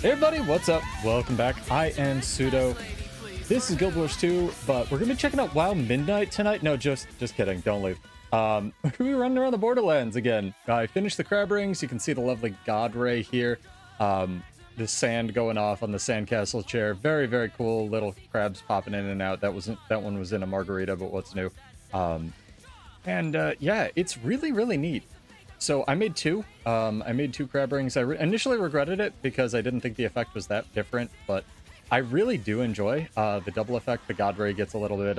Hey everybody, what's up? Welcome back. I am Pseudo. This is Guild Wars 2, but we're gonna be checking out WoW Midnight tonight. No, just kidding. Don't leave. We're gonna be running around the Borderlands again. I finished the crab rings. You can see the lovely God Ray here. The sand going off on the sandcastle chair. Very, very cool. Little crabs popping in and out. That one was in a margarita, but what's new? Yeah, it's really, really neat. So I made two. I made two crab rings. I initially regretted it because I didn't think the effect was that different, but I really do enjoy the double effect. The God Ray gets a little bit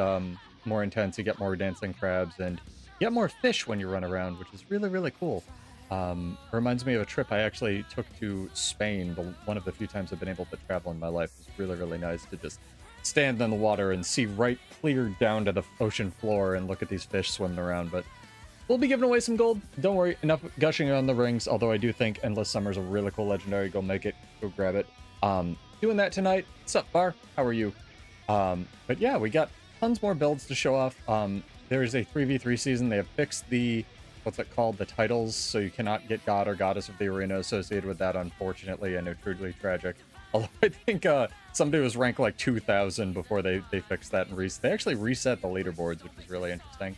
more intense. You get more dancing crabs and you get more fish when you run around, which is really, really cool. Reminds me of a trip I actually took to Spain. One of the few times I've been able to travel in my life. It's really, really nice to just stand in the water and see right clear down to the ocean floor and look at these fish swimming around. But we'll be giving away some gold. Don't worry, enough gushing on the rings, although I do think Endless Summer's a really cool legendary. Go make it. Go grab it. Doing that tonight. What's up, Bar? How are you? But yeah, we got tons more builds to show off. There is a 3v3 season. They have fixed the, what's it called, the titles, so you cannot get God or Goddess of the Arena associated with that, unfortunately. I know, truly tragic. Although I think somebody was ranked like 2,000 before they fixed that, and they actually reset the leaderboards, which is really interesting.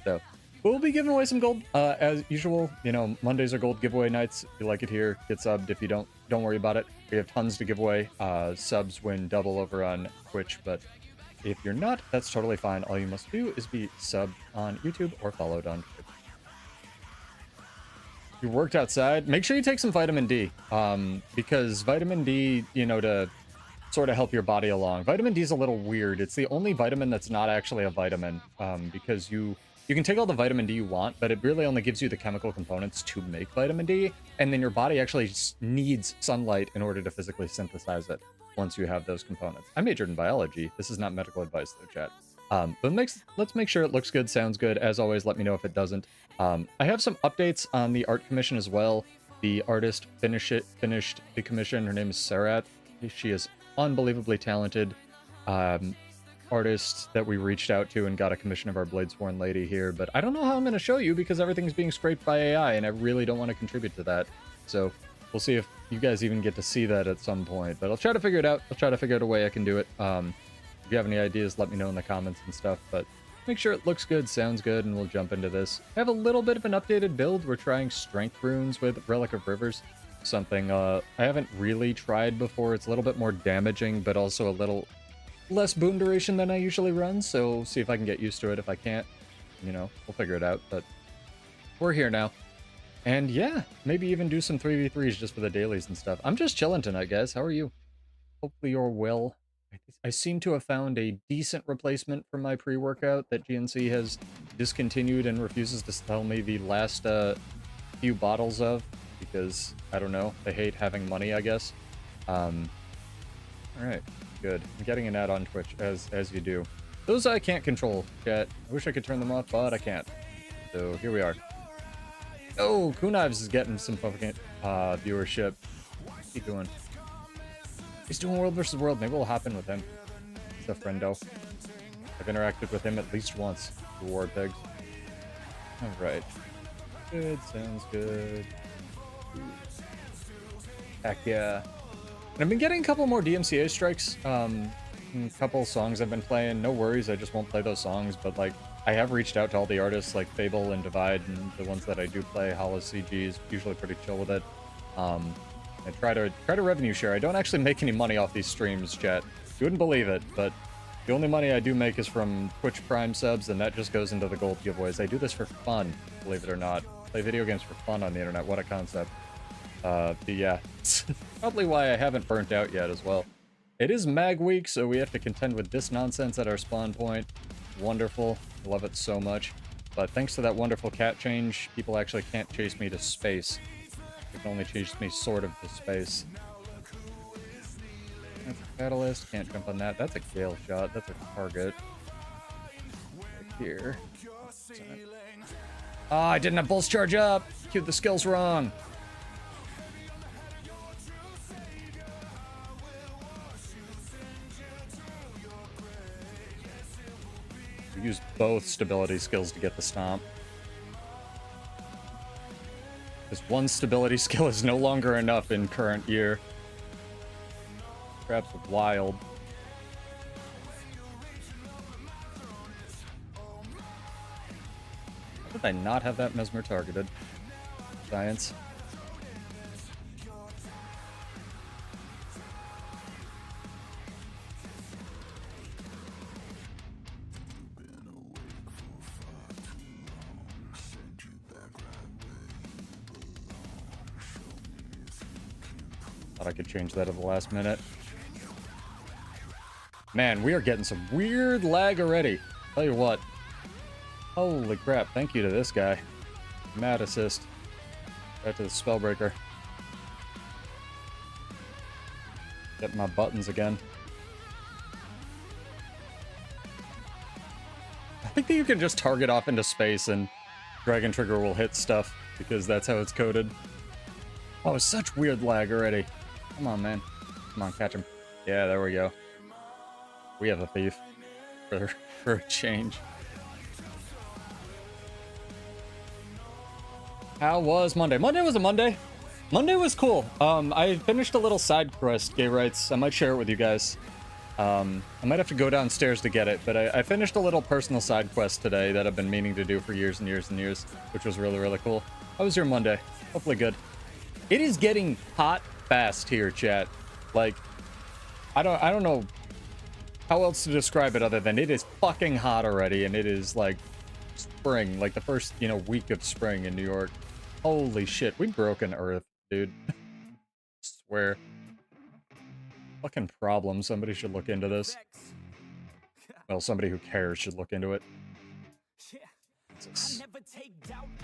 So we'll be giving away some gold as usual. You know, Mondays are gold giveaway nights. If you like it here, get subbed. If you don't worry about it. We have tons to give away. Subs win double over on Twitch, but if you're not, that's totally fine. All you must do is be subbed on YouTube or followed on Twitch. You worked outside, make sure you take some vitamin D, because vitamin D, you know, to sort of help your body along. Vitamin D is a little weird. It's the only vitamin that's not actually a vitamin, because you can take all the vitamin D you want, but it really only gives you the chemical components to make vitamin D, and then your body actually needs sunlight in order to physically synthesize it once you have those components. I majored in biology. This is not medical advice though, chat. But let's make sure it looks good, sounds good. As always, let me know if it doesn't. I have some updates on the art commission as well. The artist finished the commission. Her name is Sarat. She is unbelievably talented. Artist that we reached out to and got a commission of our Bladesworn lady here, but I don't know how I'm going to show you because everything's being scraped by AI and I really don't want to contribute to that. So we'll see if you guys even get to see that at some point, but I'll try to figure it out. I'll try to figure out a way I can do it. If you have any ideas, let me know in the comments and stuff, but make sure it looks good, sounds good, and we'll jump into this. I have a little bit of an updated build. We're trying Strength Runes with Relic of Rivers, something I haven't really tried before. It's a little bit more damaging, but also a little less boon duration than I usually run, so see if I can get used to it. If I can't, you know, we'll figure it out, but we're here now. And yeah, maybe even do some 3v3s just for the dailies and stuff. I'm just chilling tonight, guys. How are you? Hopefully you're well. I seem to have found a decent replacement for my pre-workout that GNC has discontinued and refuses to sell me the last few bottles of, because, I don't know, they hate having money, I guess. Alright, good. I'm getting an ad on Twitch, as you do. Those I can't control, chat. I wish I could turn them off, but I can't. So, here we are. Oh, Knives is getting some fucking viewership. What's he doing? He's doing World vs. World. Maybe we'll hop in with him. He's a friendo. I've interacted with him at least once. The War Pigs. Alright. Good, sounds good. Heck yeah. And I've been getting a couple more DMCA strikes. A couple songs I've been playing. No worries, I just won't play those songs. But like, I have reached out to all the artists like Fable and Divide, and the ones that I do play. Hollow CG is usually pretty chill with it. I try to revenue share. I don't actually make any money off these streams, chat. You wouldn't believe it, but the only money I do make is from Twitch Prime subs, and that just goes into the gold giveaways. I do this for fun, believe it or not. Play video games for fun on the internet. What a concept. But yeah, probably why I haven't burnt out yet as well. It is mag week, so we have to contend with this nonsense at our spawn point. Wonderful. Love it so much. But thanks to that wonderful cat change, people actually can't chase me to space. They can only chase me sort of to space. That's a catalyst. Can't jump on that. That's a gale shot. That's a target. Right here. Oh, I didn't have Pulse Charge up. Queued the skills wrong. We used both stability skills to get the stomp. Because one stability skill is no longer enough in current year. Crap's wild. How did I not have that Mesmer targeted? Science. Thought I could change that at the last minute. Man, we are getting some weird lag already. Tell you what. Holy crap, thank you to this guy. Mad assist. Back to the Spellbreaker. Get my buttons again. I think that you can just target off into space and Dragon Trigger will hit stuff because that's how it's coded. Oh, such weird lag already. Come on, man. Come on, catch him. Yeah, there we go. We have a thief for a change. How was Monday? Monday was a Monday. Monday was cool. I finished a little side quest, Gay Rights. I might share it with you guys. I might have to go downstairs to get it, but I finished a little personal side quest today that I've been meaning to do for years and years and years, which was really, really cool. How was your Monday? Hopefully good. It is getting hot fast here, chat. Like, I don't know how else to describe it other than it is fucking hot already, and it is like spring, like the first, week of spring in New York. Holy shit, we broke an Earth, dude. Swear. Fucking problem. Somebody should look into this. Well, somebody who cares should look into it. Jesus.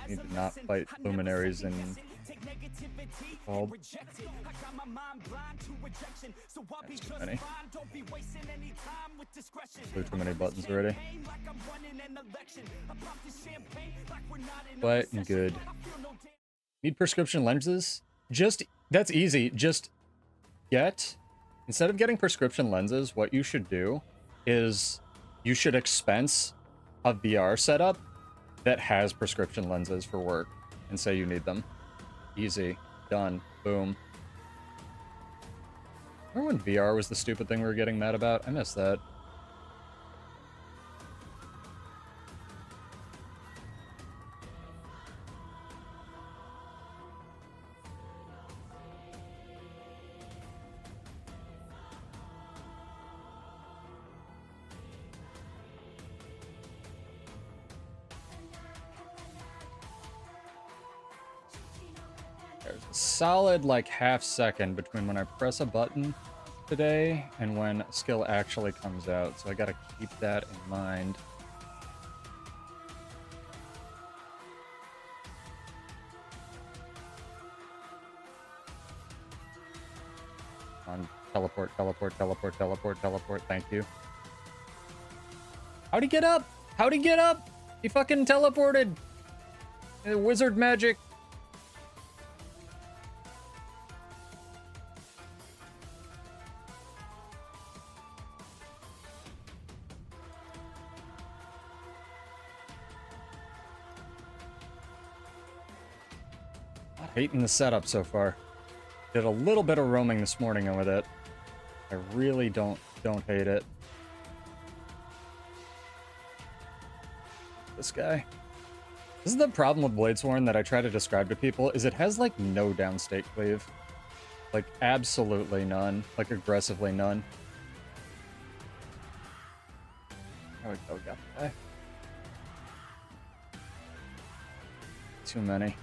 Need to not fight luminaries in... Called. That's too many. Blew too many buttons already. But good. Need prescription lenses? That's easy. Just get... Instead of getting prescription lenses, what you should do is you should expense a VR setup that has prescription lenses for work and say you need them. Easy. Done. Boom. Remember when VR was the stupid thing we were getting mad about? I missed that. Solid like half second between when I press a button today and when a skill actually comes out, so I gotta keep that in mind. On teleport, teleport, teleport, teleport, teleport, thank you. How'd he get up? How'd he get up? He fucking teleported. Wizard magic. Hating the setup so far. Did a little bit of roaming this morning with it. I really don't hate it. This guy. This is the problem with Bladesworn that I try to describe to people, is it has like no downstate cleave. Like absolutely none. Like aggressively none. There we go, got the guy. Too many.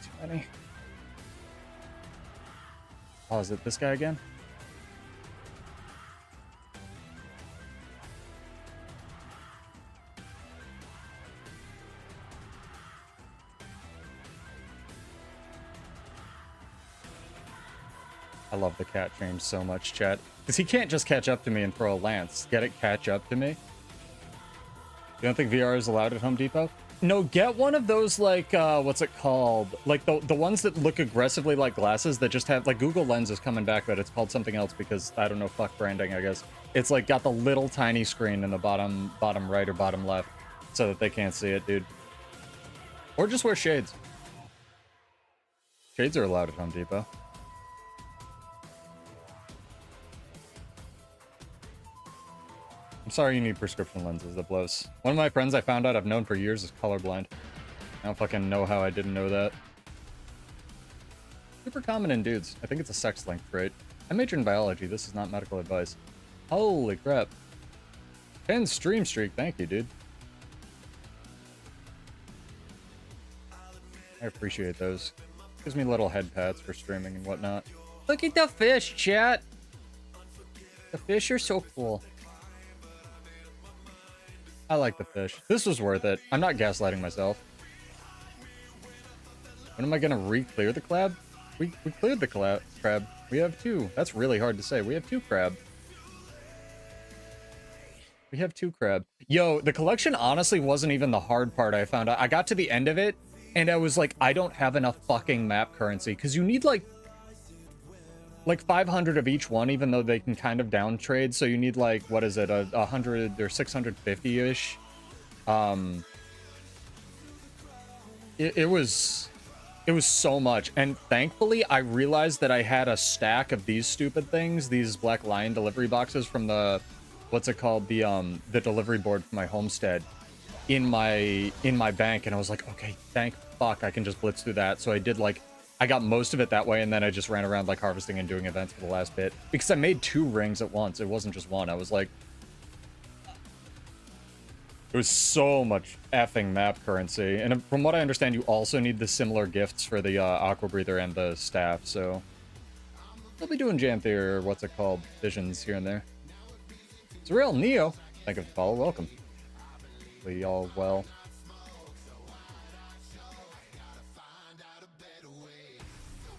Too many. Oh, is it this guy again? I love the cat change so much, chat. Because he can't just catch up to me and throw a lance. Get it? Catch up to me? You don't think VR is allowed at Home Depot? No, get one of those, like, what's it called? Like, the ones that look aggressively like glasses that just have, like, Google Lens is coming back, but it's called something else because, I don't know, fuck branding, I guess. It's, like, got the little tiny screen in the bottom right or bottom left so that they can't see it, dude. Or just wear shades. Shades are allowed at Home Depot. I'm sorry you need prescription lenses. That blows. One of my friends I found out I've known for years is colorblind. I don't fucking know how I didn't know that. Super common in dudes. I think it's a sex-linked trait. I majored in biology. This is not medical advice. Holy crap. 10 stream streak. Thank you, dude. I appreciate those. Gives me little head pats for streaming and whatnot. Look at the fish, chat. The fish are so cool. I like the fish. This was worth it. I'm not gaslighting myself. When am I gonna re-clear the crab? We cleared the crab. We have 2. That's really hard to say. We have 2 crab. We have 2 crab. Yo, the collection honestly wasn't even the hard part I found out. I got to the end of it, and I was like, I don't have enough fucking map currency. Because you need like 500 of each one, even though they can kind of down trade. So you need like, what is it, 100 or 650-ish. It was so much. And thankfully, I realized that I had a stack of these stupid things, these Black Lion delivery boxes from the, what's it called, the delivery board for my homestead in my bank. And I was like, okay, thank fuck, I can just blitz through that. So I did like, I got most of it that way, and then I just ran around like harvesting and doing events for the last bit. Because I made 2 rings at once. It wasn't just one. I was like... It was so much effing map currency. And from what I understand, you also need the similar gifts for the Aqua Breather and the staff, so... I'll be doing Jam Theory, or what's it called, visions here and there. It's real, Neo. Thank you for the follow. Welcome. Hopefully y'all well.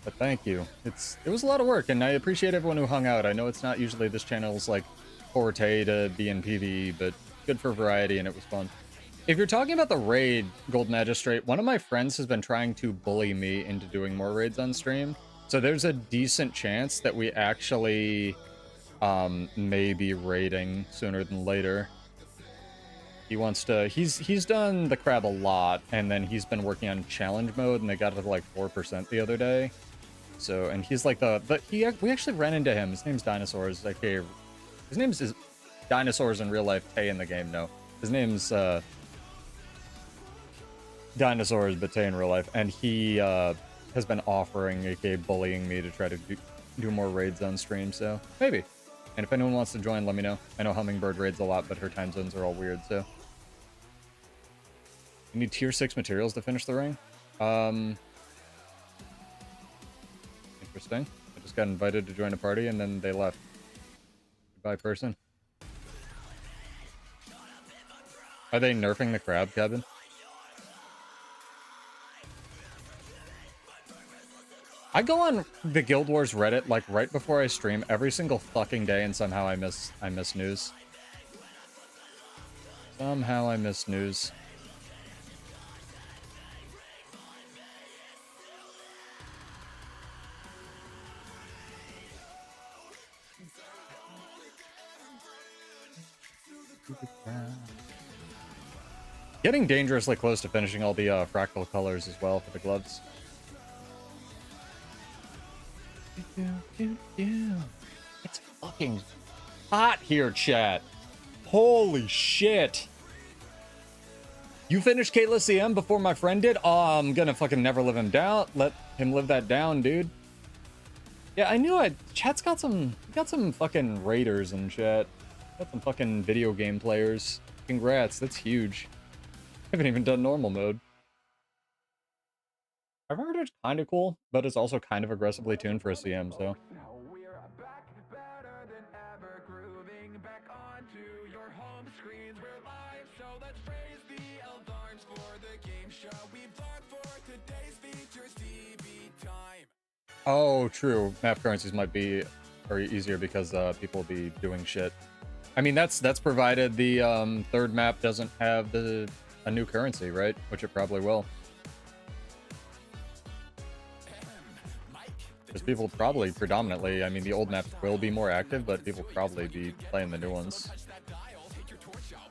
But thank you. It was a lot of work, and I appreciate everyone who hung out. I know it's not usually this channel's like forte to be in PvE, but good for variety, and it was fun. If you're talking about the raid, Gold Magistrate, one of my friends has been trying to bully me into doing more raids on stream. So there's a decent chance that we actually may be raiding sooner than later. He wants to... He's done the crab a lot, and then he's been working on challenge mode, and they got it to like 4% the other day. So, and he's like we actually ran into him. His name's Dinosaurs. Okay, his name's Dinosaurs in real life. Tay in the game, no. His name's Dinosaurs, but Tay in real life. And he has been offering, aka bullying me to try to do more raids on stream, so maybe. And if anyone wants to join, let me know. I know Hummingbird raids a lot, but her time zones are all weird, so. You need tier 6 materials to finish the ring? Interesting. I just got invited to join a party and then they left. Goodbye, person. Are they nerfing the crab, Kevin? I go on the Guild Wars Reddit like right before I stream every single fucking day, and somehow I miss news. Somehow I miss news. Getting dangerously close to finishing all the fractal colors as well for the gloves. It's fucking hot here, chat. Holy shit. You finished Kayla CM before my friend did? Oh, I'm gonna fucking never live him down. Let him live that down, dude. Yeah, I knew it. Chat's got some fucking raiders in chat. Got some fucking video game players. Congrats, that's huge. I haven't even done normal mode. I've heard it's kind of cool, but it's also kind of aggressively tuned for a CM, so. Oh, true. Map currencies might be easier because people will be doing shit. I mean, that's provided the third map doesn't have a new currency, right? Which it probably will. Because people probably predominantly, I mean, the old maps will be more active, but people probably be playing the new ones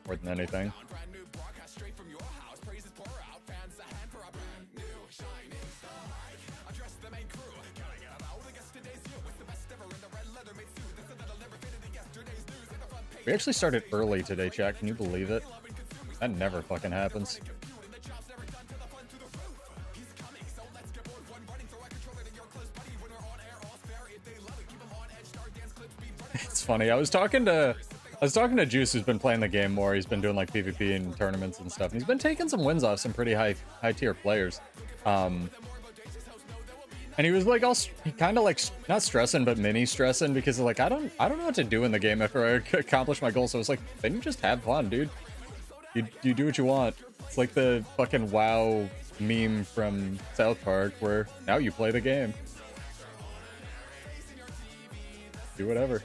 more than anything. We actually started early today, chat. Can you believe it? That never fucking happens. It's funny. I was talking to Juice, who's been playing the game more. He's been doing like PvP and tournaments and stuff. And he's been taking some wins off some pretty high tier players. And he was like, he kind of like not stressing, but mini stressing because like I don't know what to do in the game after I accomplish my goal. So it's like, then you just have fun, dude. You do what you want. It's like the fucking WoW meme from South Park where now you play the game. Do whatever.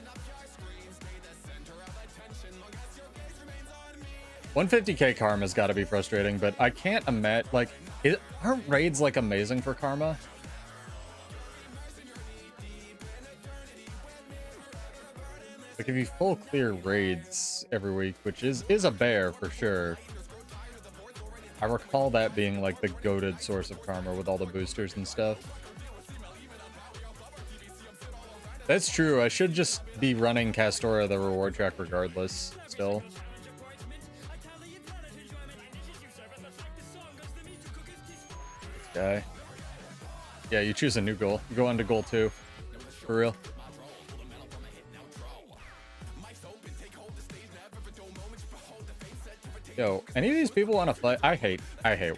150k karma's got to be frustrating, but I can't imagine, like, aren't raids, like, amazing for karma? Like, if you full clear raids every week, which is a bear for sure. I recall that being, like, the goated source of karma with all the boosters and stuff. That's true. I should just be running Castora the reward track regardless, still. Guy. Yeah, you choose a new goal. You go on to goal 2. For real. Yo, any of these people want to fight? I hate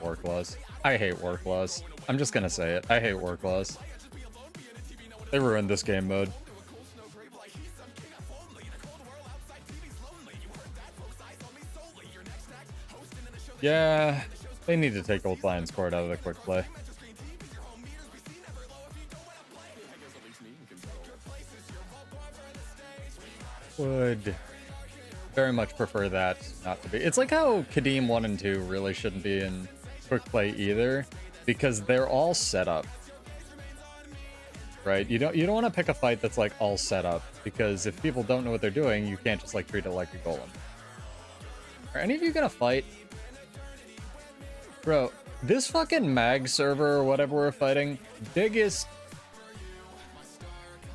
work laws. I hate work laws. I'm just gonna say it. I hate work laws. They ruined this game mode. Yeah, they need to take Old Lion's Court out of the quick play. Would very much prefer that not to be. It's like how Kadim 1 and 2 really shouldn't be in quick play either, because they're all set up. Right? You don't want to pick a fight that's like all set up, because if people don't know what they're doing, you can't just like treat it like a golem. Are any of you gonna fight? Bro, this fucking mag server or whatever we're fighting, biggest,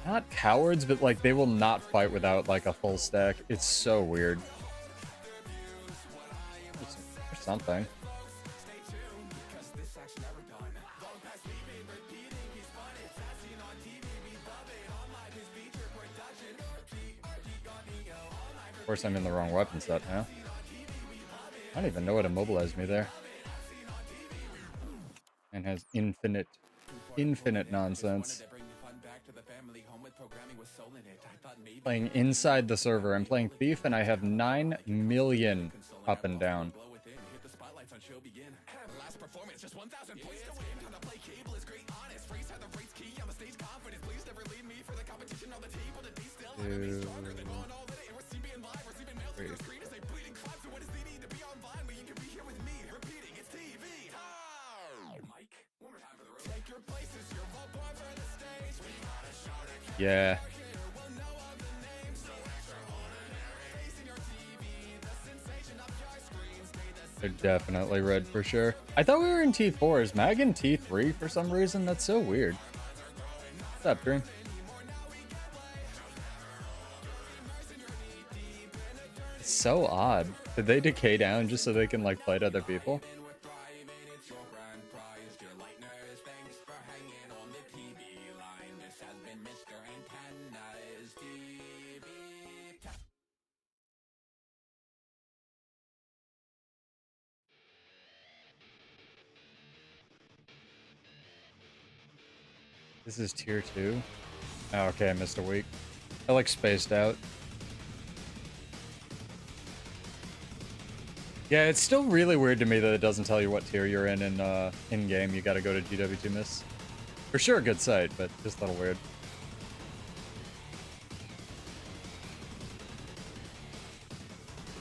not cowards, but like they will not fight without like a full stack. It's so weird. Or something. Of course I'm in the wrong weapon set now. I don't even know what immobilized me there. And has infinite nonsense. Playing inside the server. I'm playing Thief and I have 9 million up and down. Dude. Yeah. They're definitely red for sure. I thought we were in T4. Is Mag in T3 for some reason? That's so weird. What's up, Dream? It's so odd. Did they decay down just so they can like fight other people? This is tier 2. Oh, okay, I missed a week. I like spaced out. Yeah, it's still really weird to me that it doesn't tell you what tier you're in game. You gotta go to GW2 miss. For sure a good site, but just a little weird.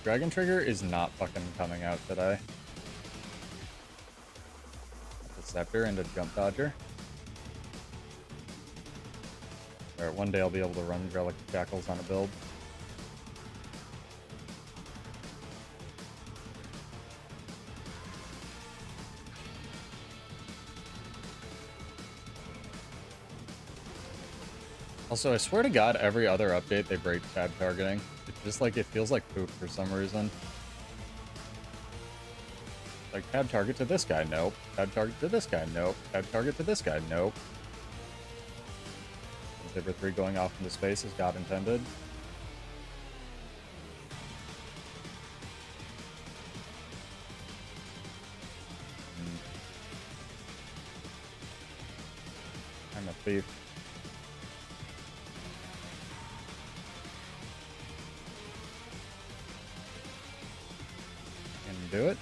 Dragon Trigger is not fucking coming out today. The Scepter and a Jump Dodger. Alright, one day I'll be able to run Relic Shackles on a build. Also, I swear to God, every other update they break tab targeting. It's just like, it feels like poop for some reason. Like, tab target to this guy, nope. Tab target to this guy, nope. Tab target to this guy, nope. Saber 3 going off into space as God intended. I'm a thief. Can you do it?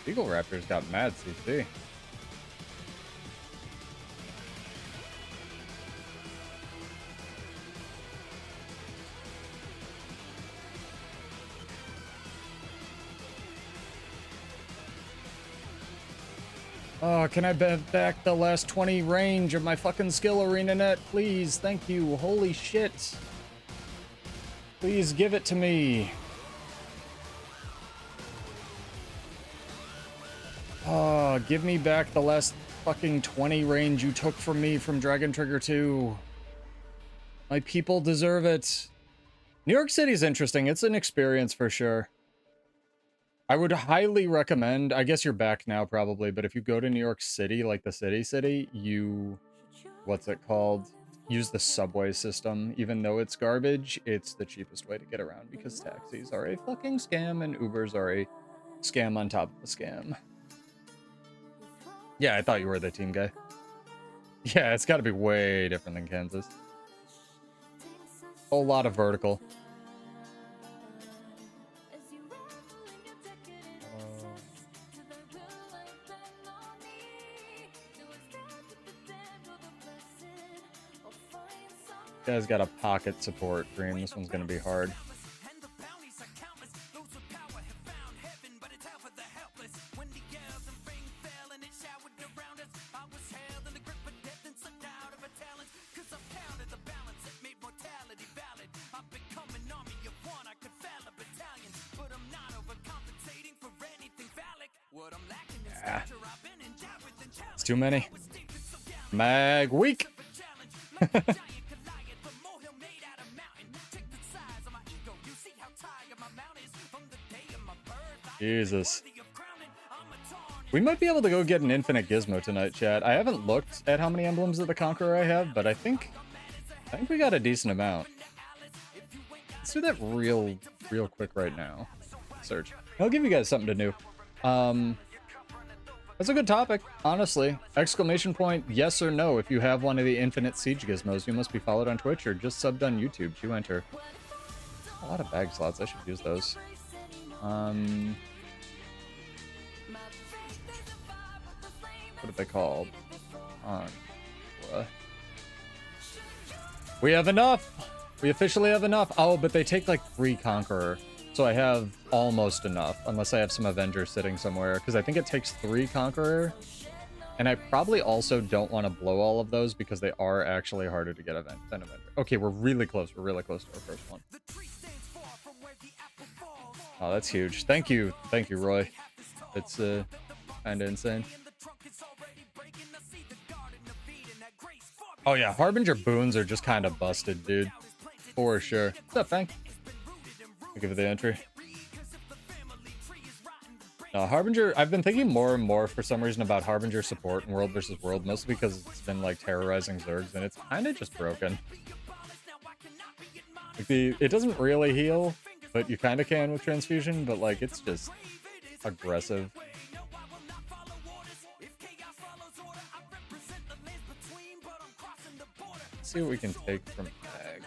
Eagle Raptor's got mad CC. Oh, can I bet back the last 20 range of my fucking skill arena net, please? Thank you. Holy shit. Please give it to me. Oh, give me back the last fucking 20 range you took from me from Dragon Trigger 2. My people deserve it. New York City's interesting. It's an experience for sure. I would highly recommend, I guess you're back now probably, but if you go to New York City, like the city, you, what's it called? Use the subway system. Even though it's garbage, it's the cheapest way to get around because taxis are a fucking scam and Ubers are a scam on top of a scam. Yeah, I thought you were the team guy. Yeah, it's got to be way different than Kansas. Whole lot of vertical. Guy's got a pocket support dream. This one's gonna be hard. Yeah. It's too many. Mag weak. Jesus. We might be able to go get an infinite gizmo tonight, chat. I haven't looked at how many emblems of the Conqueror I have, but I think we got a decent amount. Let's do that real quick right now. Search. I'll give you guys something to do. That's a good topic, honestly. Exclamation point, yes or no. If you have one of the infinite siege gizmos, you must be followed on Twitch or just subbed on YouTube to enter. A lot of bag slots. I should use those. What are they called? We have enough! We officially have enough! Oh, but they take like 3 Conqueror. So I have almost enough, unless I have some Avenger sitting somewhere, because I think it takes 3 Conqueror. And I probably also don't want to blow all of those because they are actually harder to get than Avenger. Okay, we're really close. We're really close to our first one. Oh, that's huge. Thank you. Thank you, Roy. It's kind of insane. Oh yeah, Harbinger boons are just kind of busted, dude. For sure. What's up, Fang? Thank you for the entry. No, Harbinger, I've been thinking more and more for some reason about Harbinger support in World vs. World, mostly because it's been like terrorizing Zergs, and it's kind of just broken. Like it doesn't really heal, but you kind of can with transfusion, but like it's just aggressive. Let's see what we can take from Ag.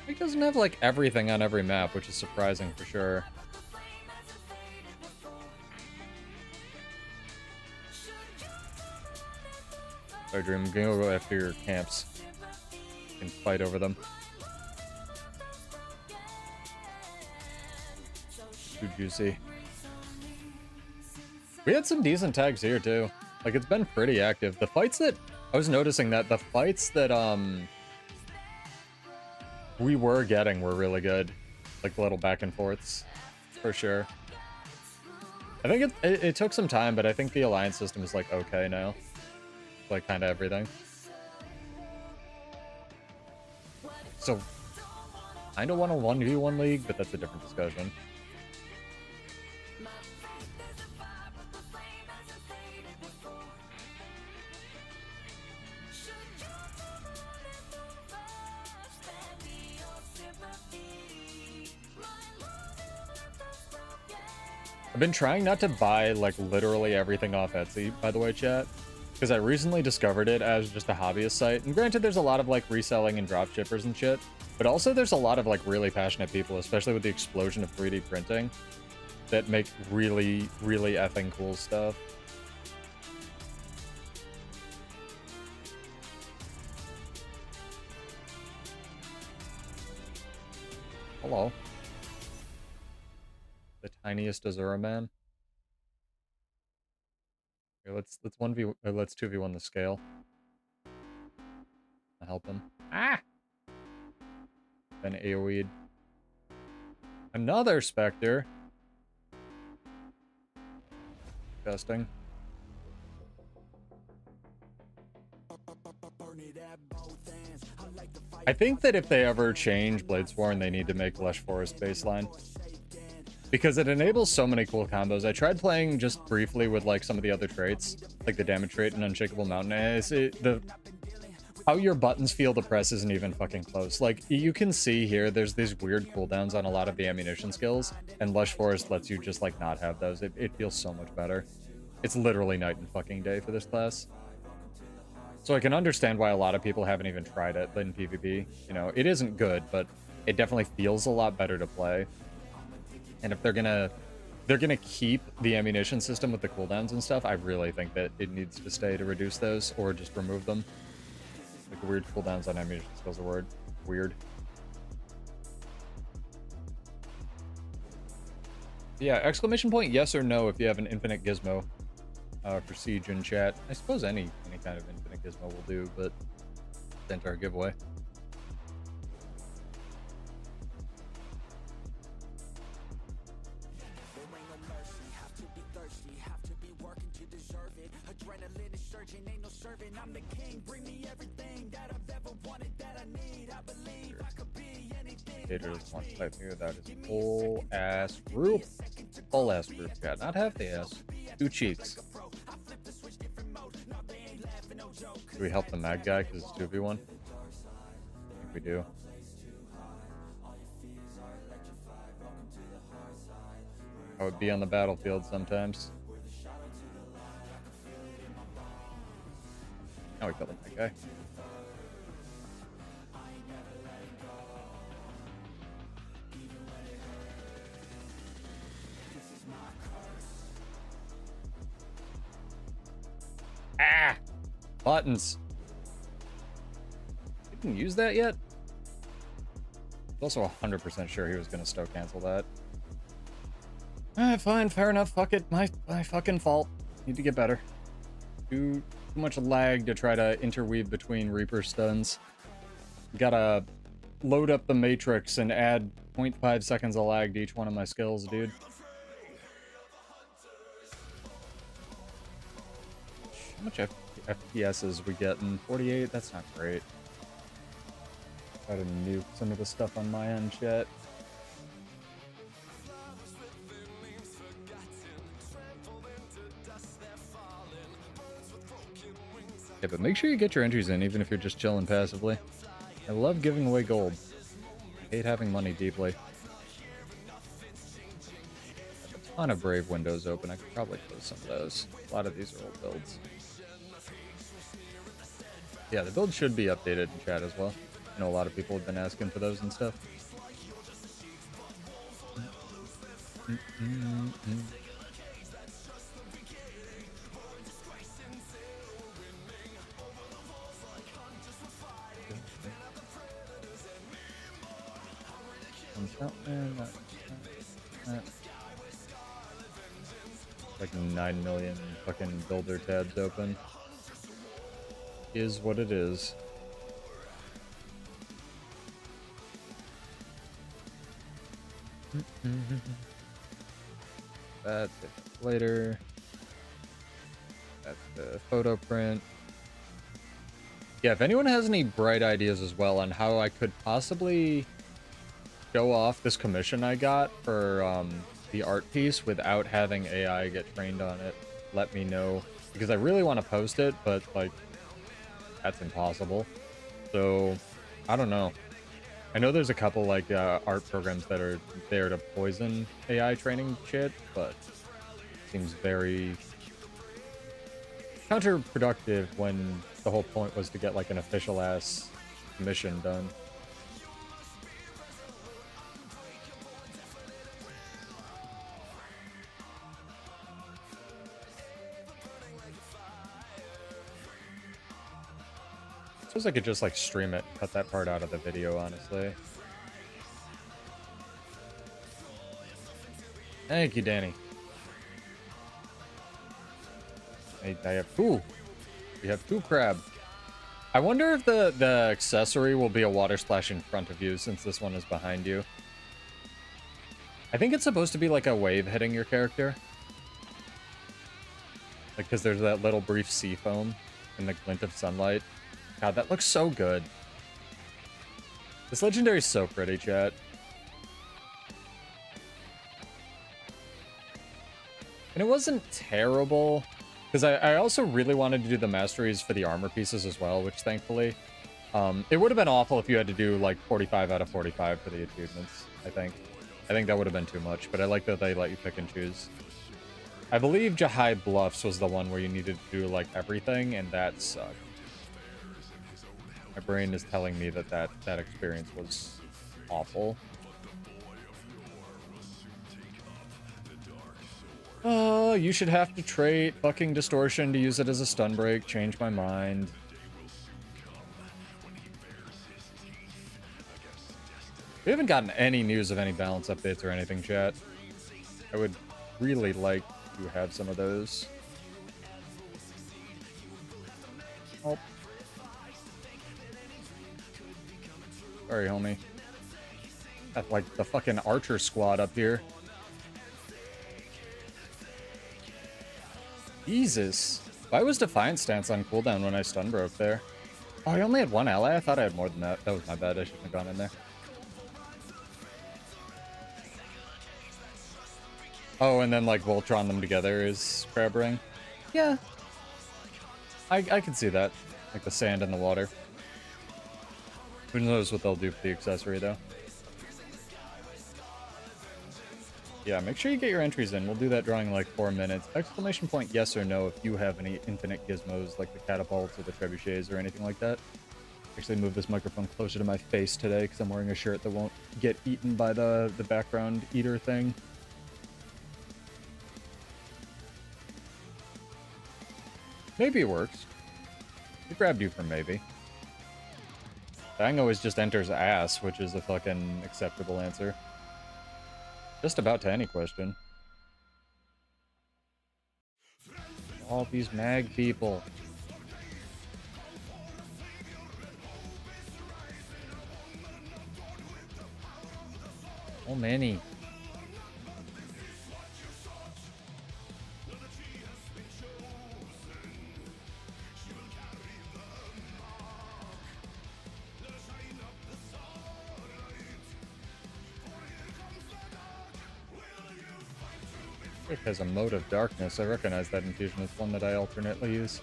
It doesn't have like everything on every map, which is surprising for sure. Sorry, Dream, I'm gonna go after your camps. You can fight over them. Too juicy. We had some decent tags here too. Like it's been pretty active. The fights that I was noticing that the fights that we were getting were really good. Like little back and forths for sure. I think it took some time, but I think the alliance system is like okay now. Like kind of everything. So I don't want a 1v1 league, but that's a different discussion. I've been trying not to buy, like, literally everything off Etsy, by the way, chat. Because I recently discovered it as just a hobbyist site. And granted, there's a lot of, like, reselling and drop shippers and shit. But also there's a lot of, like, really passionate people, especially with the explosion of 3D printing, that make really, really effing cool stuff. Hello. The tiniest Azura man. Here, let's 2v1 the scale. I'll help him. Ah! Then AoE'd. Another Spectre. Disgusting. I think that if they ever change Bladesworn, they need to make Lush Forest baseline. Because it enables so many cool combos. I tried playing just briefly with like some of the other traits, like the damage trait and Unshakable Mountain. How your buttons feel to press isn't even fucking close. Like, you can see here, there's these weird cooldowns on a lot of the ammunition skills, and Lush Forest lets you just, like, not have those. It feels so much better. It's literally night and fucking day for this class. So I can understand why a lot of people haven't even tried it in PvP. You know, it isn't good, but it definitely feels a lot better to play. And if they're gonna keep the ammunition system with the cooldowns and stuff, I really think that it needs to stay to reduce those, or just remove them. Like, weird cooldowns on ammunition skills are weird. Yeah, exclamation point yes or no if you have an infinite gizmo for Siege in chat. I suppose any kind of infinite gizmo will do, but enter our giveaway. Just wants to type here. That is full ass group. Full ass group. Yeah, not half the ass. 2 cheeks. Do we help the mad guy because it's 2v1? I think we do. I would be on the battlefield sometimes. Now we killed the mad guy. Ah! Buttons. Didn't use that yet? I was also 100% sure he was going to stoke cancel that. Fine, fair enough. Fuck it. My fucking fault. Need to get better. Too much lag to try to interweave between Reaper stuns. Gotta load up the matrix and add 0.5 seconds of lag to each one of my skills, dude. How much FPS is we getting? 48? That's not great. Try to nuke some of the stuff on my end, chat. Yeah, but make sure you get your entries in, even if you're just chilling passively. I love giving away gold. I hate having money deeply. I have a ton of Brave windows open. I could probably close some of those. A lot of these are old builds. Yeah, the build should be updated in chat as well. I know a lot of people have been asking for those and stuff. Like 9 million fucking builder tabs open. Is what it is. That later. That's the photo print. Yeah, if anyone has any bright ideas as well on how I could possibly show off this commission I got for the art piece without having AI get trained on it, let me know. Because I really want to post it, but, like, that's impossible. So, I don't know. I know there's a couple, like, art programs that are there to poison AI training shit, but it seems very counterproductive when the whole point was to get, like, an official-ass commission done. I suppose I could just, like, stream it, cut that part out of the video, honestly. Thank you, Danny. I have two. We have two crab. I wonder if the accessory will be a water splash in front of you since this one is behind you. I think it's supposed to be like a wave hitting your character. Like, because there's that little brief sea foam and the glint of sunlight. God, that looks so good. This legendary is so pretty, chat. And it wasn't terrible. Because I also really wanted to do the masteries for the armor pieces as well, which thankfully... it would have been awful if you had to do, like, 45 out of 45 for the achievements, I think. I think that would have been too much, but I like that they let you pick and choose. I believe Jahai Bluffs was the one where you needed to do, like, everything, and that sucked. My brain is telling me that that experience was awful. Oh, you should have to trade fucking distortion to use it as a stun break. Change my mind. We haven't gotten any news of any balance updates or anything, chat. I would really like to have some of those. Oh. Sorry, homie. Got, like, the fucking archer squad up here. Jesus. Why was Defiant Stance on cooldown when I stun broke there? Oh, I only had one ally? I thought I had more than that. That was my bad. I shouldn't have gone in there. Oh, and then, like, Voltron them together is Crab Ring? Yeah. I can see that. Like the sand and the water. Who knows what they'll do for the accessory, though. Yeah, make sure you get your entries in. We'll do that drawing in like 4 minutes. Exclamation point yes or no if you have any infinite gizmos like the catapults or the trebuchets or anything like that. Actually move this microphone closer to my face today because I'm wearing a shirt that won't get eaten by the background eater thing. Maybe it works. It grabbed you for maybe. Dang always just enters ass, which is a fucking acceptable answer. Just about to any question. All these mag people. So many. It has a mode of darkness. I recognize that infusion. It's one that I alternately use.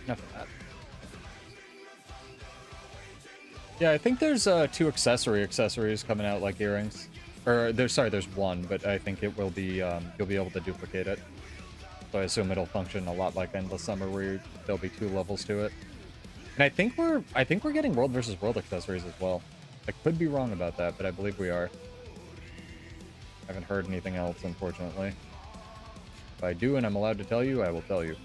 Enough of that. Yeah, I think there's 2 accessories coming out like earrings. Or there's one, but I think it will be you'll be able to duplicate it. So I assume it'll function a lot like Endless Summer, where there'll be 2 levels to it. And I think we're getting World versus World accessories as well. I could be wrong about that, but I believe we are. I haven't heard anything else, unfortunately. If I do and I'm allowed to tell you, I will tell you.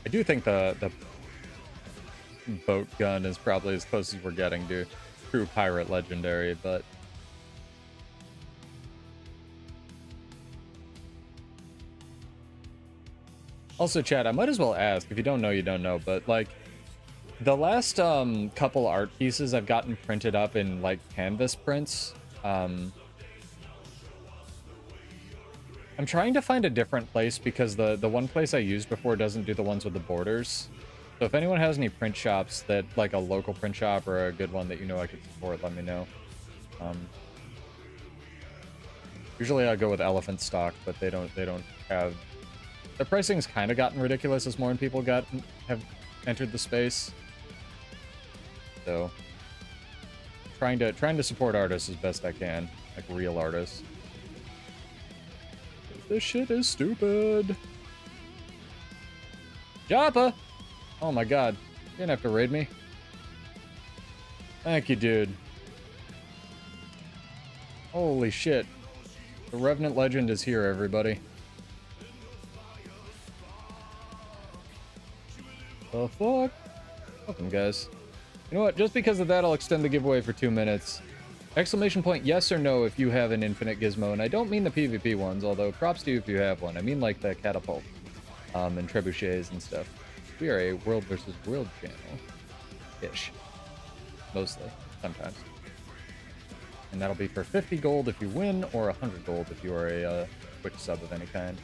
I do think the boat gun is probably as close as we're getting to true pirate legendary, but Also, chat, I might as well ask. If you don't know, you don't know. But, like, the last couple art pieces I've gotten printed up in, like, canvas prints. I'm trying to find a different place because the one place I used before doesn't do the ones with the borders. So if anyone has any print shops that, like, a local print shop or a good one that you know I could support, let me know. Usually I go with elephant stock, but they don't have... The pricing's kind of gotten ridiculous as more people have entered the space. So trying to support artists as best I can, like real artists. This shit is stupid. Joppa! Oh my god. You didn't have to raid me. Thank you, dude. Holy shit. The Revenant Legend is here, everybody. The fuck? Welcome, guys. You know what? Just because of that, I'll extend the giveaway for 2 minutes. Exclamation point, yes or no if you have an infinite gizmo. And I don't mean the PvP ones, although props to you if you have one. I mean like the catapult and trebuchets and stuff. We are a world versus world channel. Ish. Mostly. Sometimes. And that'll be for 50 gold if you win, or 100 gold if you are a Twitch sub of any kind.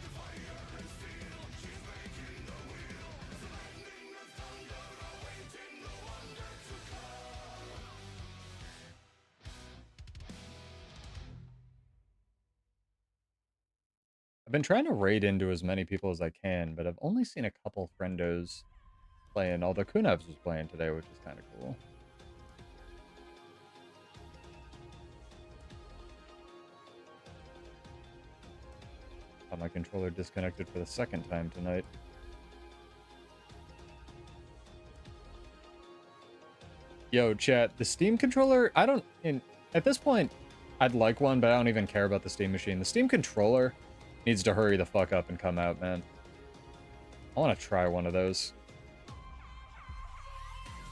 I've been trying to raid into as many people as I can, but I've only seen a couple friendos playing, although Kunevs was playing today, which is kind of cool. Got my controller disconnected for the second time tonight. Yo, chat, the Steam controller, at this point, I'd like one, but I don't even care about the Steam machine. The Steam controller needs to hurry the fuck up and come out, man. I want to try one of those.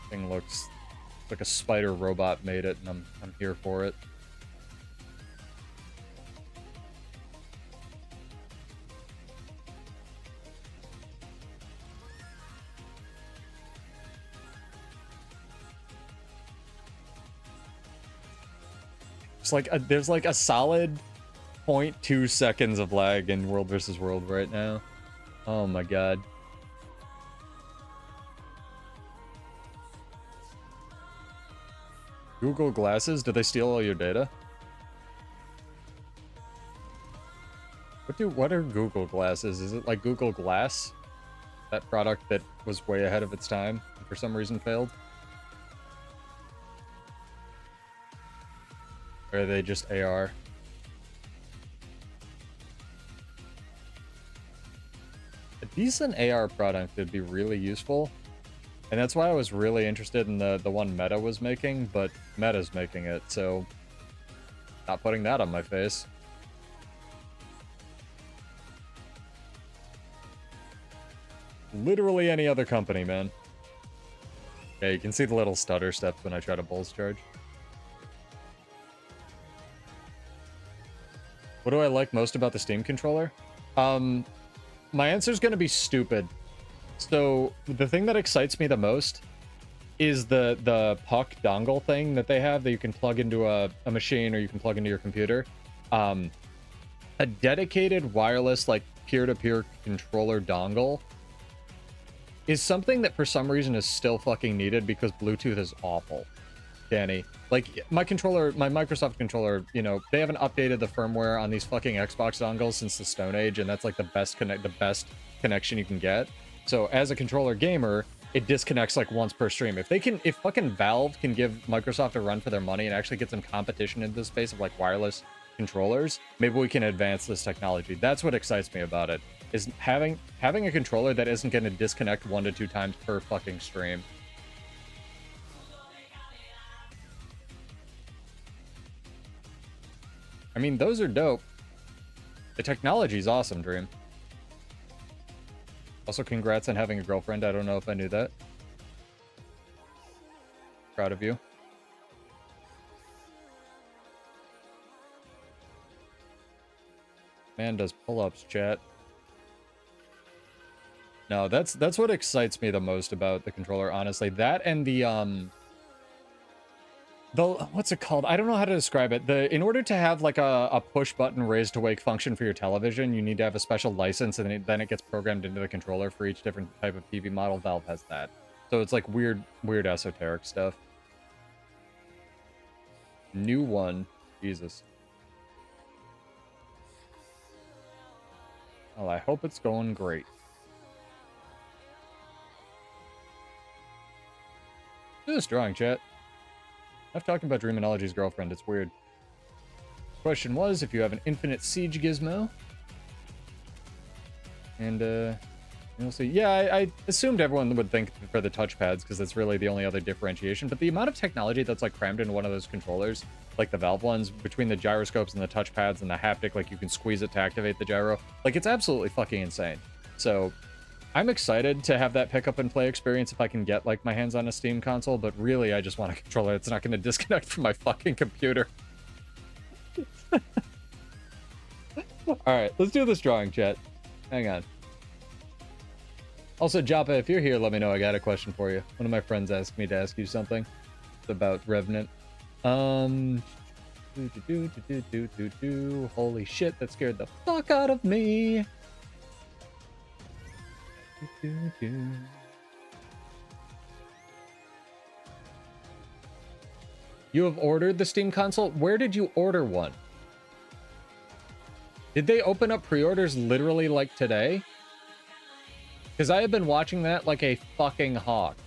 Thing looks like a spider robot made it, and I'm here for it. It's like there's like a solid 0.2 seconds of lag in World versus World right now. Oh my god. Google Glasses? Did they steal all your data? What are Google Glasses? Is it like Google Glass? That product that was way ahead of its time and for some reason failed? Or are they just AR? A decent AR product would be really useful. And that's why I was really interested in the one Meta was making, but Meta's making it, so not putting that on my face. Literally any other company, man. Yeah, you can see the little stutter steps when I try to Bulls charge. What do I like most about the Steam controller? My answer is going to be stupid. So the thing that excites me the most is the puck dongle thing that they have that you can plug into a machine or you can plug into your computer. A dedicated wireless, like peer-to-peer controller dongle is something that for some reason is still fucking needed because Bluetooth is awful. Danny, like my controller, my Microsoft controller, you know, they haven't updated the firmware on these fucking Xbox dongles since the Stone Age, and that's like the best connection you can get. So as a controller gamer, it disconnects like once per stream. If fucking Valve can give Microsoft a run for their money and actually get some competition in the space of like wireless controllers, maybe we can advance this technology. That's what excites me about it, is having a controller that isn't going to disconnect 1 to 2 times per fucking stream. I mean, those are dope. The technology's awesome, Dream. Also, congrats on having a girlfriend. I don't know if I knew that. Proud of you. Man does pull-ups, chat. No, that's what excites me the most about the controller, honestly. That and the what's it called? I don't know how to describe it. In order to have like a push button raise to wake function for your television, you need to have a special license, and then it gets programmed into the controller for each different type of TV model. Valve has that. So it's like weird esoteric stuff. New one. Jesus. Well, I hope it's going great. Do this drawing, chat. I've talked about Dreamology's girlfriend. It's weird. Question was if you have an infinite siege gizmo. And you'll see. Yeah, I assumed everyone would think for the touchpads because that's really the only other differentiation. But the amount of technology that's like crammed into one of those controllers, like the Valve ones, between the gyroscopes and the touchpads and the haptic, like you can squeeze it to activate the gyro. Like it's absolutely fucking insane. So I'm excited to have that pick up and play experience if I can get like my hands on a Steam console, but really I just want a controller that's not going to disconnect from my fucking computer. Alright, let's do this drawing, chat. Hang on. Also, Joppa, if you're here, let me know. I got a question for you. One of my friends asked me to ask you something. It's about Revenant. Holy shit, that scared the fuck out of me. You have ordered the Steam console? Where did you order one? Did they open up pre-orders literally like today? Because I have been watching that like a fucking hawk.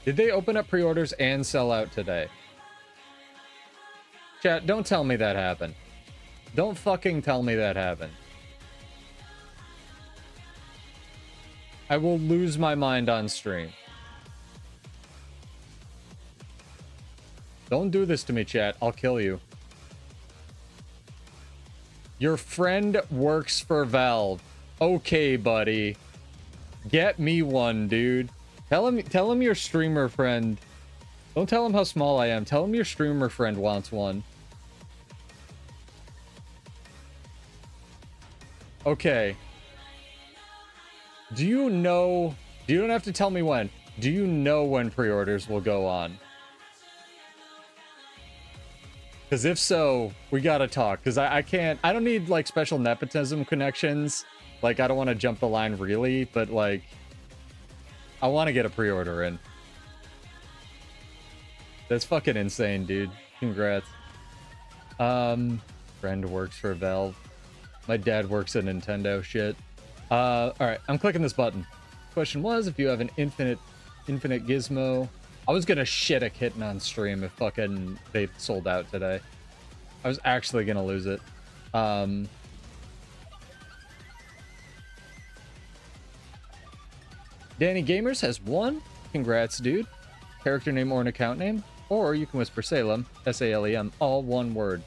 Did they open up pre-orders and sell out today? Chat, don't tell me that happened. Don't fucking tell me that happened. I will lose my mind on stream. Don't do this to me, chat. I'll kill you. Your friend works for Valve. Okay, buddy. Get me one, dude. Tell him your streamer friend. Don't tell him how small I am. Tell him your streamer friend wants one. Okay. Do you know... You don't have to tell me when. Do you know when pre-orders will go on? Because if so, we gotta talk. Because I can't... I don't need, like, special nepotism connections. Like, I don't want to jump the line really, but, like... I want to get a pre-order in. That's fucking insane, dude. Congrats. Friend works for Valve. My dad works at Nintendo. Shit. Alright, I'm clicking this button. Question was, if you have an infinite gizmo... I was gonna shit a kitten on stream if fucking they sold out today. I was actually gonna lose it. Danny Gamers has one. Congrats, dude. Character name or an account name. Or you can whisper Salem, S-A-L-E-M, all one word.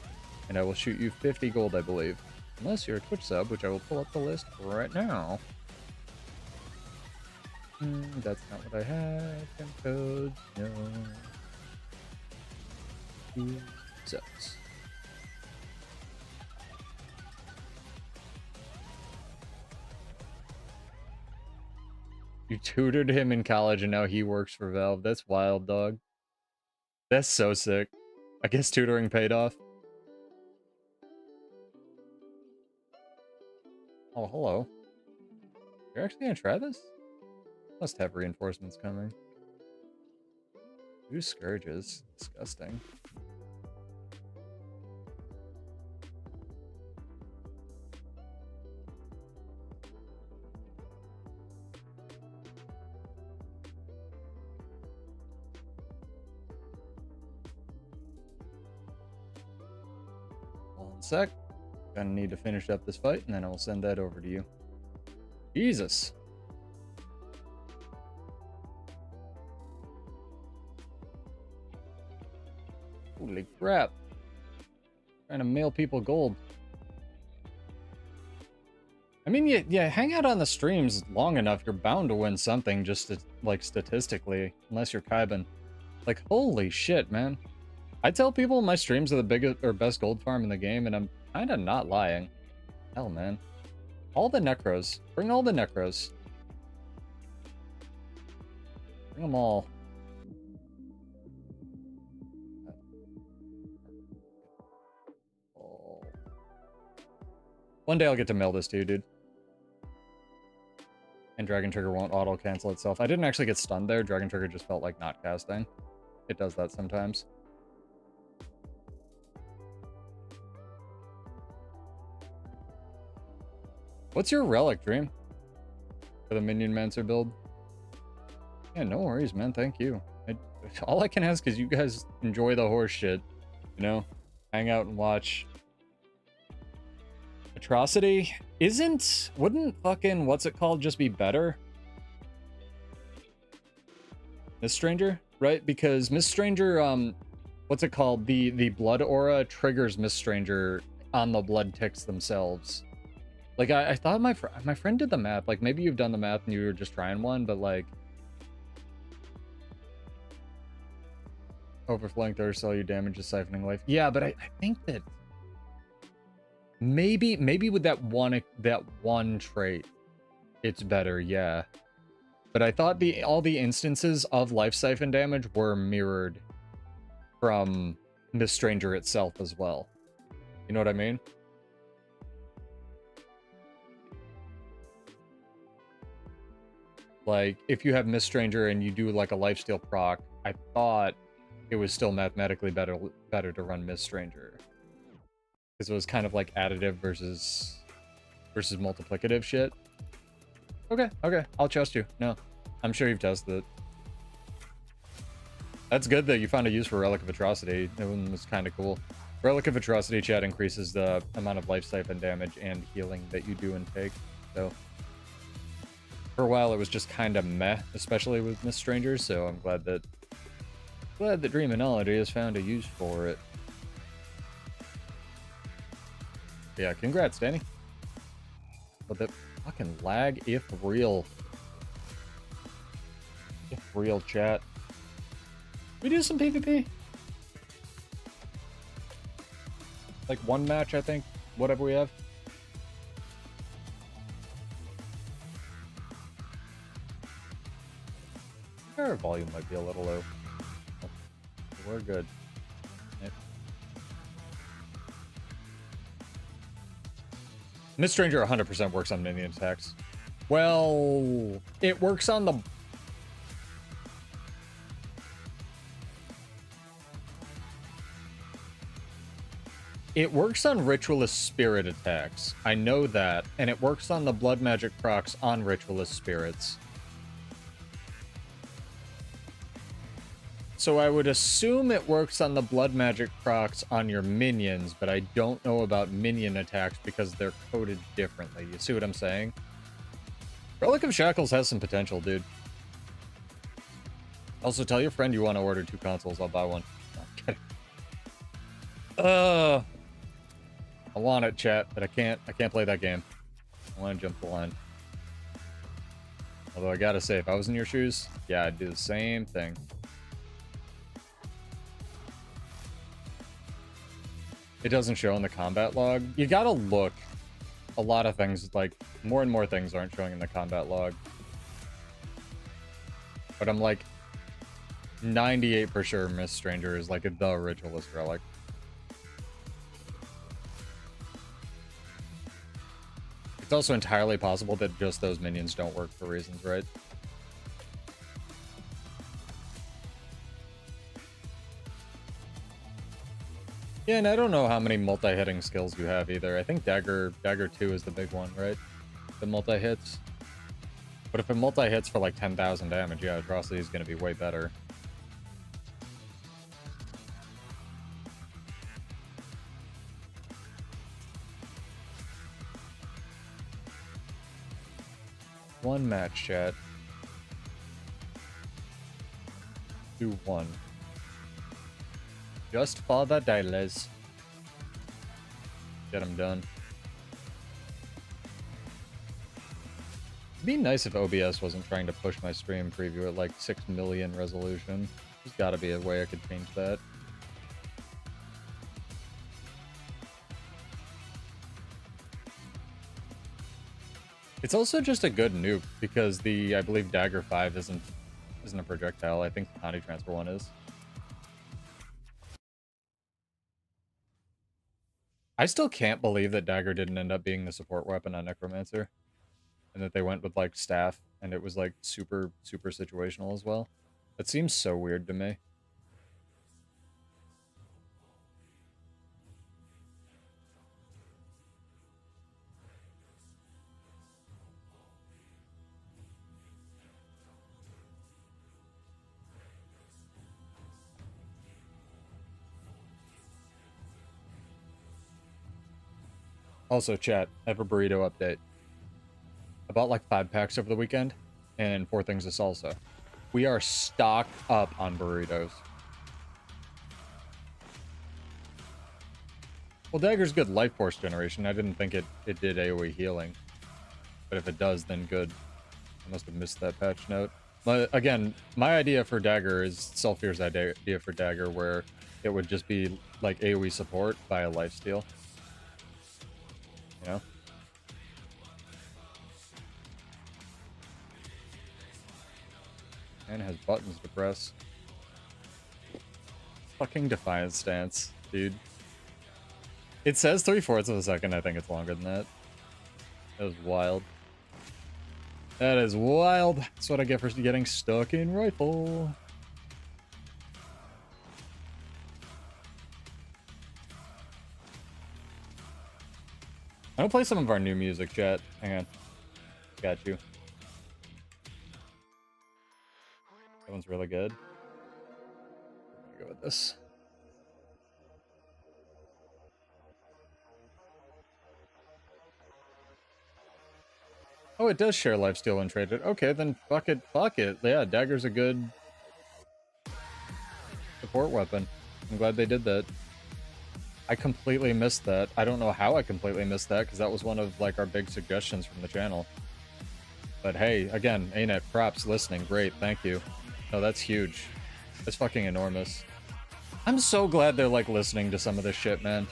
And I will shoot you 50 gold, I believe. Unless you're a Twitch sub, which I will pull up the list right now. That's not what I had. Codes, no. 2 subs. You tutored him in college and now he works for Valve. That's wild, dog. That's so sick. I guess tutoring paid off. Oh, hello. You're actually gonna try this? Must have reinforcements coming. 2 scourges. Disgusting. One sec. Gonna need to finish up this fight, and then I will send that over to you. Jesus. Holy crap. Trying to mail people gold. I mean, yeah, hang out on the streams long enough, you're bound to win something just to, like, statistically. Unless you're Kaiban. Like, holy shit, man. I tell people my streams are the biggest or best gold farm in the game, and I'm kinda not lying. Hell, man. All the Necros. Bring all the Necros. Bring them all. One day I'll get to mail this to you, dude. And Dragon Trigger won't auto-cancel itself. I didn't actually get stunned there. Dragon Trigger just felt like not casting. It does that sometimes. What's your relic, Dream? For the Minion Mancer build? Yeah, no worries, man. Thank you. All I can ask is you guys enjoy the horse shit. You know? Hang out and watch. Atrocity wouldn't fucking, what's it called, just be better? Miss Stranger, right? Because Miss Stranger, what's it called? The blood aura triggers Miss Stranger on the blood ticks themselves. Like, I thought my friend did the math. Like, maybe you've done the math and you were just trying one, but like... Overflowing thirst, all you damage is siphoning life. Yeah, but I think that... Maybe with that one trait, it's better, yeah. But I thought all the instances of life siphon damage were mirrored from Miss Stranger itself as well. You know what I mean? Like, if you have Miss Stranger and you do like a lifesteal proc, I thought it was still mathematically better to run Miss Stranger. Because it was kind of like additive versus multiplicative shit. Okay, I'll trust you. No, I'm sure you've tested it. That's good that you found a use for Relic of Atrocity. That one was kind of cool. Relic of Atrocity, chat, increases the amount of life siphon damage and healing that you do and take. So for a while it was just kind of meh, especially with Miss Stranger, so I'm glad that Dreaminology has found a use for it. Yeah, congrats, Danny. But the fucking lag, if real. If real, chat. We do some PvP? Like one match, I think. Whatever we have. Our volume might be a little low. We're good. Yep. Miss Stranger 100% works on minion attacks. Well, it works on the... It works on Ritualist Spirit attacks. I know that. And it works on the Blood Magic procs on Ritualist Spirits. So I would assume it works on the Blood Magic procs on your minions, but I don't know about minion attacks because they're coded differently. You see what I'm saying? Relic of Shackles has some potential, dude. Also, tell your friend you want to order 2 consoles. I'll buy one. No, I'm kidding. I want it, chat, but I can't play that game. I want to jump the line. Although I gotta say, if I was in your shoes, yeah, I'd do the same thing. It doesn't show in the combat log. You gotta look. A lot of things, like, more and more things aren't showing in the combat log. But I'm like 98% for sure Miss Stranger is like the Ritualist Relic. It's also entirely possible that just those minions don't work for reasons, right? Yeah, and I don't know how many multi-hitting skills you have either. I think Dagger 2 is the big one, right? The multi-hits. But if it multi-hits for like 10,000 damage, yeah, Atrocity is going to be way better. One match, chat. 2-1. Just for the dailies. Get them done. It'd be nice if OBS wasn't trying to push my stream preview at like 6 million resolution. There's gotta be a way I could change that. It's also just a good nuke because I believe Dagger 5 isn't a projectile. I think the Conti Transfer one is. I still can't believe that Dagger didn't end up being the support weapon on Necromancer. And that they went with, like, Staff, and it was, like, super, super situational as well. That seems so weird to me. Also, chat, I have a burrito update. I bought like 5 packs over the weekend, and 4 things of salsa. We are stocked up on burritos. Well, Dagger's good life force generation. I didn't think it did AoE healing. But if it does, then good. I must have missed that patch note. But again, my idea for Dagger is Selfier's idea for Dagger, where it would just be like AoE support by a lifesteal. You know? And has buttons to press. Fucking Defiance stance, dude. It says 3/4 of a second. I think it's longer than that. That was wild. That is wild. That's what I get for getting stuck in rifle. I'm gonna play some of our new music, chat. Hang on. Got you. That one's really good. I'm gonna go with this. Oh, it does share lifesteal when traded. Okay, then fuck it, fuck it. Yeah, Dagger's a good support weapon. I'm glad they did that. I completely missed that. I don't know how I completely missed that, because that was one of like our big suggestions from the channel. But hey, again, ANET, props, listening, great, thank you. No, that's huge. That's fucking enormous. I'm so glad they're like listening to some of this shit, man.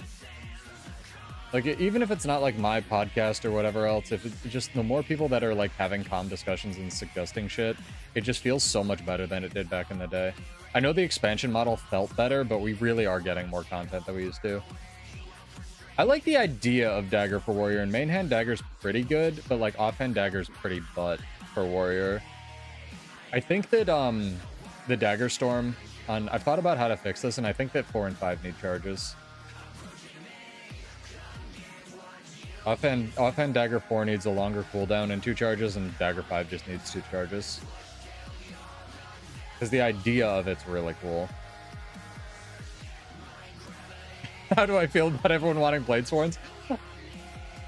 Like, even if it's not like my podcast or whatever else, if it's just the more people that are like having calm discussions and suggesting shit, it just feels so much better than it did back in the day. I know the expansion model felt better, but we really are getting more content than we used to. I like the idea of Dagger for Warrior, and main hand Dagger's pretty good, but like offhand Dagger's pretty butt for Warrior. I think that the Dagger Storm I've thought about how to fix this, and I think that 4 and 5 need charges. Offhand Dagger 4 needs a longer cooldown and 2 charges, and Dagger 5 just needs 2 charges. Because the idea of it's really cool. How do I feel about everyone wanting Blade Sworns?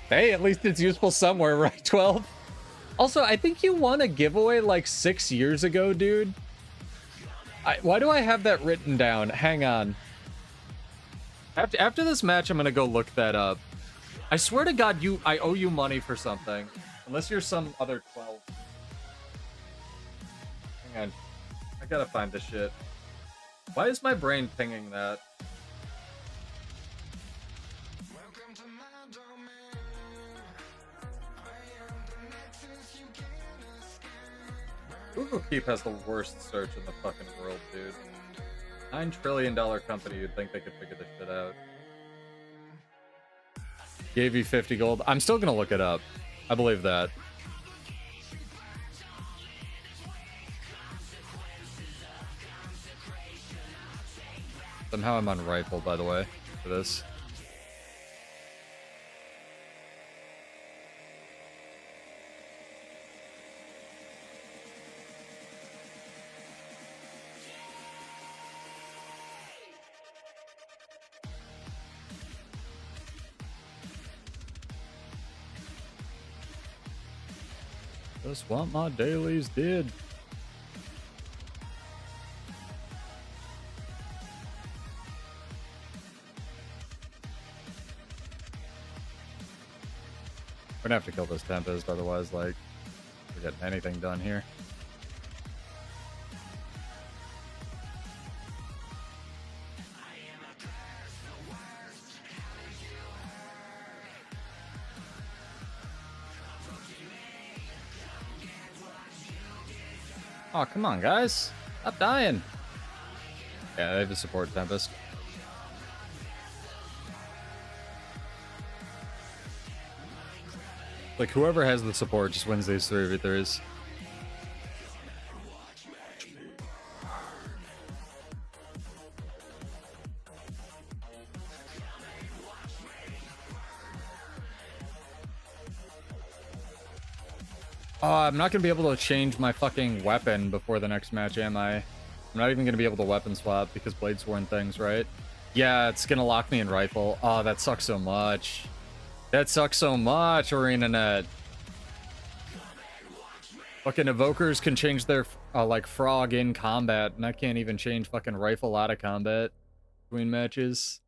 Hey, at least it's useful somewhere, right, 12? Also, I think you won a giveaway like 6 years ago, dude. Why do I have that written down? Hang on. After this match, I'm gonna go look that up. I swear to God, I owe you money for something. Unless you're some other 12. Hang on. I gotta find this shit. Why is my brain pinging that? Google Keep has the worst search in the fucking world, dude. $9 trillion company, you'd think they could figure this shit out. Gave you 50 gold. I'm still gonna look it up. I believe that. Somehow I'm on rifle, by the way, for this. Just what my dailies did. We're gonna have to kill this Tempest, otherwise, like, we're getting anything done here. Oh, come on, guys. Stop dying. Yeah, they have a support Tempest. Like, whoever has the support just wins these 3v3s. I'm not gonna be able to change my fucking weapon before the next match, am I? I'm not even gonna be able to weapon swap because Blades weren't things, right? Yeah, it's gonna lock me in rifle. Oh, that sucks so much. That sucks so much, ArenaNet. Fucking evokers can change their like frog in combat, and I can't even change fucking rifle out of combat between matches.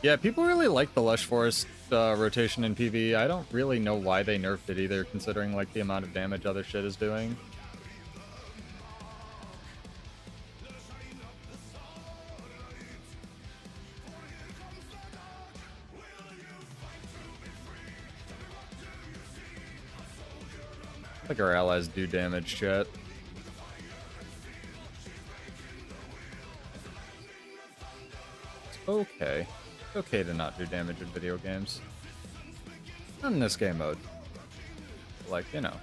Yeah, people really like the Lush Forest rotation in PvE. I don't really know why they nerfed it either, considering like the amount of damage other shit is doing. I think our allies do damage, chat. It's okay. It's okay to not do damage in video games. Not in this game mode. Like, you know.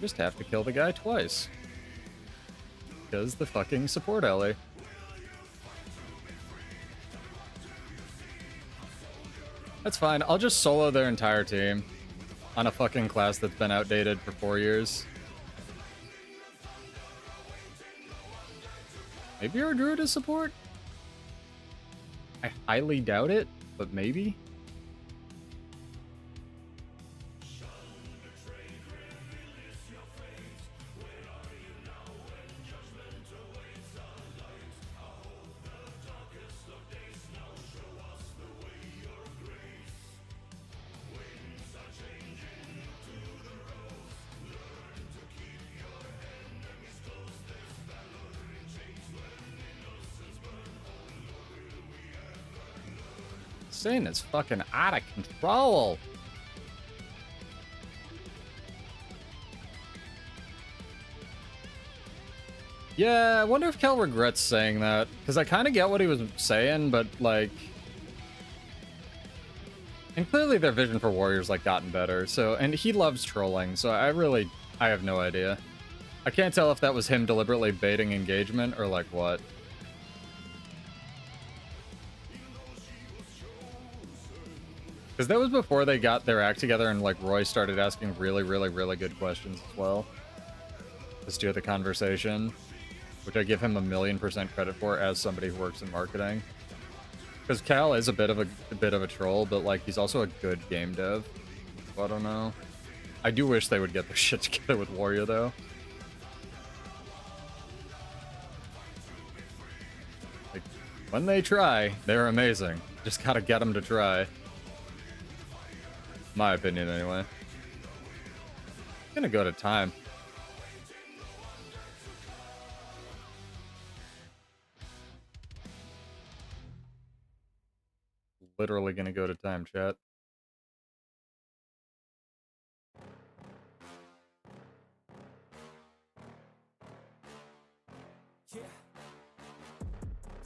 Just have to kill the guy twice. Because the fucking support ally. That's fine. I'll just solo their entire team on a fucking class that's been outdated for 4 years. Maybe our druid is support? I highly doubt it, but maybe? Insane, it's fucking out of control. Yeah, I wonder if Kel regrets saying that, because I kind of get what he was saying, but like, and clearly their vision for warriors like gotten better. So, and he loves trolling, so I have no idea. I can't tell if that was him deliberately baiting engagement or like what. Because that was before they got their act together and like Roy started asking really good questions as well to steer the conversation, which I give him 1,000,000% credit for as somebody who works in marketing. Because Cal is a bit of a troll, but like he's also a good game dev. So I don't know. I do wish they would get their shit together with Warrior though. Like, when they try, they're amazing. Just gotta get them to try. My opinion, anyway. I'm gonna go to time. Literally gonna go to time, chat.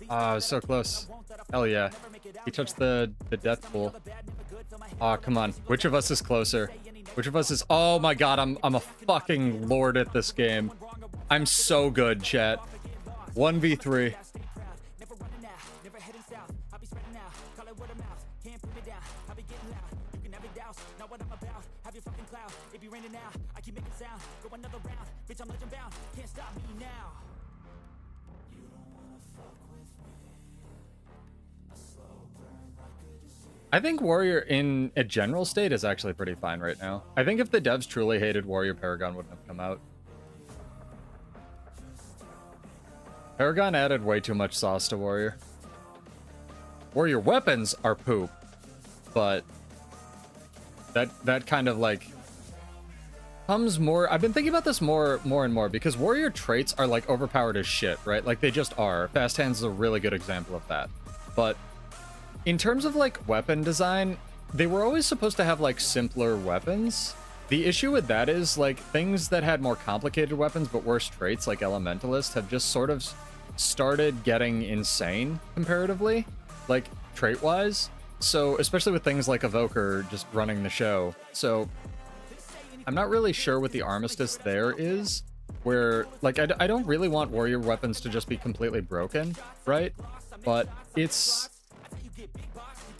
Ah, so close. Hell yeah. He touched the death pool. Oh, come on. Which of us is closer? Which of us is... Oh my god, I'm a fucking lord at this game. I'm so good, chat. 1v3. I think Warrior in a general state is actually pretty fine right now. I think if the devs truly hated Warrior, Paragon wouldn't have come out. Paragon added way too much sauce to Warrior. Warrior weapons are poop, but that kind of like comes more. I've been thinking about this more and more because Warrior traits are like overpowered as shit, right? Like they just are. Fast Hands is a really good example of that. But in terms of like weapon design, they were always supposed to have like simpler weapons. The issue with that is like things that had more complicated weapons but worse traits like Elementalist have just sort of started getting insane comparatively, like trait-wise. So especially with things like Evoker just running the show. So I'm not really sure what the Armistice there is, where like I don't really want Warrior weapons to just be completely broken, right? But it's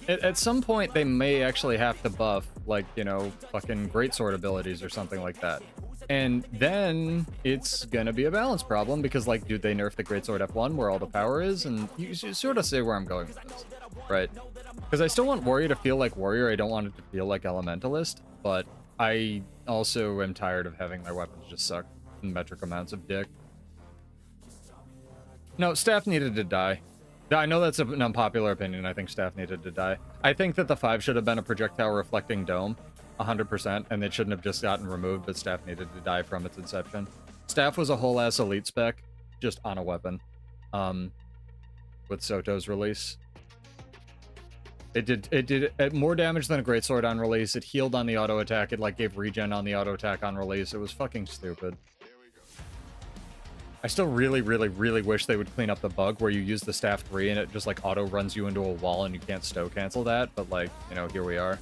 at some point they may actually have to buff, like, you know, fucking greatsword abilities or something like that. And then it's gonna be a balance problem because, like, do they nerf the greatsword F1 where all the power is? And you sort of say where I'm going with this, right? Because I still want Warrior to feel like Warrior. I don't want it to feel like Elementalist, but I also am tired of having my weapons just suck metric amounts of dick. No, Staff needed to die. I know that's an unpopular opinion. I think Staff needed to die. I think that the 5 should have been a projectile reflecting dome, 100%, and it shouldn't have just gotten removed, but Staff needed to die from its inception. Staff was a whole-ass elite spec, just on a weapon, with Soto's release. It did more damage than a greatsword on release. It healed on the auto attack. It like gave regen on the auto attack on release. It was fucking stupid. I still really wish they would clean up the bug where you use the staff 3 and it just like auto runs you into a wall and you can't stow cancel that. But like, you know, here we are.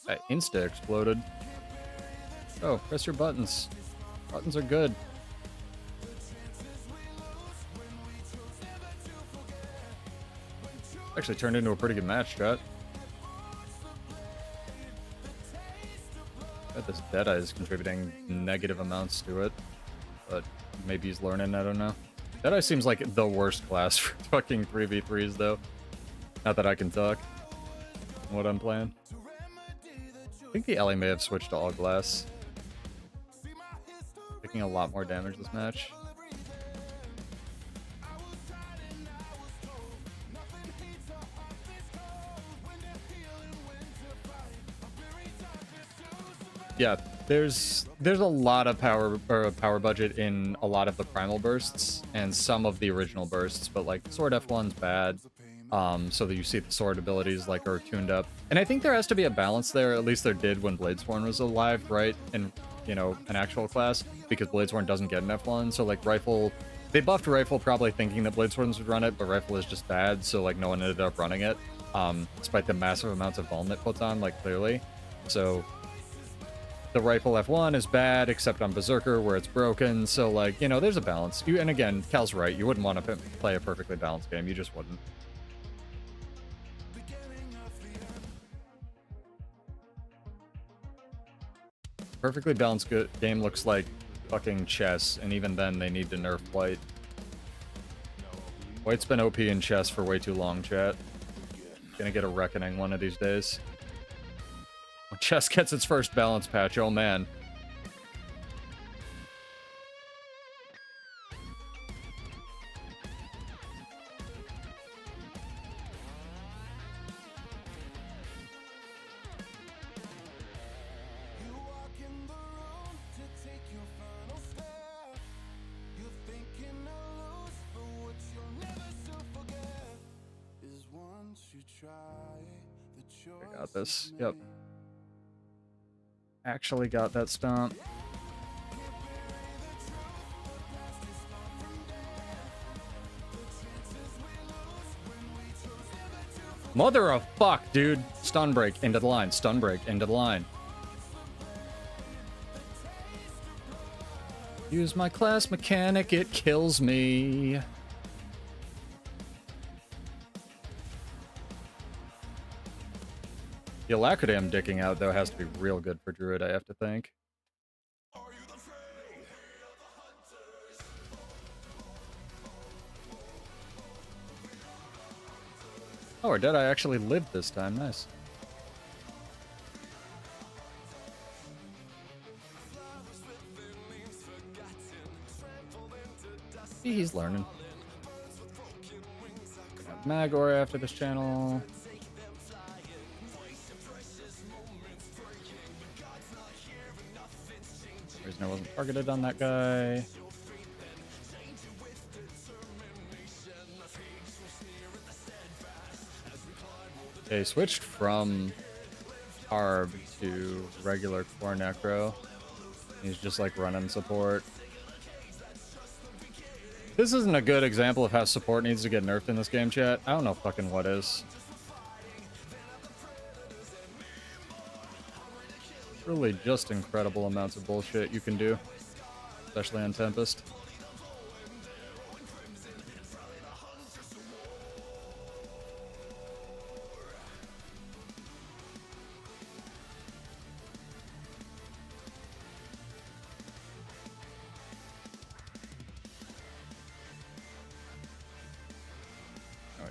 That insta exploded. Oh, press your buttons. Buttons are good. Actually turned into a pretty good match, chat. Bet this Deadeye is contributing negative amounts to it, but maybe he's learning, I don't know. Deadeye seems like the worst class for fucking 3v3s, though. Not that I can talk what I'm playing. I think the Ellie may have switched to all glass. Taking a lot more damage this match. Yeah, there's a lot of power budget in a lot of the primal bursts and some of the original bursts, but like Sword F1's bad. So that you see the sword abilities like are tuned up. And I think there has to be a balance there, at least there did when Bladesworn was alive, right? And, you know, an actual class, because Bladesworn doesn't get an F1, so like Rifle, they buffed Rifle probably thinking that Bladesworns would run it, but Rifle is just bad, so like no one ended up running it, despite the massive amounts of vuln it puts on, like clearly. So the Rifle F1 is bad, except on Berserker where it's broken, so like, you know, there's a balance. And again, Cal's right, you wouldn't want to play a perfectly balanced game, you just wouldn't. Perfectly balanced good game looks like fucking chess, and even then they need to nerf White. White's been OP in chess for way too long, chat. Gonna get a reckoning one of these days. When chess gets its first balance patch, oh man. I got this. Yep. Actually got that stomp. Mother of fuck, dude. Stun break into the line. Stun break into the line. Use my class mechanic, it kills me. The Alacrity I'm dicking out, though, has to be real good for Druid, I have to think. Oh, our Deadeye actually lived this time. Nice. He's learning. Magor after this channel. Reason I wasn't targeted on that guy. Okay, switched from Arb to regular core necro. He's just like running support. This isn't a good example of how support needs to get nerfed in this game, chat. I don't know fucking what is. Really just incredible amounts of bullshit you can do. Especially on Tempest.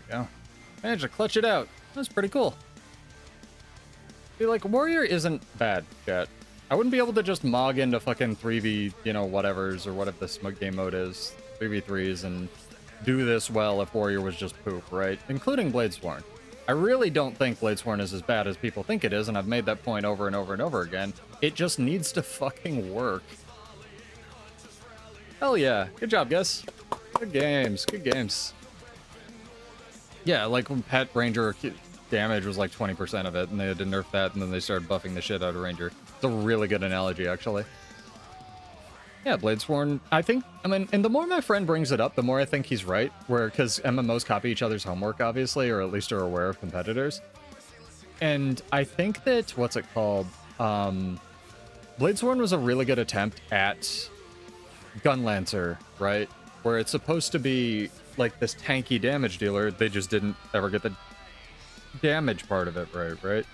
Go. Managed to clutch it out. That's pretty cool. See, like, Warrior isn't bad, chat. I wouldn't be able to just mog into fucking 3v, you know, whatevers, or whatever this game mode is, 3v3s, and do this well if Warrior was just poop, right? Including Bladesworn. I really don't think Bladesworn is as bad as people think it is, and I've made that point over and over and over again. It just needs to fucking work. Hell yeah. Good job, guys. Good games. Good games. Yeah, like when Pet Ranger damage was like 20% of it, and they had to nerf that, and then they started buffing the shit out of Ranger. It's a really good analogy, actually. Yeah, Bladesworn, I mean, and the more my friend brings it up, the more I think he's right, because MMOs copy each other's homework, obviously, or at least are aware of competitors. And I think that, what's it called? Bladesworn was a really good attempt at Gunlancer, right? Where it's supposed to be like this tanky damage dealer, they just didn't ever get the damage part of it right?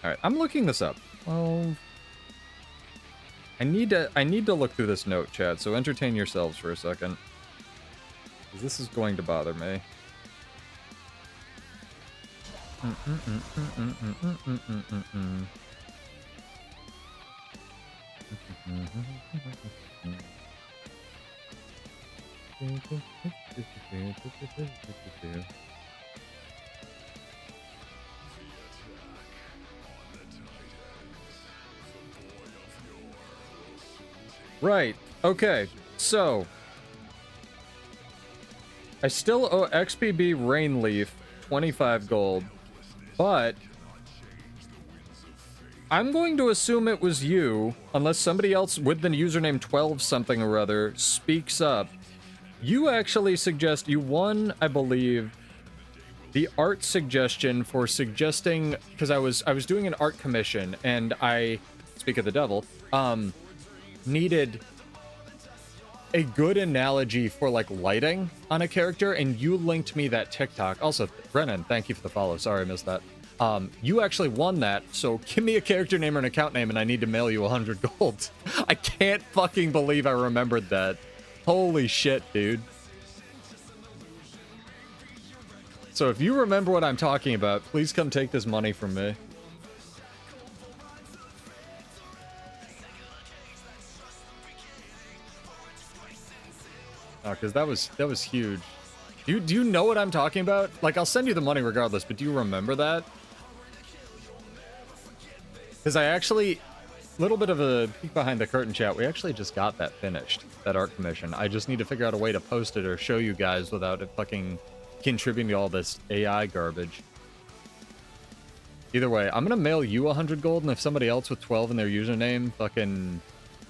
Alright, I'm looking this up. Well, I need to look through this note, chat, so entertain yourselves for a second. This is going to bother me. Right. Okay. So I still owe XPB Rainleaf 25 gold, but I'm going to assume it was you, unless somebody else with the username 12 something or other speaks up. You actually you won, I believe, the art suggestion for suggesting, because I was doing an art commission, and I, speak of the devil, needed a good analogy for like lighting on a character, and you linked me that TikTok. Also, Brennan, thank you for the follow. Sorry I missed that. You actually won that, so give me a character name or an account name, and I need to mail you 100 gold. I can't fucking believe I remembered that. Holy shit, dude. So if you remember what I'm talking about, please come take this money from me. Oh, because that was huge. Do you know what I'm talking about? Like, I'll send you the money regardless, but do you remember that? Because I actually, little bit of a peek behind the curtain, chat, we actually just got that finished, that art commission. I just need to figure out a way to post it or show you guys without it fucking contributing to all this AI garbage. Either way, I'm gonna mail you 100 gold, and if somebody else with 12 in their username fucking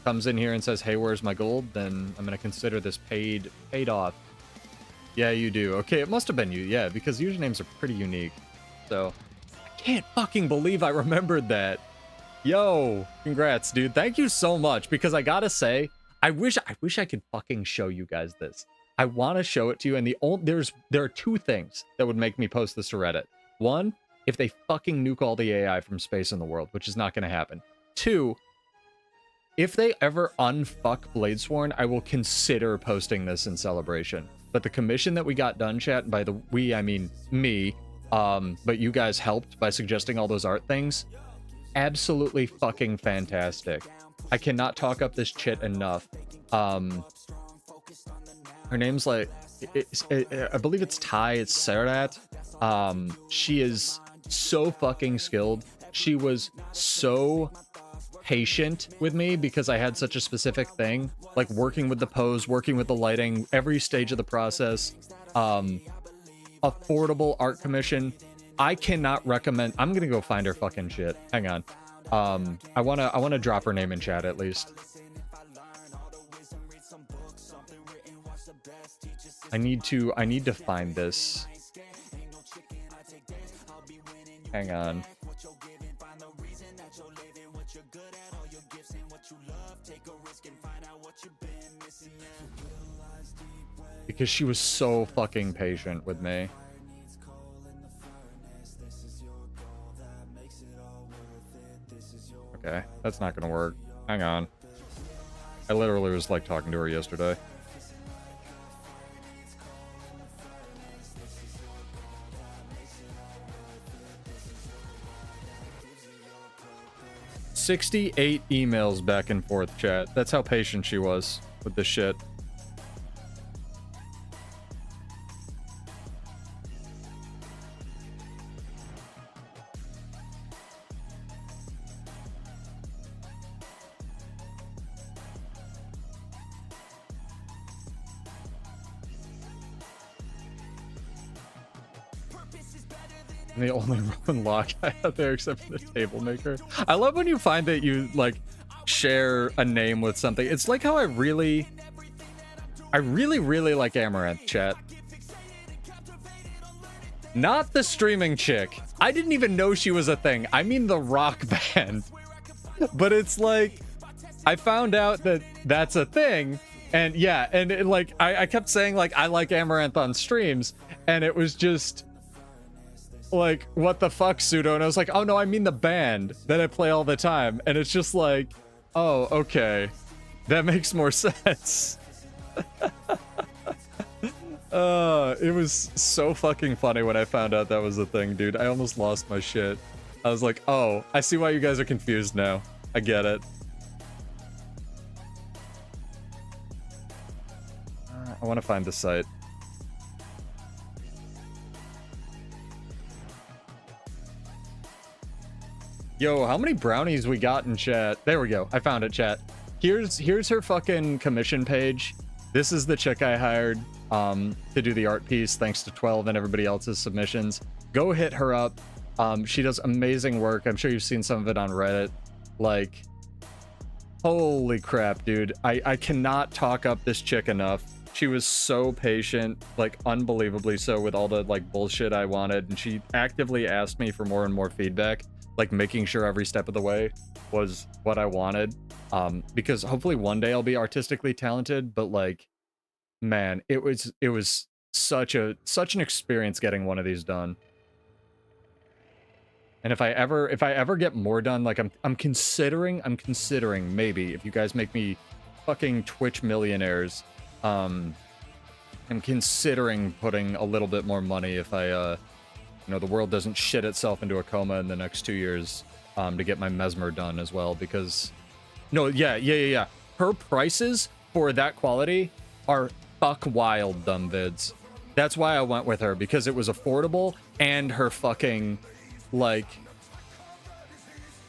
comes in here and says, hey, where's my gold, then I'm gonna consider this paid off. Yeah, you do. Okay, it must have been you, yeah, because usernames are pretty unique. So, I can't fucking believe I remembered that. Yo, congrats, dude. Thank you so much, because I gotta say, I wish I could fucking show you guys this. I want to show it to you, and there are two things that would make me post this to Reddit. One, if they fucking nuke all the AI from space in the world, which is not going to happen. Two, if they ever unfuck Bladesworn, I will consider posting this in celebration. But the commission that we got done, chat, and by the we, I mean me, but you guys helped by suggesting all those art things. Absolutely fucking fantastic. I cannot talk up this chit enough. Her name's like, I believe it's Thai, it's Sarat. She is so fucking skilled. She was so patient with me because I had such a specific thing, like working with the pose, working with the lighting, every stage of the process. Affordable art commission. I cannot recommend. I'm gonna go find her fucking shit. Hang on. I wanna drop her name in chat at least. I need to find this. Hang on. Because she was so fucking patient with me. Okay, that's not gonna work. Hang on. I literally was like talking to her yesterday. "68 emails back and forth, chat." That's how patient she was with this shit. The only Roman lock I have there except for the table maker. I love when you find that you like share a name with something. It's like how I really like Amaranth, chat. Not the streaming chick. I didn't even know she was a thing. I mean the rock band. But it's like, I found out that that's a thing. And yeah, and it, like, I kept saying like, I like Amaranth on streams. And it was just like, what the fuck, Pseudo? And I was like, oh no, I mean the band that I play all the time. And it's just like, oh, okay. That makes more sense. It was so fucking funny when I found out that was a thing, dude. I almost lost my shit. I was like, oh, I see why you guys are confused now. I get it. I want to find the site. Yo, how many brownies we got in chat? There we go. I found it, chat. Here's her fucking commission page. This is the chick I hired to do the art piece, thanks to 12 and everybody else's submissions. Go hit her up. She does amazing work. I'm sure you've seen some of it on Reddit. Like, holy crap, dude. I cannot talk up this chick enough. She was so patient, like unbelievably so, with all the like bullshit I wanted, and she actively asked me for more and more feedback, like making sure every step of the way was what I wanted. Because hopefully one day I'll be artistically talented, but like, man, it was such an experience getting one of these done. And if I ever get more done, like I'm considering maybe, if you guys make me fucking Twitch millionaires, I'm considering putting a little bit more money if I you know, the world doesn't shit itself into a coma in the next 2 years, to get my Mesmer done as well, because no, yeah. Her prices for that quality are fuck wild, dumb vids. That's why I went with her, because it was affordable and her fucking like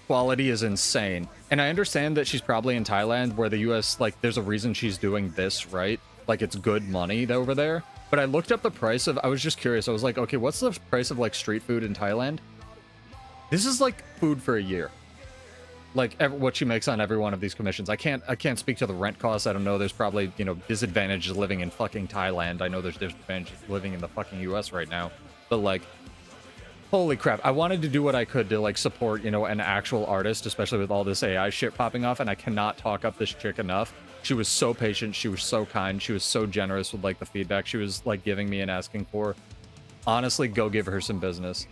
quality is insane. And I understand that she's probably in Thailand, where the US, like, there's a reason she's doing this, right? Like, it's good money over there. But I looked up the price of, I was just curious. I was like, okay, what's the price of like street food in Thailand? This is like food for a year. Like what she makes on every one of these commissions. I can't speak to the rent costs. I don't know. There's probably, you know, disadvantages living in fucking Thailand. I know there's disadvantages living in the fucking US right now. But like, holy crap. I wanted to do what I could to like support, you know, an actual artist, especially with all this AI shit popping off. And I cannot talk up this chick enough. She was so patient. She was so kind. She was so generous with like the feedback she was like giving me and asking for. Honestly, go give her some business.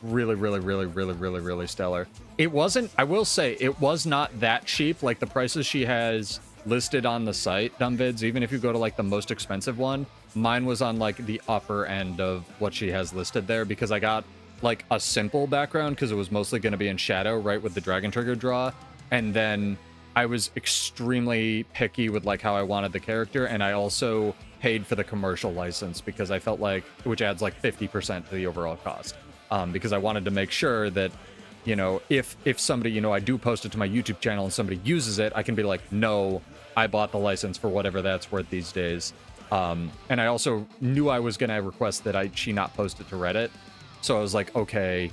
Really stellar. It wasn't, I will say, it was not that cheap. Like the prices she has listed on the site, dumb vids, even if you go to like the most expensive one, mine was on like the upper end of what she has listed there because I got like a simple background because it was mostly going to be in shadow, right, with the dragon trigger draw. And then I was extremely picky with like how I wanted the character, and I also paid for the commercial license because I felt like, which adds like 50% to the overall cost, because I wanted to make sure that, you know, if somebody, you know, I do post it to my YouTube channel and somebody uses it, I can be like, no, I bought the license for whatever that's worth these days. And I also knew I was going to request that she not post it to Reddit. So I was like, okay,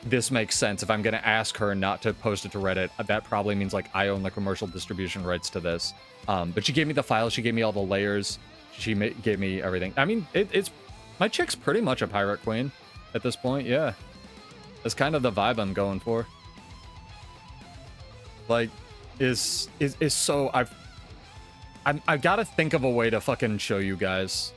this makes sense. If I'm going to ask her not to post it to Reddit, that probably means like I own the commercial distribution rights to this. But she gave me the file. She gave me all the layers. She gave me everything. I mean, it's my chick's pretty much a pirate queen at this point. Yeah, that's kind of the vibe I'm going for. Like, is so I've got to think of a way to fucking show you guys.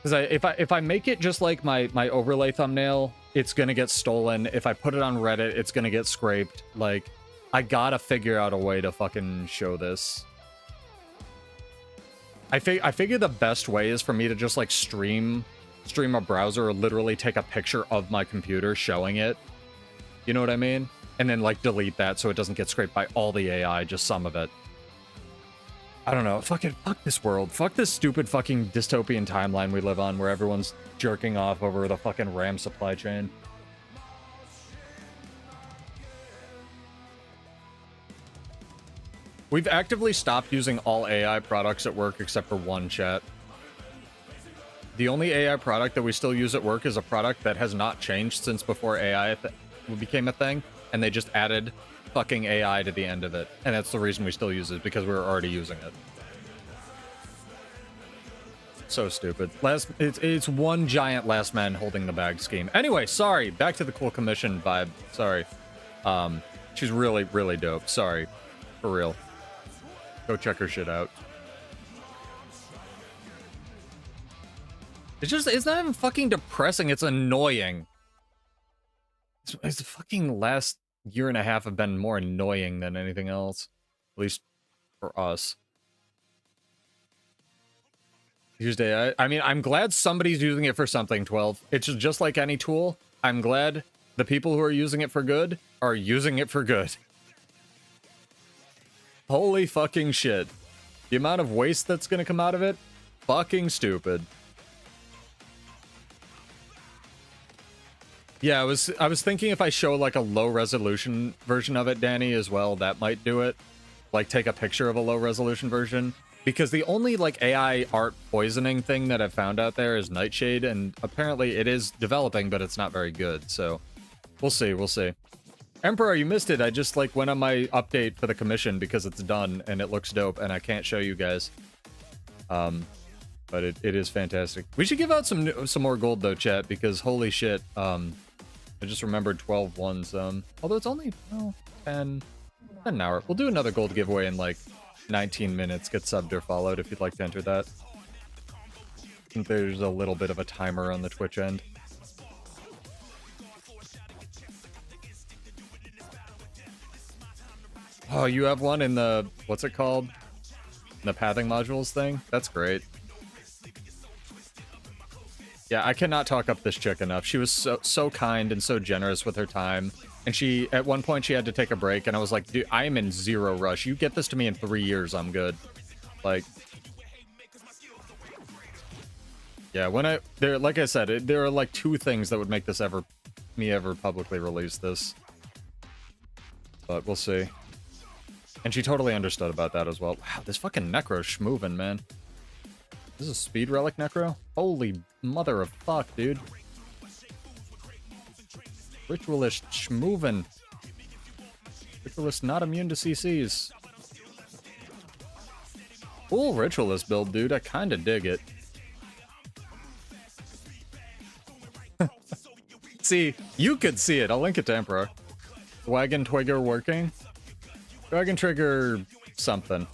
Because if I make it just like my overlay thumbnail, it's gonna get stolen. If I put it on Reddit, it's gonna get scraped. Like, I gotta figure out a way to fucking show this. I figure the best way is for me to just like stream a browser or literally take a picture of my computer showing it. You know what I mean? And then like delete that so it doesn't get scraped by all the AI, just some of it. I don't know. Fuck this world. Fuck this stupid fucking dystopian timeline we live on where everyone's jerking off over the fucking RAM supply chain. We've actively stopped using all AI products at work except for one, chat. The only AI product that we still use at work is a product that has not changed since before AI became a thing, and they just added fucking AI to the end of it. And that's the reason we still use it, because we were already using it. So stupid. It's one giant last man holding the bag scheme. Anyway, sorry. Back to the cool commission vibe. Sorry. She's really, really dope. Sorry. For real. Go check her shit out. It's not even fucking depressing. It's annoying. It's the fucking last year and a half have been more annoying than anything else. At least for us. Tuesday, I mean, I'm glad somebody's using it for something, 12. It's just like any tool. I'm glad the people who are using it for good are using it for good. Holy fucking shit. The amount of waste that's gonna come out of it? Fucking stupid. Yeah, I was thinking if I show like a low resolution version of it, Danny, as well, that might do it. Like take a picture of a low resolution version. Because the only like AI art poisoning thing that I've found out there is Nightshade, and apparently it is developing, but it's not very good. So we'll see, we'll see. Emperor, you missed it. I just like went on my update for the commission because it's done and it looks dope, and I can't show you guys. But it is fantastic. We should give out some more gold though, chat, because holy shit. I just remembered 12 ones. Although it's only 10 an hour. We'll do another gold giveaway in like 19 minutes. Get subbed or followed if you'd like to enter that. I think there's a little bit of a timer on the Twitch end. Oh, you have one in the, what's it called? In the pathing modules thing? That's great. Yeah, I cannot talk up this chick enough. She was so kind and so generous with her time. And she, at one point, she had to take a break, and I was like, dude, I am in zero rush. You get this to me in 3 years, I'm good. Like, yeah, like I said, there are like 2 things that would make this ever publicly release this. But we'll see. And she totally understood about that as well. Wow, this fucking Necro's schmovin', man. This is a speed relic Necro? Holy mother of fuck, dude. Ritualist schmovin'. Ritualist not immune to CCs. Cool Ritualist build, dude. I kinda dig it. See, you could see it. I'll link it to Emperor. Wagon Twigger working. Dragon Trigger something.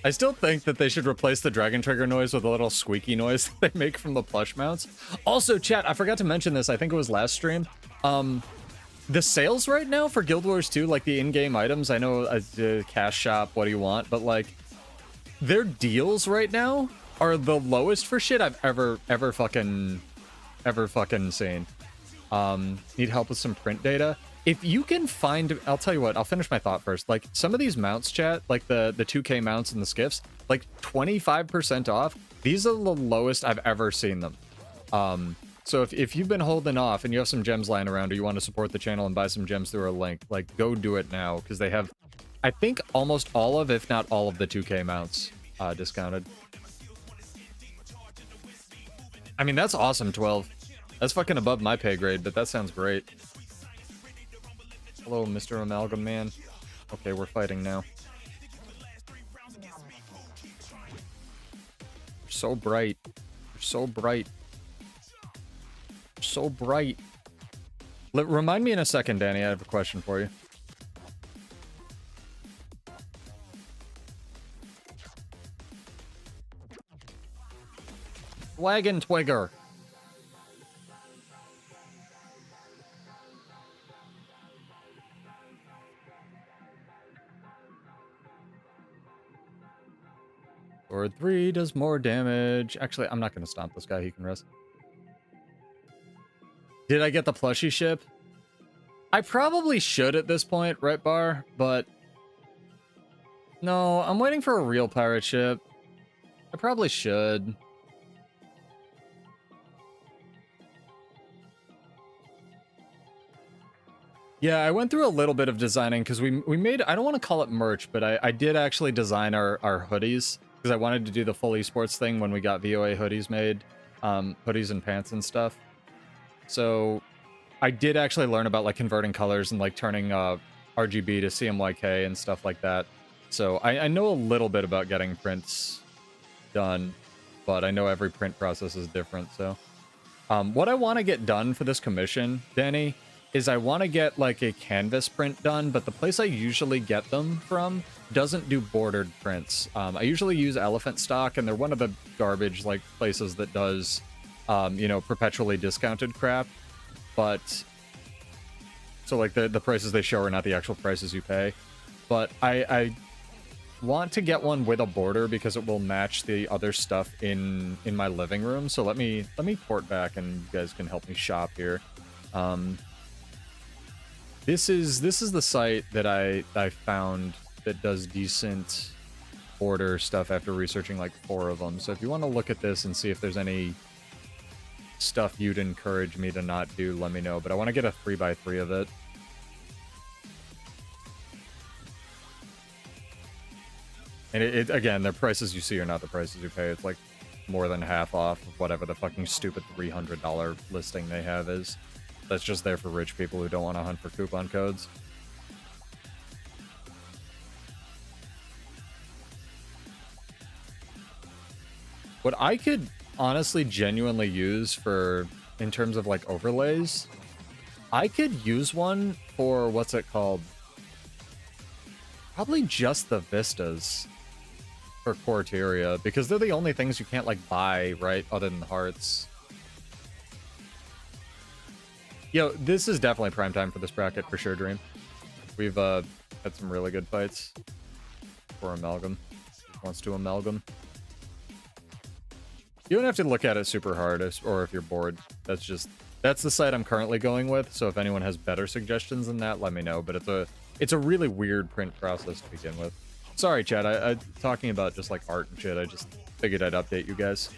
I still think that they should replace the Dragon Trigger noise with a little squeaky noise that they make from the plush mounts. Also, chat, I forgot to mention this. I think it was last stream. The sales right now for Guild Wars 2, like the in-game items, I know a cash shop, what do you want? But like, their deals right now are the lowest for shit I've ever fucking seen. Need help with some print data. If you can find, I'll tell you what, I'll finish my thought first. Like some of these mounts, chat, like the 2K mounts and the skiffs, like 25% off. These are the lowest I've ever seen them. So if you've been holding off and you have some gems lying around or you want to support the channel and buy some gems through our link, like go do it now because they have, I think, almost all of, if not all of the 2K mounts discounted. I mean, that's awesome, 12. That's fucking above my pay grade, but that sounds great. Hello, Mr. Amalgam Man. Okay, we're fighting now. You're so bright. You're so bright. You're so bright. Remind me in a second, Danny. I have a question for you. Wagon Twigger. Sword 3 does more damage. Actually, I'm not going to stomp this guy. He can rest. Did I get the plushie ship? I probably should at this point, right, Bar? But no, I'm waiting for a real pirate ship. I probably should. Yeah, I went through a little bit of designing because we made, I don't want to call it merch, but I did actually design our hoodies because I wanted to do the full esports thing when we got VOA hoodies made, hoodies and pants and stuff. So I did actually learn about like converting colors and like turning RGB to CMYK and stuff like that. So I know a little bit about getting prints done, but I know every print process is different. So what I want to get done for this commission, Danny, is I want to get like a canvas print done, but the place I usually get them from doesn't do bordered prints. I usually use elephant stock, and they're one of the garbage like places that does, you know, perpetually discounted crap. But so like the prices they show are not the actual prices you pay. But I want to get one with a border because it will match the other stuff in my living room. So let me port back, and you guys can help me shop here. This is the site that I found that does decent border stuff after researching like 4 of them. So if you want to look at this and see if there's any stuff you'd encourage me to not do, let me know. But I want to get a 3x3 of it. And it again, the prices you see are not the prices you pay. It's like more than half off of whatever the fucking stupid $300 listing they have is. That's just there for rich people who don't want to hunt for coupon codes. What I could honestly genuinely use for, in terms of like overlays, I could use one for, what's it called? Probably just the vistas for Quarteria, because they're the only things you can't like buy, right? Other than hearts. Yo, this is definitely prime time for this bracket for sure, Dream. We've had some really good fights for Amalgam. Wants to Amalgam. You don't have to look at it super hard, or if you're bored. That's the site I'm currently going with. So if anyone has better suggestions than that, let me know. But it's a really weird print process to begin with. Sorry, Chad. I talking about just like art and shit. I just figured I'd update you guys.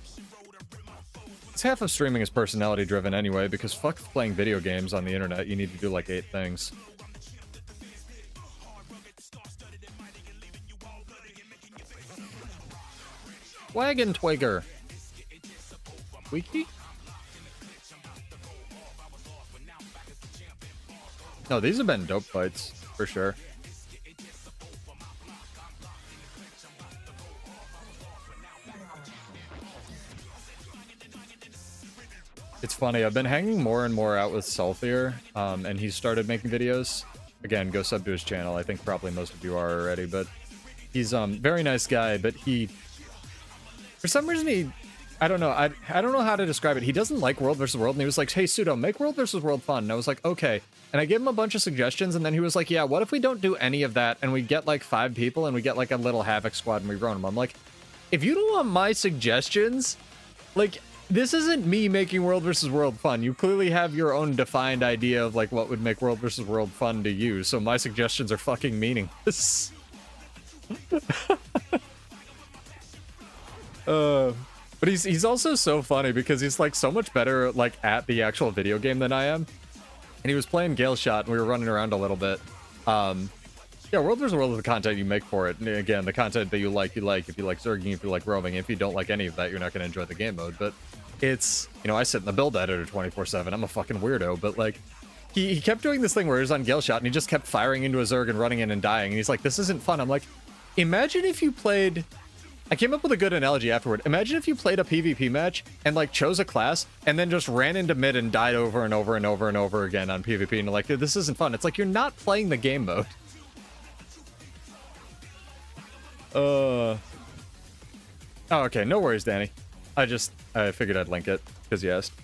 It's half of streaming is personality driven anyway, because fuck playing video games on the internet. You need to do like 8 things. Wagon Twigger. Wiki? No, these have been dope fights, for sure. It's funny, I've been hanging more and more out with Sulfir, and he's started making videos. Again, go sub to his channel. I think probably most of you are already, but he's very nice guy, but he, for some reason, I don't know, I don't know how to describe it. He doesn't like World vs. World, and he was like, hey, Pseudo, make World vs. World fun. And I was like, okay. And I gave him a bunch of suggestions, and then he was like, yeah, what if we don't do any of that, and we get like 5 people, and we get like a little Havoc squad, and we run them? I'm like, if you don't want my suggestions, like, this isn't me making World vs. World fun. You clearly have your own defined idea of, like, what would make World vs. World fun to you, so my suggestions are fucking meaningless. But he's also so funny because he's, like, so much better, like, at the actual video game than I am. And he was playing Gale Shot, and we were running around a little bit. Yeah, World vs. World is the content you make for it. And again, the content that you like, you like. If you like zerging, if you like roaming. If you don't like any of that, you're not going to enjoy the game mode. But it's, you know, I sit in the build editor 24/7. I'm a fucking weirdo. But, like, he kept doing this thing where he was on Gale Shot, and he just kept firing into a zerg and running in and dying. And he's like, this isn't fun. I'm like, imagine if you played... I came up with a good analogy afterward. Imagine if you played a PvP match and, like, chose a class and then just ran into mid and died over and over and over and over again on PvP. And you're like, this isn't fun. It's like, you're not playing the game mode. Oh, okay. No worries, Danny. I figured I'd link it because you asked.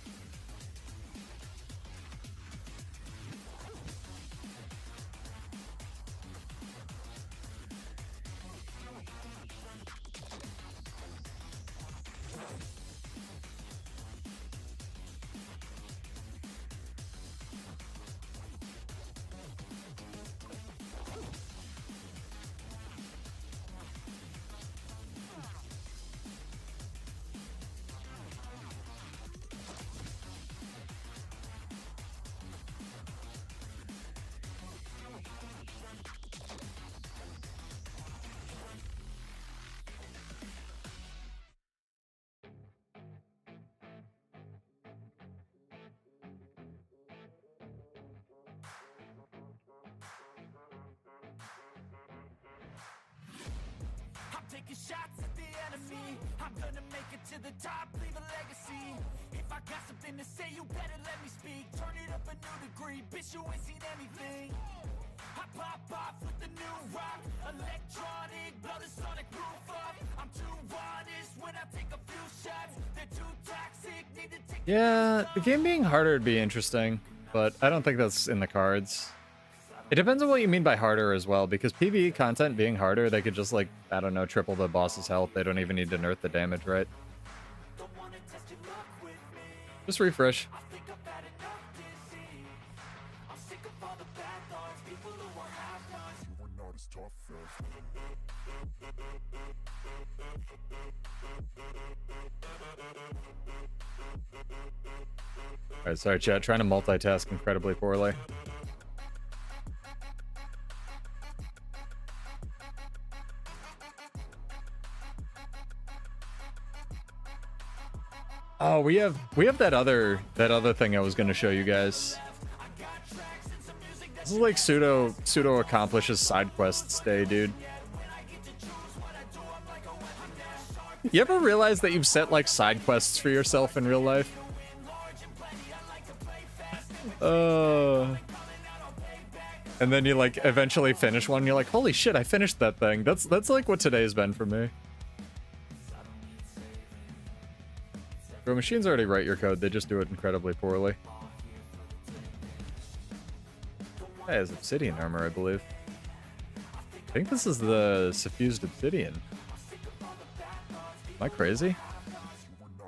Taking shots at the enemy. I'm gonna make it to the top, leave a legacy. If I got something to say, you better let me speak. Turn it up a new degree, bitch, you ain't seen anything. I pop off with the new rock, electronic, blow the sonic roof up. I'm too honest when I take a few shots. They're too toxic, need to take. Yeah, the game being harder would be interesting, but I don't think that's in the cards. It depends on what you mean by harder as well, because PvE content being harder, they could just, like, I don't know, triple the boss's health. They don't even need to nerf the damage, right? Just refresh. Alright, sorry chat, trying to multitask incredibly poorly. Oh, we have that other thing I was gonna show you guys. This is like pseudo accomplishes side quests day, dude. You ever realize that you've set like side quests for yourself in real life? And then you like eventually finish one and you're like, holy shit, I finished that thing. That's like what today's been for me. Bro, machines already write your code, they just do it incredibly poorly. That has obsidian armor, I believe. I think this is the suffused obsidian. Am I crazy?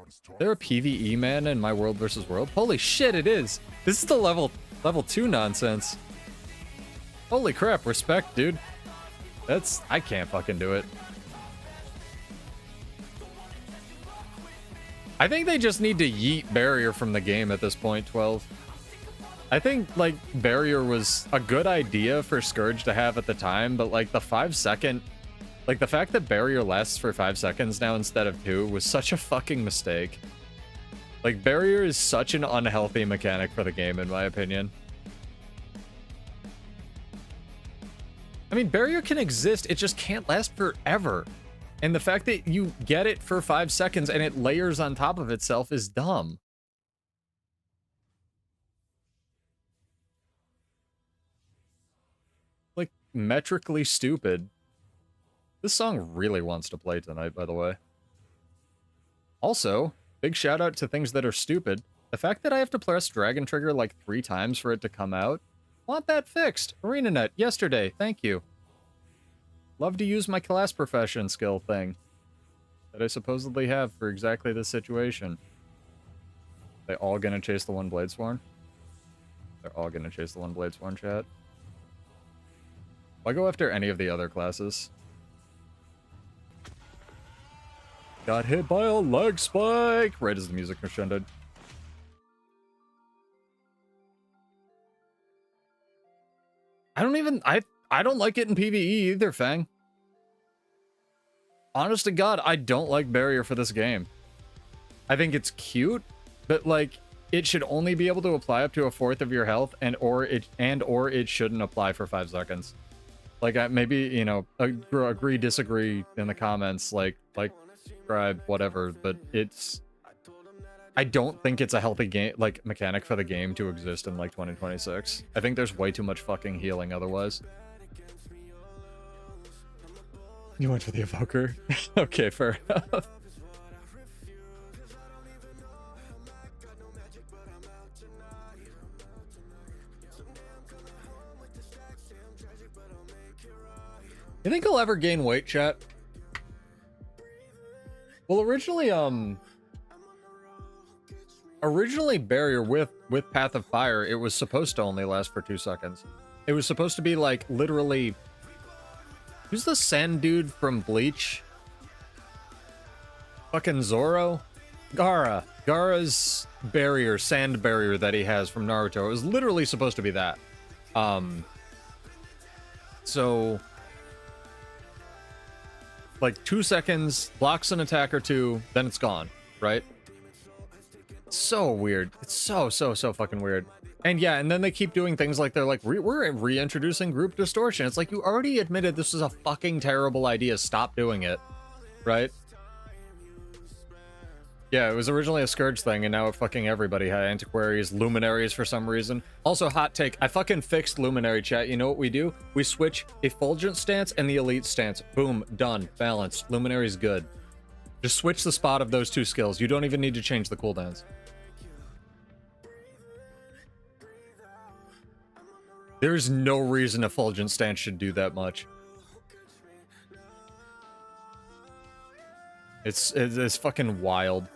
Is there a PvE man in my World vs. World? Holy shit, it is! This is the level 2 nonsense. Holy crap, respect, dude. I can't fucking do it. I think they just need to yeet Barrier from the game at this point, 12. I think, like, Barrier was a good idea for Scourge to have at the time, but, like, the 5-second... Like, the fact that Barrier lasts for 5 seconds now instead of 2 was such a fucking mistake. Like, Barrier is such an unhealthy mechanic for the game, in my opinion. I mean, Barrier can exist, it just can't last forever. And the fact that you get it for 5 seconds and it layers on top of itself is dumb. Like, metrically stupid. This song really wants to play tonight, by the way. Also, big shout out to things that are stupid. The fact that I have to press Dragon Trigger like 3 times for it to come out. Want that fixed. ArenaNet, yesterday. Thank you. Love to use my class profession skill thing. that I supposedly have for exactly this situation. They all gonna chase the one Blade Sworn? They're all gonna chase the one Blade Sworn, chat. Why go after any of the other classes? Got hit by a leg spike! Right as the music crescendoed. I don't like it in PvE either, Fang. Honest to God, I don't like barrier for this game. I think it's cute, but like it should only be able to apply up to a fourth of your health, or it shouldn't apply for 5 seconds. Like maybe, you know, agree, disagree in the comments, like, subscribe, whatever, but I don't think it's a healthy game, like, mechanic for the game to exist in, like, 2026. I think there's way too much fucking healing otherwise. You went for the evoker? Okay, fair enough. You think he'll ever gain weight, chat? Well, originally barrier with Path of Fire, it was supposed to only last for 2 seconds. It was supposed to be like literally, who's the sand dude from Bleach? Fucking Zoro? Gaara's barrier, sand barrier that he has from Naruto. It was literally supposed to be that. So like 2 seconds, blocks an attack or two, then it's gone, right? So weird. It's so fucking weird. And yeah, and then they keep doing things like they're like, we're reintroducing group distortion. It's like, you already admitted this is a fucking terrible idea. Stop doing it, right? Yeah, it was originally a Scourge thing, and now fucking everybody had Antiquaries, Luminaries for some reason. Also, hot take, I fucking fixed Luminary, chat. You know what we do? We switch Effulgent stance and the Elite stance. Boom, done, balanced. Luminary's good. Just switch the spot of those 2 skills. You don't even need to change the cooldowns. There's no reason Effulgent stance should do that much. It's fucking wild.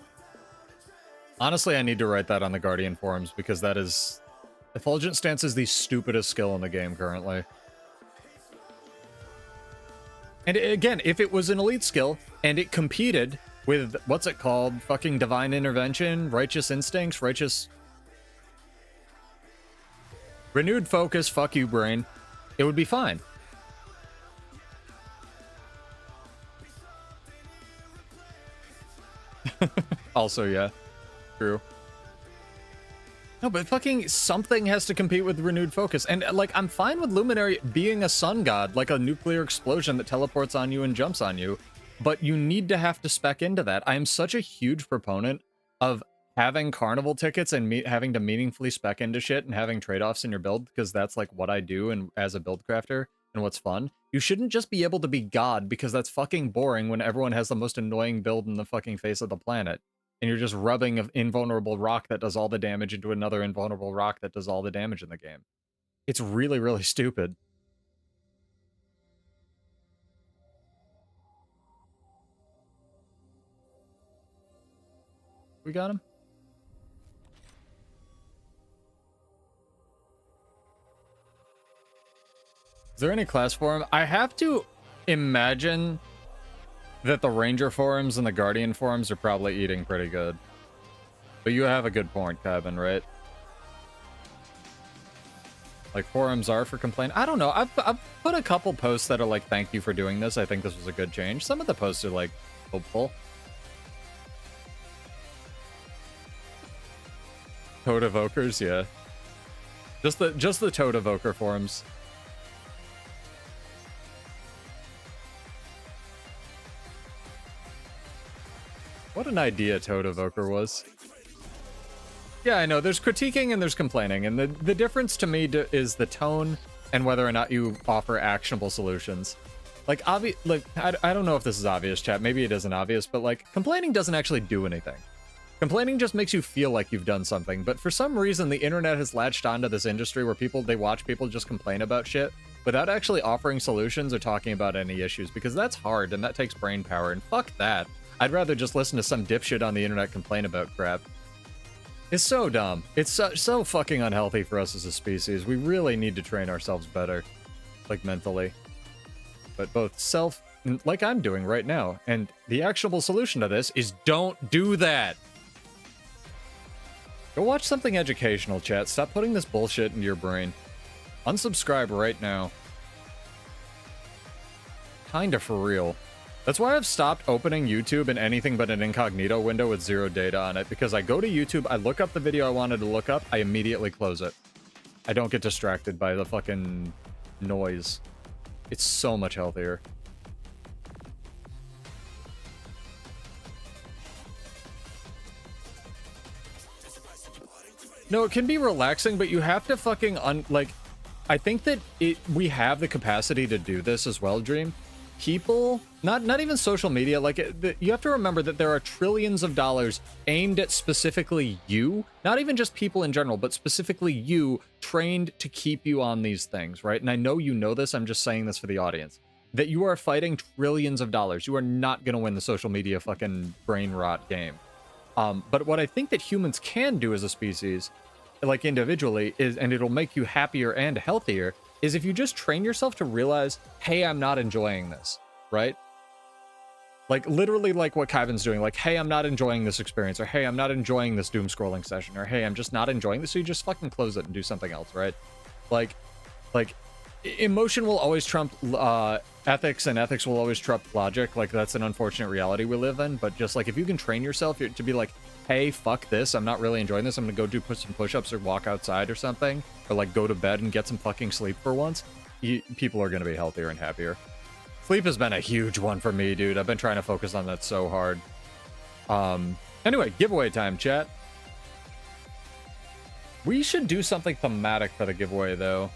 Honestly, I need to write that on the Guardian forums, because that is... Effulgent stance is the stupidest skill in the game currently. And again, if it was an elite skill, and it competed with, what's it called? Fucking Divine Intervention, Righteous Instincts, Renewed Focus, fuck you, brain. It would be fine. Also, yeah. True. No, but fucking something has to compete with Renewed Focus. And, like, I'm fine with Luminary being a sun god, like a nuclear explosion that teleports on you and jumps on you, but you need to have to spec into that. I am such a huge proponent of having carnival tickets and having to meaningfully spec into shit and having trade-offs in your build, because that's, like, what I do and as a build crafter and what's fun. You shouldn't just be able to be god, because that's fucking boring when everyone has the most annoying build in the fucking face of the planet. And you're just rubbing an invulnerable rock that does all the damage into another invulnerable rock that does all the damage in the game. It's really, really stupid. We got him? Is there any class forum? I have to imagine that the Ranger forums and the Guardian forums are probably eating pretty good. But you have a good point, Cabin, right? Like, forums are for complaint. I don't know. I've put a couple posts that are like, thank you for doing this. I think this was a good change. Some of the posts are like, hopeful. Toad Evokers, yeah. Just the Toad Evoker forums. What an idea Toad Evoker was. Yeah, I know. There's critiquing and there's complaining, and the difference to me is the tone and whether or not you offer actionable solutions. Like, I don't know if this is obvious, chat. Maybe it isn't obvious, but, like, complaining doesn't actually do anything. Complaining just makes you feel like you've done something, but for some reason the internet has latched onto this industry where they watch people just complain about shit without actually offering solutions or talking about any issues, because that's hard and that takes brain power, and fuck that. I'd rather just listen to some dipshit on the internet complain about crap. It's so dumb. It's so fucking unhealthy for us as a species. We really need to train ourselves better, like mentally. But both self, like I'm doing right now, and the actionable solution to this is don't do that. Go watch something educational, chat. Stop putting this bullshit into your brain. Unsubscribe right now. Kinda for real. That's why I've stopped opening YouTube in anything but an incognito window with 0 data on it, because I go to YouTube, I look up the video I wanted to look up, I immediately close it. I don't get distracted by the fucking noise. It's so much healthier. No, it can be relaxing, but you have to fucking like, I think that we have the capacity to do this as well, Dream. People, not even social media, like you have to remember that there are trillions of dollars aimed at specifically you, not even just people in general, but specifically you, trained to keep you on these things, right? And I know you know this, I'm just saying this for the audience, that you are fighting trillions of dollars. You are not going to win the social media fucking brain rot game. But what I think that humans can do as a species, like individually, is, and it'll make you happier and healthier, is if you just train yourself to realize, hey, I'm not enjoying this, right? Like, literally like what Kyvan's doing, like, hey, I'm not enjoying this experience, or hey, I'm not enjoying this doom scrolling session, or hey, I'm just not enjoying this, so you just fucking close it and do something else, right? Like, emotion will always trump ethics, and ethics will always trump logic. Like, that's an unfortunate reality we live in, but just, like, if you can train yourself to be like, hey, fuck this, I'm not really enjoying this, I'm gonna go do some push-ups or walk outside or something, or, like, go to bed and get some fucking sleep for once, people are gonna be healthier and happier. Sleep has been a huge one for me, dude. I've been trying to focus on that so hard. Anyway, giveaway time, chat. We should do something thematic for the giveaway, though.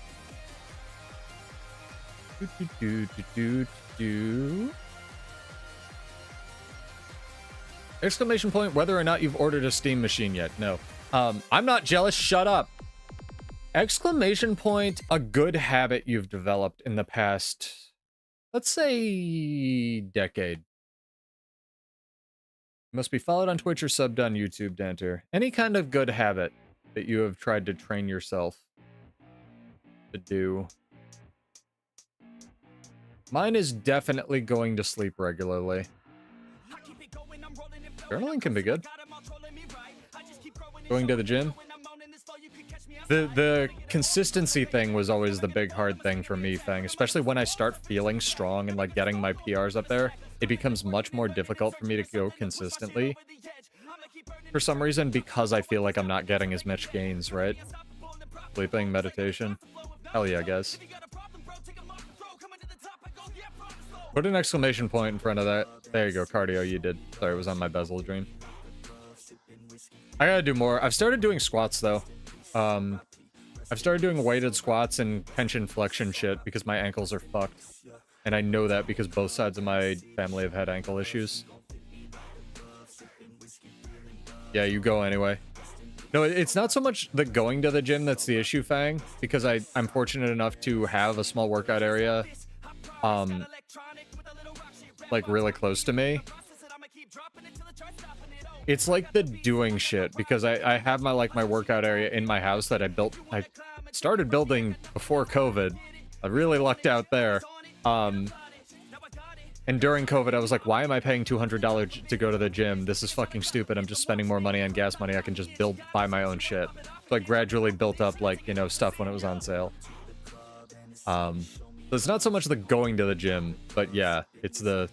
Exclamation point, whether or not you've ordered a Steam machine yet. No. I'm not jealous. Shut up. Exclamation point, a good habit you've developed in the past, let's say, decade. Must be followed on Twitch or subbed on YouTube, Danter. Any kind of good habit that you have tried to train yourself to do. Mine is definitely going to sleep regularly. Journaling can be good. Going to the gym. The consistency thing was always the big hard thing for me, Fang. Especially when I start feeling strong and like getting my PRs up there, it becomes much more difficult for me to go consistently. For some reason, because I feel like I'm not getting as much gains, right? Sleeping, meditation. Hell yeah, guys. Put an exclamation point in front of that. There you go, cardio, you did. Sorry, it was on my bezel, Dream. I gotta do more. I've started doing squats, though. I've started doing weighted squats and tension flexion shit because my ankles are fucked. And I know that because both sides of my family have had ankle issues. Yeah, you go anyway. No, it's not so much the going to the gym that's the issue, Fang, because I'm fortunate enough to have a small workout area, like really close to me. It's like the doing shit, because I have my workout area in my house that I started building before COVID. I really lucked out there. And during COVID, I was like, why am I paying $200 to go to the gym? This is fucking stupid. I'm just spending more money on gas money. I can just buy my own shit. So I gradually built up, like, you know, stuff when it was on sale. So it's not so much the going to the gym, but yeah, it's the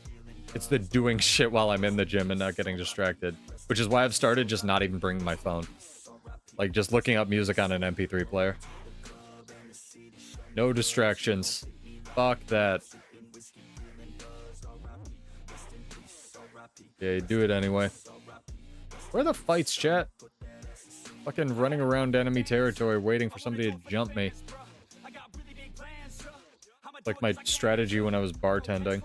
doing shit while I'm in the gym and not getting distracted. Which is why I've started just not even bringing my phone. Like, just looking up music on an MP3 player. No distractions. Fuck that. Yeah, you do it anyway. Where are the fights, chat? Fucking running around enemy territory waiting for somebody to jump me. Like my strategy when I was bartending.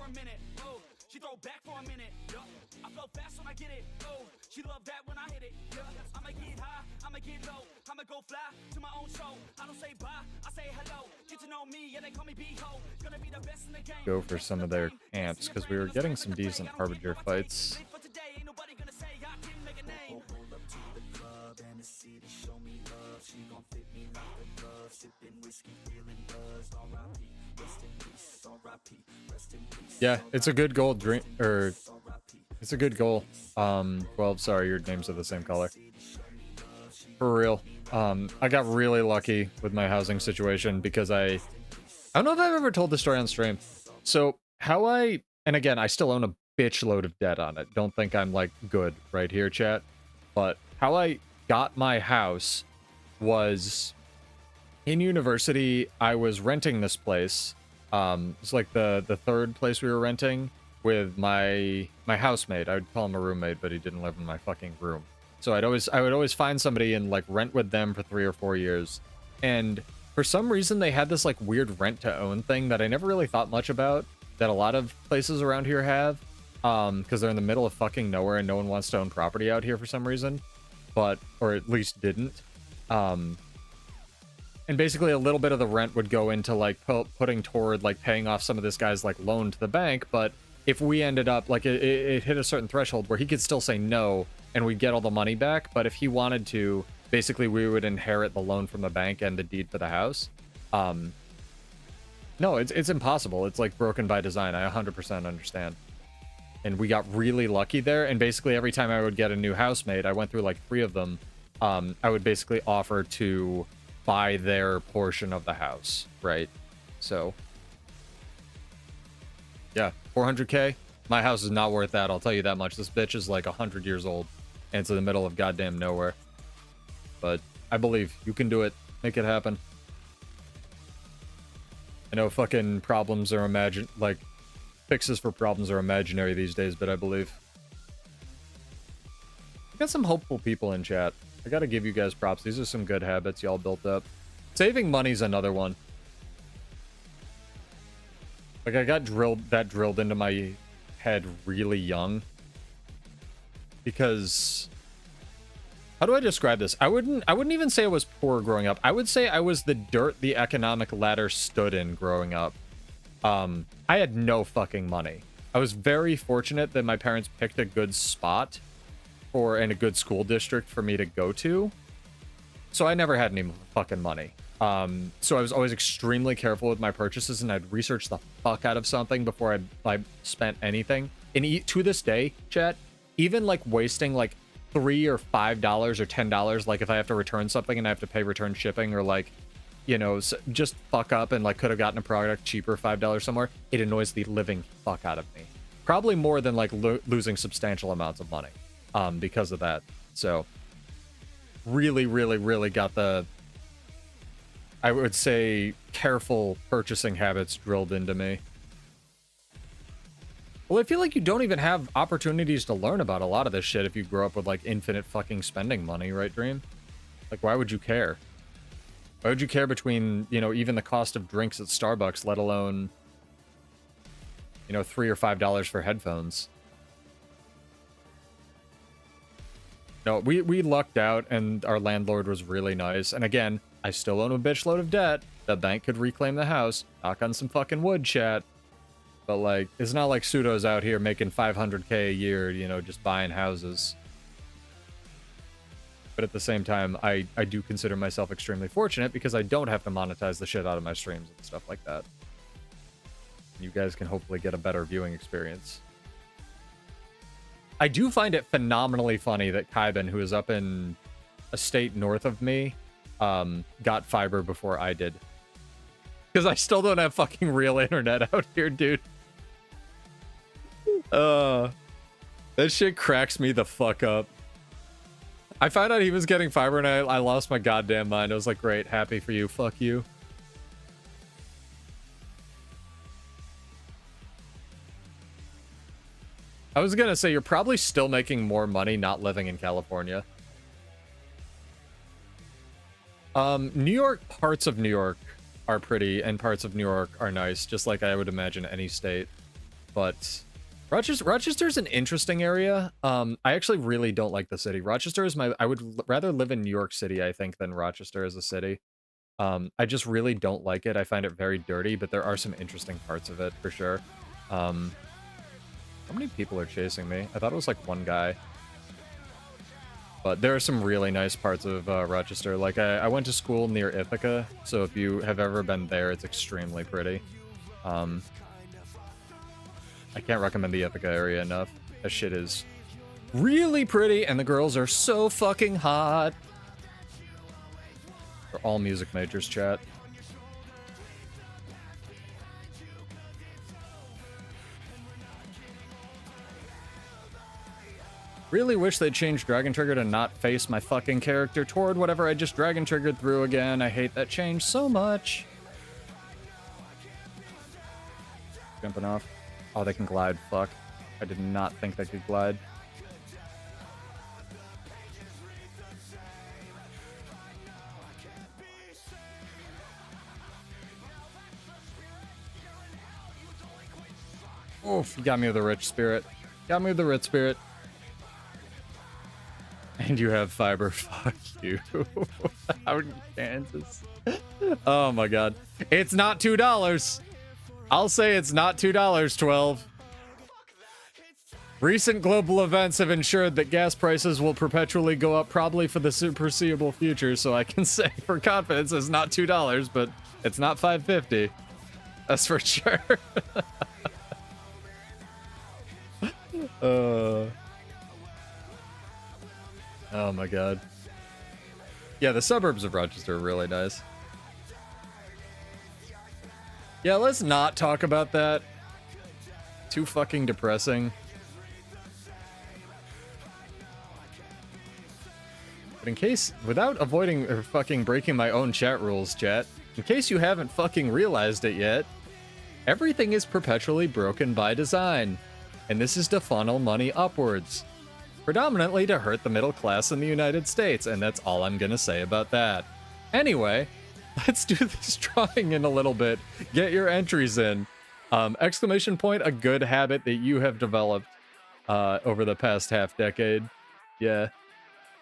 Go for some of their camps, because we were getting some decent Harbinger fights. Yeah, it's a good goal, dream, or it's a good goal. 12, sorry, your names are the same color. For real. I got really lucky with my housing situation because I don't know if I've ever told the story on stream. So and again, I still own a bitch load of debt on it. Don't think I'm like good right here, chat. But how I got my house was in university. I was renting this place. It's like the third place we were renting with my housemate. I would call him a roommate, but he didn't live in my fucking room. So I would always find somebody and like rent with them for 3 or 4 years. And for some reason they had this like weird rent to own thing that I never really thought much about, that a lot of places around here have, because they're in the middle of fucking nowhere and no one wants to own property out here for some reason, or at least didn't. And basically a little bit of the rent would go into like putting toward like paying off some of this guy's like loan to the bank. But if we ended up like it hit a certain threshold where he could still say no and we'd get all the money back. But if he wanted to, basically we would inherit the loan from the bank and the deed for the house. No, it's impossible. It's like broken by design. I 100% understand. And we got really lucky there. And basically every time I would get a new housemate, I went through like 3 of them. I would basically offer to buy their portion of the house, right? So yeah, 400k. My house is not worth that, I'll tell you that much. This bitch is like 100 years old and it's in the middle of goddamn nowhere. But I believe you can do it. Make it happen. I know fucking problems are fixes for problems are imaginary these days, but I believe. I got some hopeful people in chat. I gotta give you guys props. These are some good habits y'all built up. Saving money's another one. Like, I got drilled into my head really young. Because... how do I describe this? I wouldn't even say I was poor growing up. I would say I was the dirt the economic ladder stood in growing up. I had no fucking money. I was very fortunate that my parents picked a good spot and a good school district for me to go to. So I never had any fucking money. So I was always extremely careful with my purchases, and I'd research the fuck out of something before I spent anything. And to this day, chat, even like wasting like $3 or $5 or $10, like if I have to return something and I have to pay return shipping, or like, you know, just fuck up and like could have gotten a product cheaper, $5 somewhere, it annoys the living fuck out of me. Probably more than like losing substantial amounts of money because of that. So really, really, really got the, I would say, careful purchasing habits drilled into me. Well, I feel like you don't even have opportunities to learn about a lot of this shit if you grow up with like infinite fucking spending money, right, Dream? Like, why would you care? Why would you care between, you know, even the cost of drinks at Starbucks, let alone, you know, $3 or $5 for headphones? No, we lucked out and our landlord was really nice. And again, I still own a bitch load of debt. The bank could reclaim the house. Knock on some fucking wood, chat. But like, it's not like Pseudo's out here making 500k a year, you know, just buying houses. But at the same time, I do consider myself extremely fortunate because I don't have to monetize the shit out of my streams and stuff like that. You guys can hopefully get a better viewing experience. I do find it phenomenally funny that Kaiben, who is up in a state north of me, got fiber before I did. Because I still don't have fucking real internet out here, dude. That shit cracks me the fuck up. I found out he was getting fiber and I lost my goddamn mind. I was like, great, happy for you, fuck you. I was gonna say, you're probably still making more money not living in California. New York, parts of New York are pretty, and parts of New York are nice, just like I would imagine any state. But Rochester's an interesting area. I actually really don't like the city. Rochester is I would rather live in New York City, I think, than Rochester as a city. I just really don't like it. I find it very dirty, but there are some interesting parts of it, for sure. How many people are chasing me? I thought it was like one guy. But there are some really nice parts of Rochester. Like, I went to school near Ithaca, so if you have ever been there, it's extremely pretty. I can't recommend the Ithaca area enough. That shit is really pretty, and the girls are so fucking hot. They're all music majors, chat. Really wish they'd change Dragon Trigger to not face my fucking character toward whatever I just Dragon Triggered through again. I hate that change so much. Jumping off. Oh, they can glide. Fuck. I did not think they could glide. Oof, you got me with a rich spirit. Got me with the rich spirit. And you have fiber. Fuck you. Out in Kansas. Oh my god. It's not $2. I'll say it's not $2, 12. Recent global events have ensured that gas prices will perpetually go up probably for the foreseeable future, so I can say for confidence it's not $2, but it's not $5.50. That's for sure. Oh my god. Yeah, the suburbs of Rochester are really nice. Yeah, let's not talk about that. Too fucking depressing. But in case, without avoiding or fucking breaking my own chat rules, chat, in case you haven't fucking realized it yet, everything is perpetually broken by design. And this is to funnel money upwards. Predominantly to hurt the middle class in the United States, and that's all I'm gonna say about that. Anyway, let's do this drawing in a little bit. Get your entries in. Exclamation point, a good habit that you have developed over the past half decade. Yeah.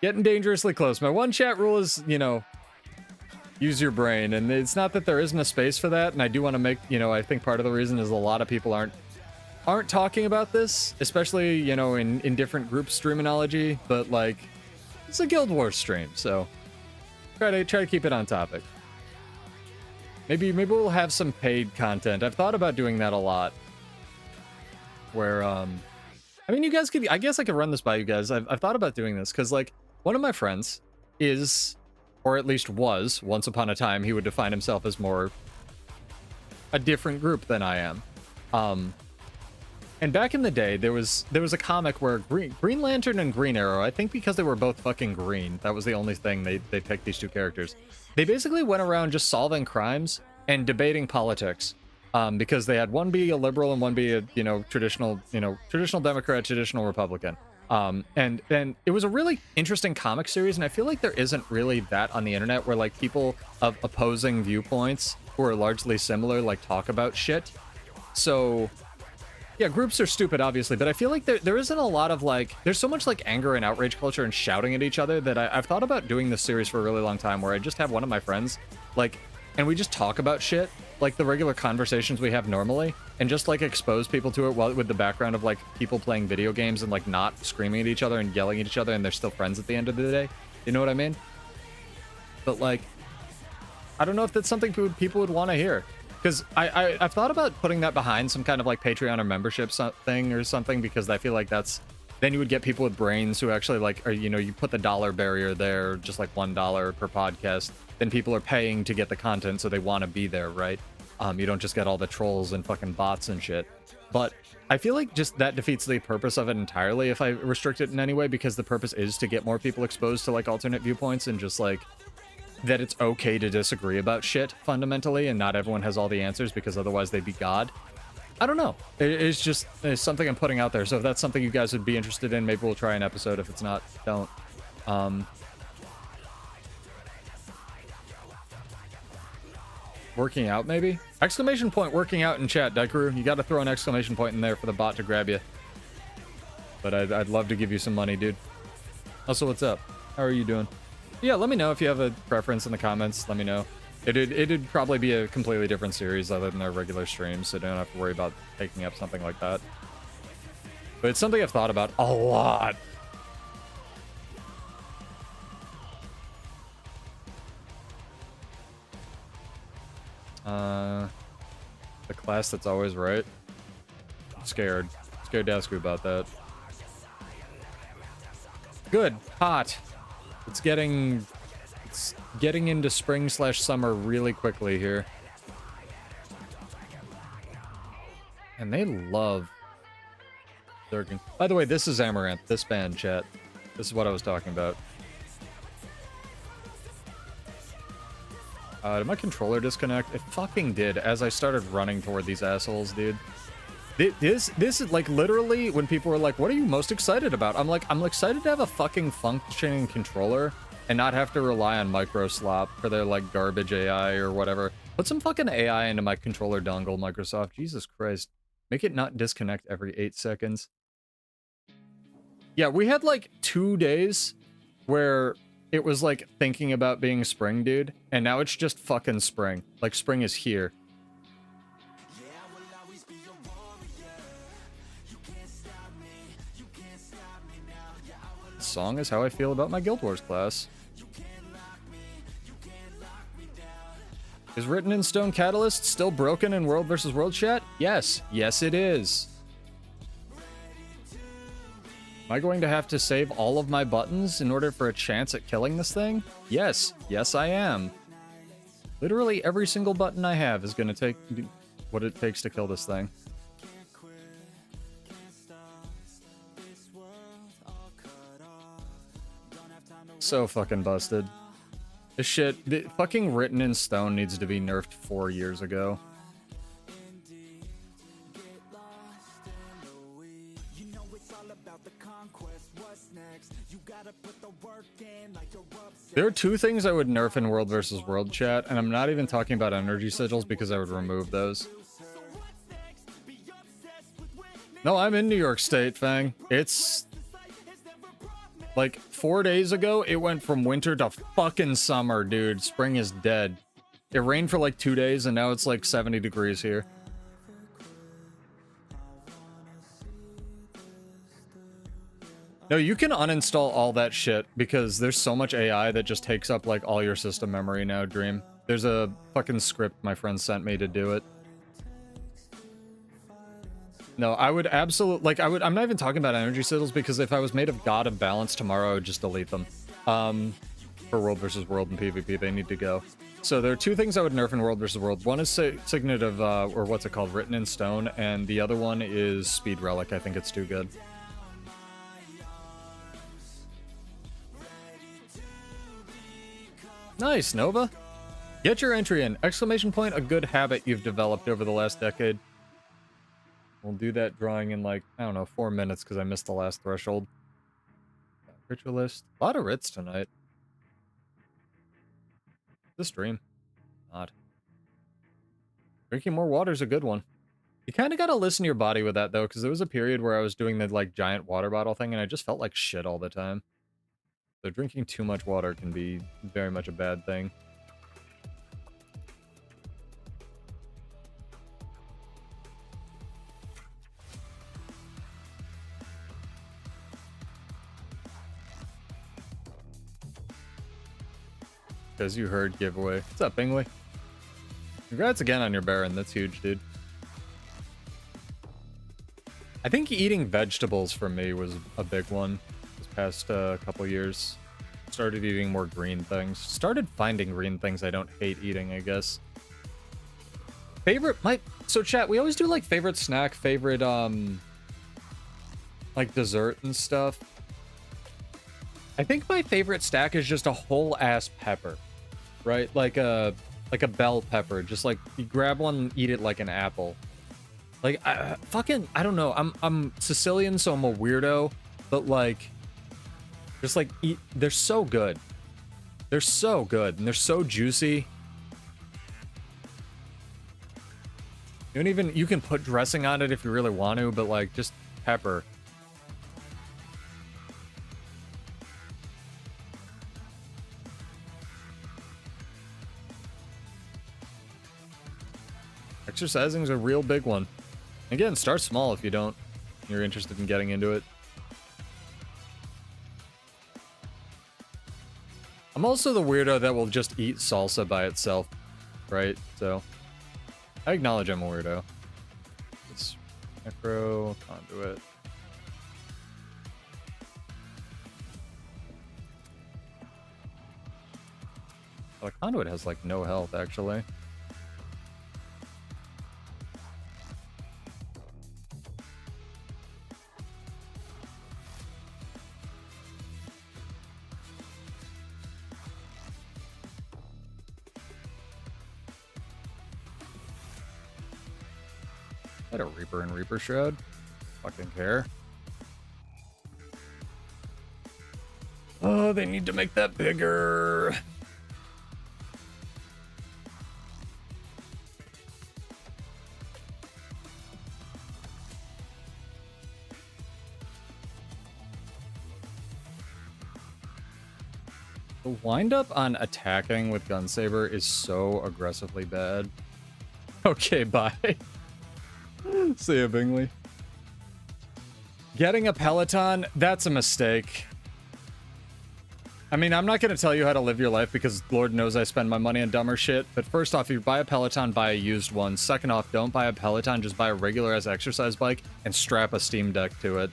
Getting dangerously close. My one chat rule is, you know, use your brain. And it's not that there isn't a space for that, and I do want to make, you know, I think part of the reason is a lot of people aren't talking about this, especially, you know, in different group streaminology, but like, it's a Guild Wars stream, so try to keep it on topic. Maybe we'll have some paid content. I've thought about doing that a lot. Where, I mean, you guys could, I guess I could run this by you guys. I've thought about doing this, because, like, one of my friends is, or at least was, once upon a time, he would define himself as more a different group than I am. And back in the day, there was a comic where Green Lantern and Green Arrow, I think because they were both fucking green, that was the only thing they picked these two characters. They basically went around just solving crimes and debating politics, because they had one be a liberal and one be a, you know, traditional Democrat, traditional Republican. And it was a really interesting comic series, and I feel like there isn't really that on the internet where, like, people of opposing viewpoints who are largely similar, like, talk about shit. So yeah, groups are stupid, obviously, but I feel like there isn't a lot of, like, there's so much, like, anger and outrage culture and shouting at each other that I've thought about doing this series for a really long time, where I just have one of my friends, like, and we just talk about shit, like the regular conversations we have normally, and just, like, expose people to it with the background of, like, people playing video games and, like, not screaming at each other and yelling at each other, and they're still friends at the end of the day. You know what I mean? But, like, I don't know if that's something people would want to hear. Because I've thought about putting that behind some kind of, like, Patreon or membership thing or something, because I feel like that's, then you would get people with brains who actually, like, or, you know, you put the dollar barrier there, just like $1 per podcast, then people are paying to get the content, so they want to be there, right? You don't just get all the trolls and fucking bots and shit. But I feel like just that defeats the purpose of it entirely if I restrict it in any way, because the purpose is to get more people exposed to, like, alternate viewpoints, and just, like, that it's okay to disagree about shit, fundamentally, and not everyone has all the answers, because otherwise they'd be God. I don't know. It's just something I'm putting out there, so if that's something you guys would be interested in, maybe we'll try an episode. If it's not, don't. Working out, maybe? Exclamation point working out in chat, Daikuru. You gotta throw an exclamation point in there for the bot to grab you. But I'd love to give you some money, dude. Also, what's up? How are you doing? Yeah, let me know if you have a preference in the comments. Let me know. It'd probably be a completely different series other than our regular streams, so you don't have to worry about taking up something like that. But it's something I've thought about a lot. The class that's always right. I'm scared. Scared to ask you about that. Good. Hot. It's getting into spring/summer really quickly here. And they love Zerging. By the way, this is Amaranth, this band, chat. This is what I was talking about. Did my controller disconnect? It fucking did, as I started running toward these assholes, dude. This is, like, literally, when people were like, what are you most excited about? I'm like, I'm excited to have a fucking functioning controller and not have to rely on microslop for their, like, garbage AI or whatever. Put some fucking AI into my controller dongle, Microsoft. Jesus Christ. Make it not disconnect every 8 seconds. Yeah, we had, like, 2 days where it was, like, thinking about being spring, dude. And now it's just fucking spring. Like, spring is here. This song is how I feel about my Guild Wars class. Is Written in Stone Catalyst still broken in World vs. World chat? Yes. Yes, it is. Am I going to have to save all of my buttons in order for a chance at killing this thing? Yes. Yes, I am. Literally every single button I have is going to take what it takes to kill this thing. So fucking busted. This shit, the fucking Written in Stone needs to be nerfed 4 years ago. There are 2 things I would nerf in World vs. World chat, and I'm not even talking about energy sigils because I would remove those. No, I'm in New York State, Fang. It's... like, 4 days ago, it went from winter to fucking summer, dude. Spring is dead. It rained for like 2 days, and now it's like 70 degrees here. No, you can uninstall all that shit, because there's so much AI that just takes up, like, all your system memory now, Dream. There's a fucking script my friend sent me to do it. No, I would absolutely, like, I'm not even talking about energy sigils, because if I was made of God of Balance tomorrow, I would just delete them. For World vs. World and PvP, they need to go. So there are 2 things I would nerf in World vs. World. One is Signet of, or what's it called, Written in Stone, and the other one is Speed Relic. I think it's too good. Nice, Nova. Get your entry in! Exclamation point, a good habit you've developed over the last decade. We'll do that drawing in, like, I don't know, 4 minutes because I missed the last threshold. Ritualist. A lot of writs tonight. This stream. Not. Drinking more water is a good one. You kind of got to listen to your body with that, though, because there was a period where I was doing the, like, giant water bottle thing, and I just felt like shit all the time. So drinking too much water can be very much a bad thing. Because you heard giveaway. What's up, Bingley? Congrats again on your Baron. That's huge, dude. I think eating vegetables for me was a big one this past couple years. Started eating more green things. Started finding green things I don't hate eating, I guess. So chat, we always do like favorite snack, favorite like dessert and stuff. I think my favorite snack is just a whole ass pepper. Right? Like a bell pepper. Just like you grab one and eat it like an apple. Like I don't know. I'm Sicilian, so I'm a weirdo, but like just like they're so good. They're so good and they're so juicy. You can put dressing on it if you really want to, but like just pepper. Exercising is a real big one. Again, start small if you're interested in getting into it. I'm also the weirdo that will just eat salsa by itself, right? So I acknowledge I'm a weirdo. It's macro conduit. Well, the conduit has like no health actually. Let a Reaper and Reaper Shroud. Fucking care. Oh, they need to make that bigger. The wind-up on attacking with Gunsaber is so aggressively bad. Okay, bye. See ya, Bingley. Getting a Peloton, that's a mistake. I mean, I'm not going to tell you how to live your life because Lord knows I spend my money on dumber shit. But first off, if you buy a Peloton, buy a used one. Second off, don't buy a Peloton, just buy a regular-ass exercise bike and strap a Steam Deck to it.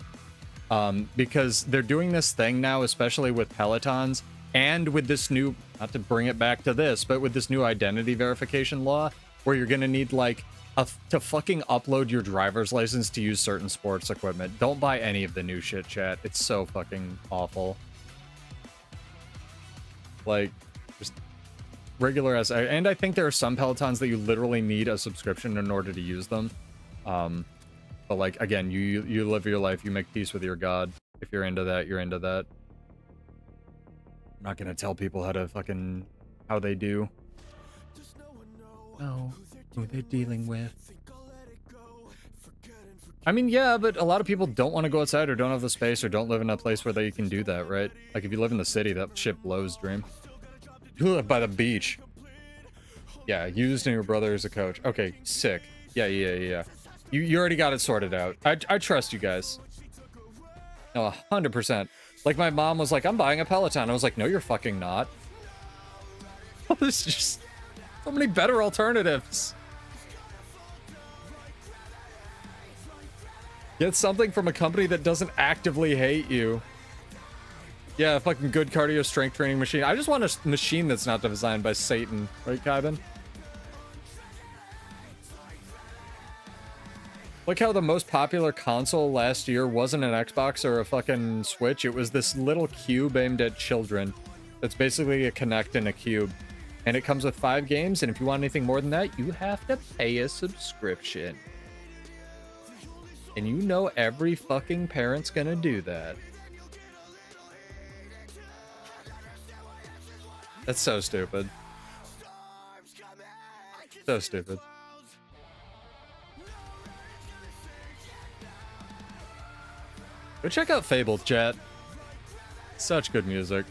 Because they're doing this thing now, especially with Pelotons, and with this new, not to bring it back to this, but with this new identity verification law, where you're going to need, like, to fucking upload your driver's license to use certain sports equipment. Don't buy any of the new shit, chat. It's so fucking awful. Like, just regular as... And I think there are some Pelotons that you literally need a subscription in order to use them. But, like, again, you live your life. You make peace with your God. If you're into that, you're into that. I'm not gonna tell people how to fucking... how they do. No. Who they're dealing with. I mean, yeah, but a lot of people don't want to go outside or don't have the space or don't live in a place where they can do that, right? Like, if you live in the city, that shit blows, Dream. You live by the beach. Yeah, used and your brother is a coach. Okay, sick. Yeah. You already got it sorted out. I trust you guys. No, 100%. Like, my mom was like, I'm buying a Peloton. I was like, no, you're fucking not. There's just so many better alternatives. Get something from a company that doesn't actively hate you. Yeah, a fucking good cardio strength training machine. I just want a machine that's not designed by Satan. Right, Kyben? Look how the most popular console last year wasn't an Xbox or a fucking Switch. It was this little cube aimed at children. That's basically a Kinect and a cube. And it comes with 5 games, and if you want anything more than that, you have to pay a subscription. And you know every fucking parent's gonna do that. That's so stupid. So stupid. Go check out Fable, chat. Such good music.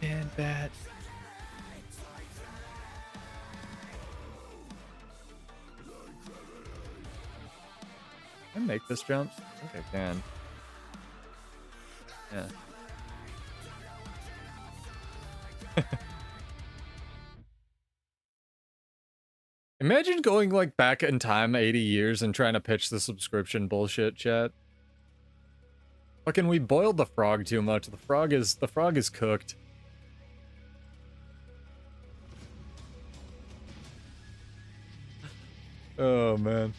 And bad. Can I make this jump? I think I can. Yeah. Imagine going like back in time 80 years and trying to pitch the subscription bullshit, chat. Fucking, we boiled the frog too much. The frog is cooked. Oh, man.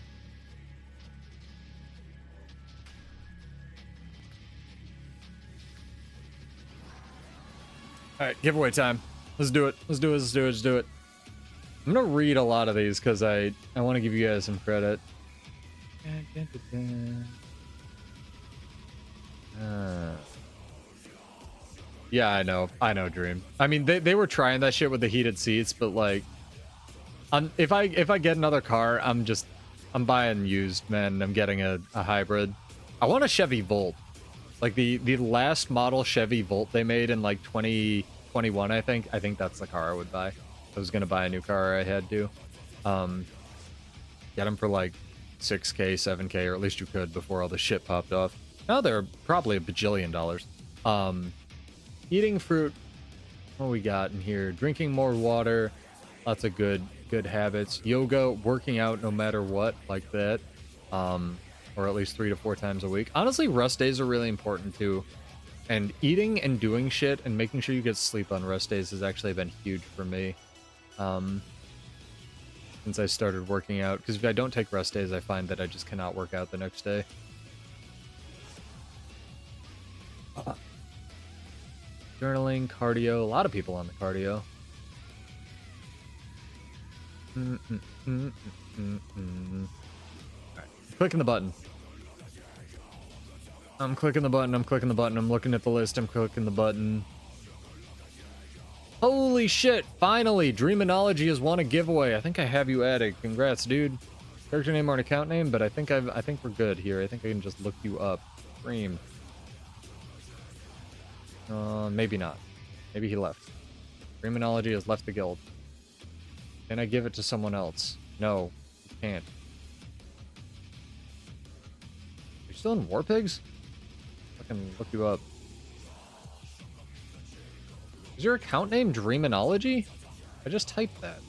Alright, giveaway time. Let's do it. Let's do it. I'm gonna read a lot of these because I want to give you guys some credit. Yeah, I know, Dream. I mean, they were trying that shit with the heated seats, but like... if I get another car, I'm buying used, man. I'm getting a hybrid. I want a Chevy Volt, like the last model Chevy Volt they made in like 2021. I think that's the car I would buy. If I was gonna buy a new car, I had to. Get them for like 6K, 7K, or at least you could before all the shit popped off. Now they're probably a bajillion dollars. Eating fruit. What we got in here? Drinking more water. Lots of good habits. Yoga, working out no matter what, like that. Or at least 3 to 4 times a week. Honestly, rest days are really important too. And eating and doing shit and making sure you get sleep on rest days has actually been huge for me. Since I started working out. Because if I don't take rest days, I find that I just cannot work out the next day. Journaling, cardio. A lot of people on the cardio. Alright, clicking the button. I'm clicking the button, I'm clicking the button, I'm looking at the list, I'm clicking the button. Holy shit, finally! Dreaminology has won a giveaway. I think I have you added. Congrats, dude. Character name or an account name, but I think we're good here. I think I can just look you up. Dream. Maybe not. Maybe he left. Dreaminology has left the guild. Can I give it to someone else? No, you can't. You're still in War Pigs? I can look you up. Is your account name Dreaminology? I just typed that.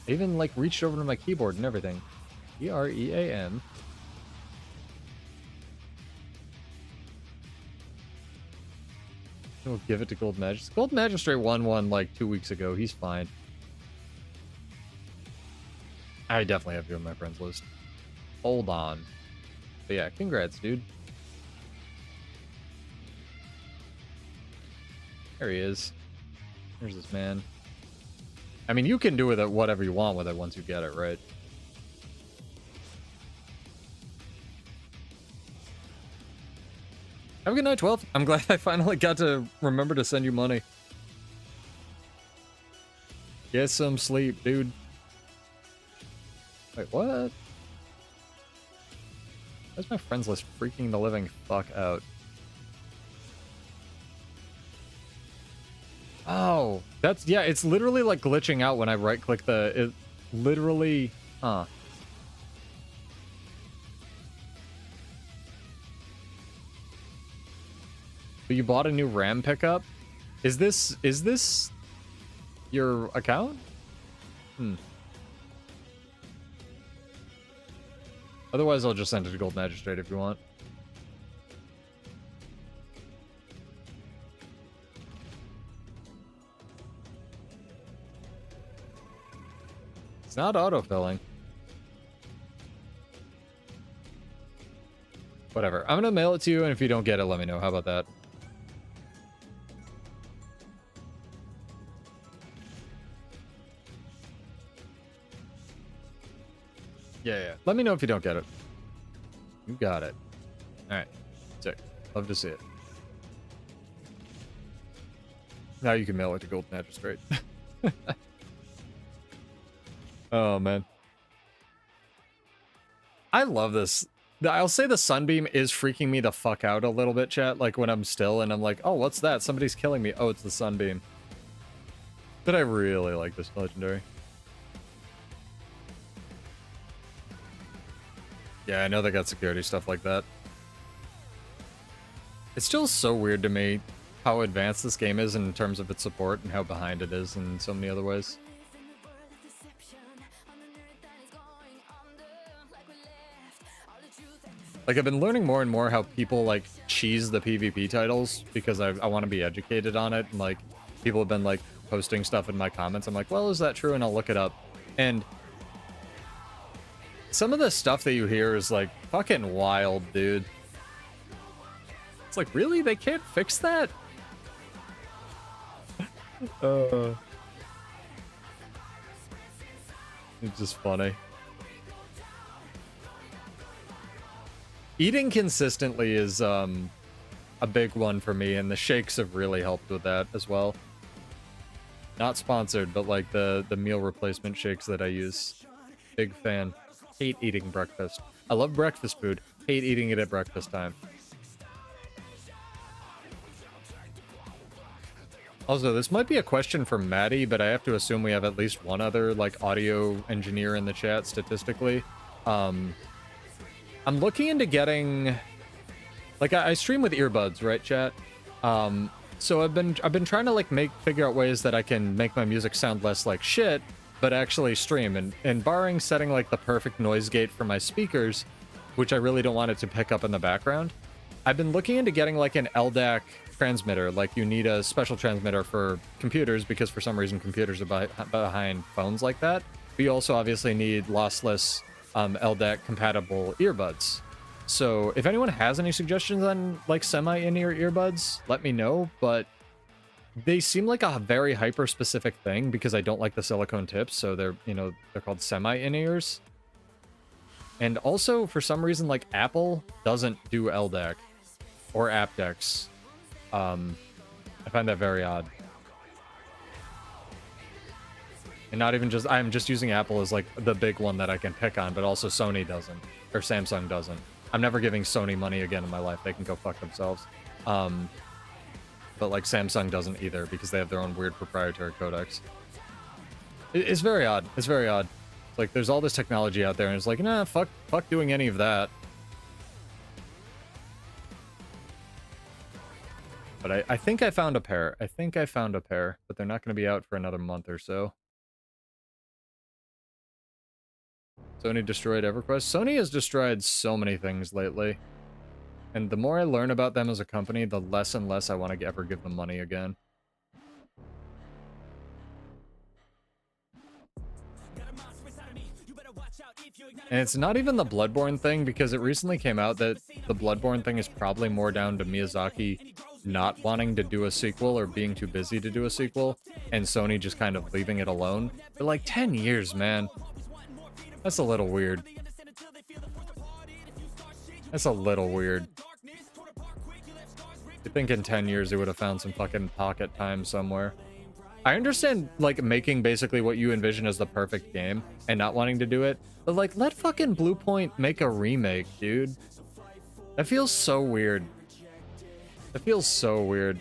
I even like reached over to my keyboard and everything. D-R-E-A-M. We'll give it to Gold Magistrate. Gold Magistrate won one like 2 weeks ago. He's fine. I definitely have you on my friends list. Hold on. But yeah, congrats, dude. There he is. There's this man. I mean, you can do with it whatever you want with it once you get it, right? Have a good night, 12. I'm glad I finally got to remember to send you money. Get some sleep, dude. Wait, what? Why's my friends list freaking the living fuck out? Oh, that's, yeah, it's literally like glitching out when I right click it literally, huh. But you bought a new RAM pickup? Is this your account? Otherwise, I'll just send it to Gold Magistrate if you want. It's not autofilling. Whatever. I'm gonna mail it to you, and if you don't get it, let me know. How about that? Yeah. Let me know if you don't get it. You got it. Alright. Sick. Love to see it. Now you can mail it to Gold Magistrate. Oh, man. I love this. I'll say the sunbeam is freaking me the fuck out a little bit, chat. Like, when I'm still and I'm like, oh, what's that? Somebody's killing me. Oh, it's the sunbeam. But I really like this legendary. Yeah, I know they got security stuff like that. It's still so weird to me how advanced this game is in terms of its support and how behind it is in so many other ways. Like, I've been learning more and more how people, like, cheese the PvP titles because I want to be educated on it. And, like, people have been, like, posting stuff in my comments. I'm like, well, is that true? And I'll look it up. And some of the stuff that you hear is, like, fucking wild, dude. It's like, really? They can't fix that? It's just funny. Eating consistently is a big one for me, and the shakes have really helped with that as well. Not sponsored, but like the meal replacement shakes that I use. Big fan. Hate eating breakfast. I love breakfast food. Hate eating it at breakfast time. Also, this might be a question for Maddie, but I have to assume we have at least one other like audio engineer in the chat statistically. I'm looking into getting Like I stream with earbuds, right, chat? So I've been trying to like figure out ways that I can make my music sound less like shit, but actually stream. And barring setting like the perfect noise gate for my speakers, which I really don't want it to pick up in the background, I've been looking into getting like an LDAC transmitter. Like you need a special transmitter for computers because for some reason computers are behind phones like that. But you also obviously need lossless LDAC compatible earbuds. So if anyone has any suggestions on like semi-in-ear earbuds, let me know, but they seem like a very hyper-specific thing because I don't like the silicone tips, so they're, you know, they're called semi-in-ears. And also, for some reason, like Apple doesn't do LDAC or aptX. I find that very odd. And not even just, I'm just using Apple as like the big one that I can pick on, but also Sony doesn't, or Samsung doesn't. I'm never giving Sony money again in my life. They can go fuck themselves. But like Samsung doesn't either because they have their own weird proprietary codecs. It's very odd. It's very odd. It's like there's all this technology out there and it's like, nah, fuck doing any of that. But I think I found a pair. I think I found a pair, but they're not going to be out for another month or so. Sony destroyed EverQuest. Sony has destroyed so many things lately. And the more I learn about them as a company, the less and less I want to ever give them money again. And it's not even the Bloodborne thing, because it recently came out that the Bloodborne thing is probably more down to Miyazaki not wanting to do a sequel or being too busy to do a sequel, and Sony just kind of leaving it alone. But like 10 years, man. That's a little weird. That's a little weird. I think in 10 years they would have found some fucking pocket time somewhere. I understand, like, making basically what you envision as the perfect game and not wanting to do it, but, like, let fucking Bluepoint make a remake, dude. That feels so weird. That feels so weird.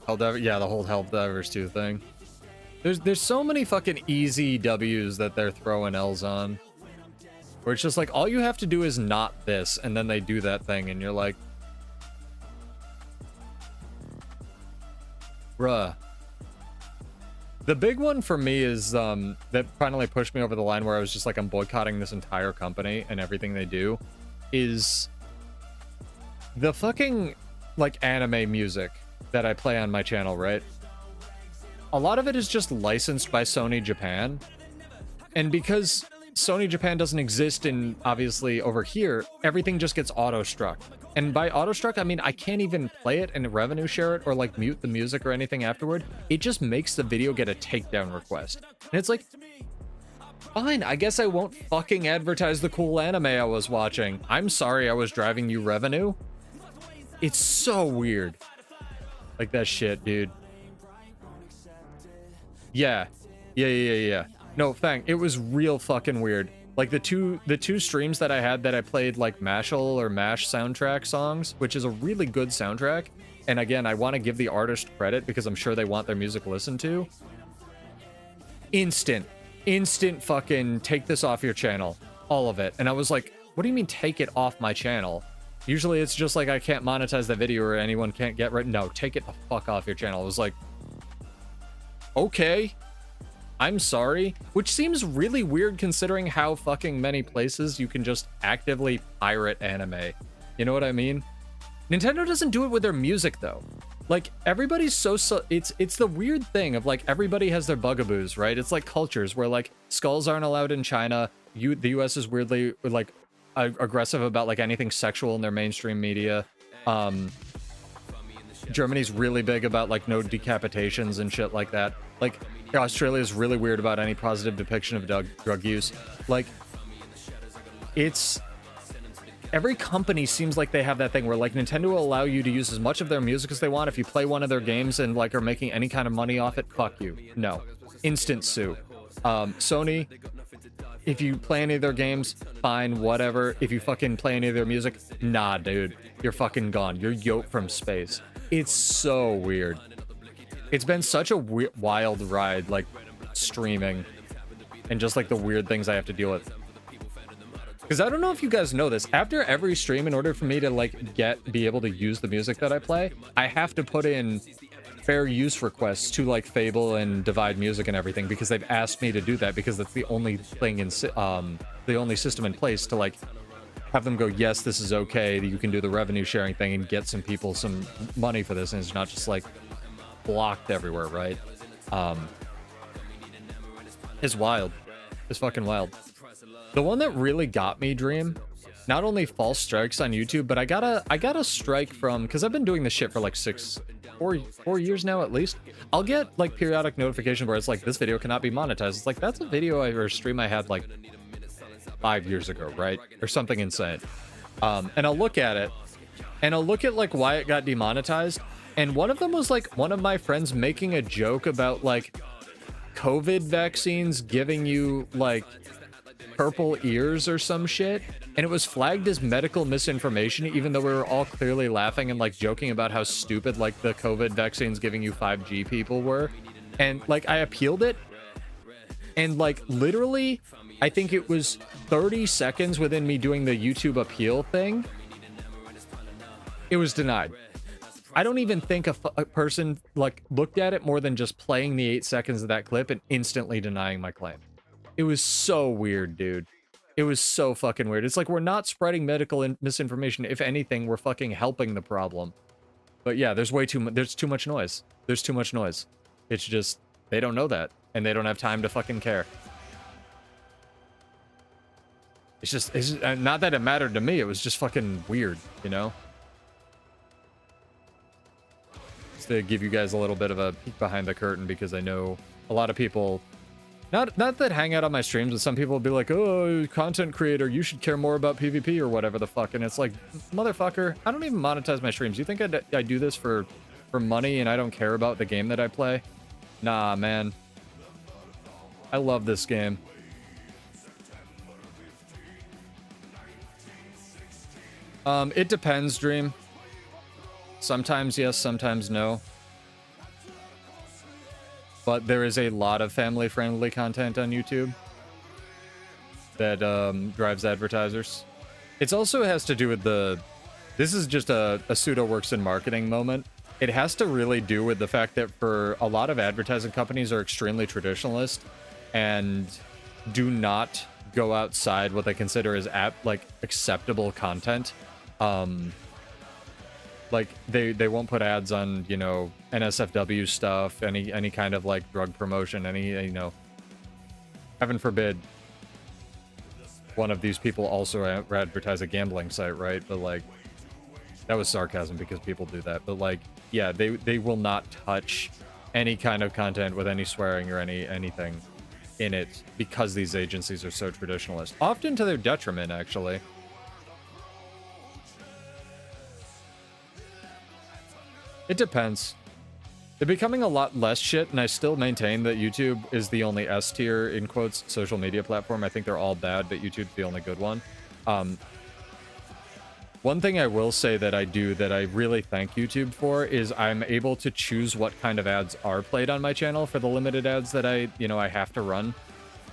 Yeah, the whole Helldivers 2 thing. There's so many fucking easy W's that they're throwing L's on. Where it's just like, all you have to do is not this, and then they do that thing, and you're like... Bruh. The big one for me is, that finally pushed me over the line where I was just like, I'm boycotting this entire company and everything they do, is... the fucking, like, anime music that I play on my channel, right? A lot of it is just licensed by Sony Japan. And because Sony Japan doesn't exist in, obviously, over here, everything just gets auto-struck. And by auto-struck, I mean I can't even play it and revenue share it or, like, mute the music or anything afterward. It just makes the video get a takedown request. And it's like, fine, I guess I won't fucking advertise the cool anime I was watching. I'm sorry I was driving you revenue. It's so weird. Like that shit, dude. Yeah. No, Fang, it was real fucking weird. Like the two streams that I had that I played like Mashal or Mash soundtrack songs, which is a really good soundtrack. And again, I want to give the artist credit because I'm sure they want their music listened to. Instant fucking take this off your channel. All of it. And I was like, what do you mean take it off my channel? Usually it's just like I can't monetize the video or anyone can't get right. No, take it the fuck off your channel. I was like, okay, I'm sorry. Which seems really weird considering how fucking many places you can just actively pirate anime. You know what I mean? Nintendo doesn't do it with their music though. Like everybody's so it's the weird thing of like everybody has their bugaboos, right? It's like cultures where like skulls aren't allowed in China. The US is weirdly like aggressive about like anything sexual in their mainstream media. Germany's really big about like no decapitations and shit like that. Like Australia's really weird about any positive depiction of drug use. Like it's every company seems like they have that thing where like Nintendo will allow you to use as much of their music as they want. If you play one of their games and like are making any kind of money off it, fuck you. No. Instant sue. Sony, if you play any of their games, fine, whatever. If you fucking play any of their music, nah, dude. You're fucking gone. You're yoked from space. It's so weird. It's been such a wild ride, like, streaming. And just, like, the weird things I have to deal with. Because I don't know if you guys know this. After every stream, in order for me to like be able to use the music that I play, I have to put in fair use requests to like Fable and Divide Music and everything, because they've asked me to do that, because that's the only thing in the only system in place to like have them go, yes, this is okay, you can do the revenue sharing thing and get some people some money for this, and it's not just like blocked everywhere, right? It's wild. It's fucking wild. The one that really got me, Dream, not only false strikes on YouTube, but I got a strike from, because I've been doing this shit for like 4 years now at least. I'll get like periodic notification where it's like, this video cannot be monetized. It's like, that's a video or a stream I had like 5 years ago, right? Or something insane. And I'll look at it, and I'll look at like why it got demonetized. And one of them was like one of my friends making a joke about like COVID vaccines giving you like purple ears or some shit, and it was flagged as medical misinformation, even though we were all clearly laughing and like joking about how stupid like the COVID vaccines giving you 5G people were. And like I appealed it, and like literally I think it was 30 seconds within me doing the YouTube appeal thing, it was denied. I don't even think a person like looked at it more than just playing the 8 seconds of that clip and instantly denying my claim. It was so weird, dude. It was so fucking weird. It's like, we're not spreading medical misinformation. If anything, we're fucking helping the problem. But yeah, there's way too much. There's too much noise. There's too much noise. It's just, they don't know that, and they don't have time to fucking care. It's just not that it mattered to me. It was just fucking weird, you know? Just to give you guys a little bit of a peek behind the curtain, because I know a lot of people, not that hang out on my streams, but some people will be like, oh, content creator, you should care more about PvP or whatever the fuck. And it's like, motherfucker, I don't even monetize my streams. You think I do this for money and I don't care about the game that I play? Nah, man. I love this game. It depends, Dream. Sometimes yes, sometimes no. But there is a lot of family-friendly content on YouTube that drives advertisers. It also has to do with this is just a pseudo works in marketing moment. It has to really do with the fact that for a lot of advertising companies are extremely traditionalist and do not go outside what they consider as like acceptable content. Like they won't put ads on, you know, NSFW stuff, any kind of like drug promotion, any, you know, heaven forbid one of these people also advertise a gambling site, right? But like, that was sarcasm because people do that. But like, yeah, they will not touch any kind of content with any swearing or anything in it, because these agencies are so traditionalist, often to their detriment, actually. It depends. They're becoming a lot less shit, and I still maintain that YouTube is the only S tier, in quotes, social media platform. I think they're all bad, but YouTube's the only good one. One thing I will say that I do that I really thank YouTube for is I'm able to choose what kind of ads are played on my channel for the limited ads that I have to run.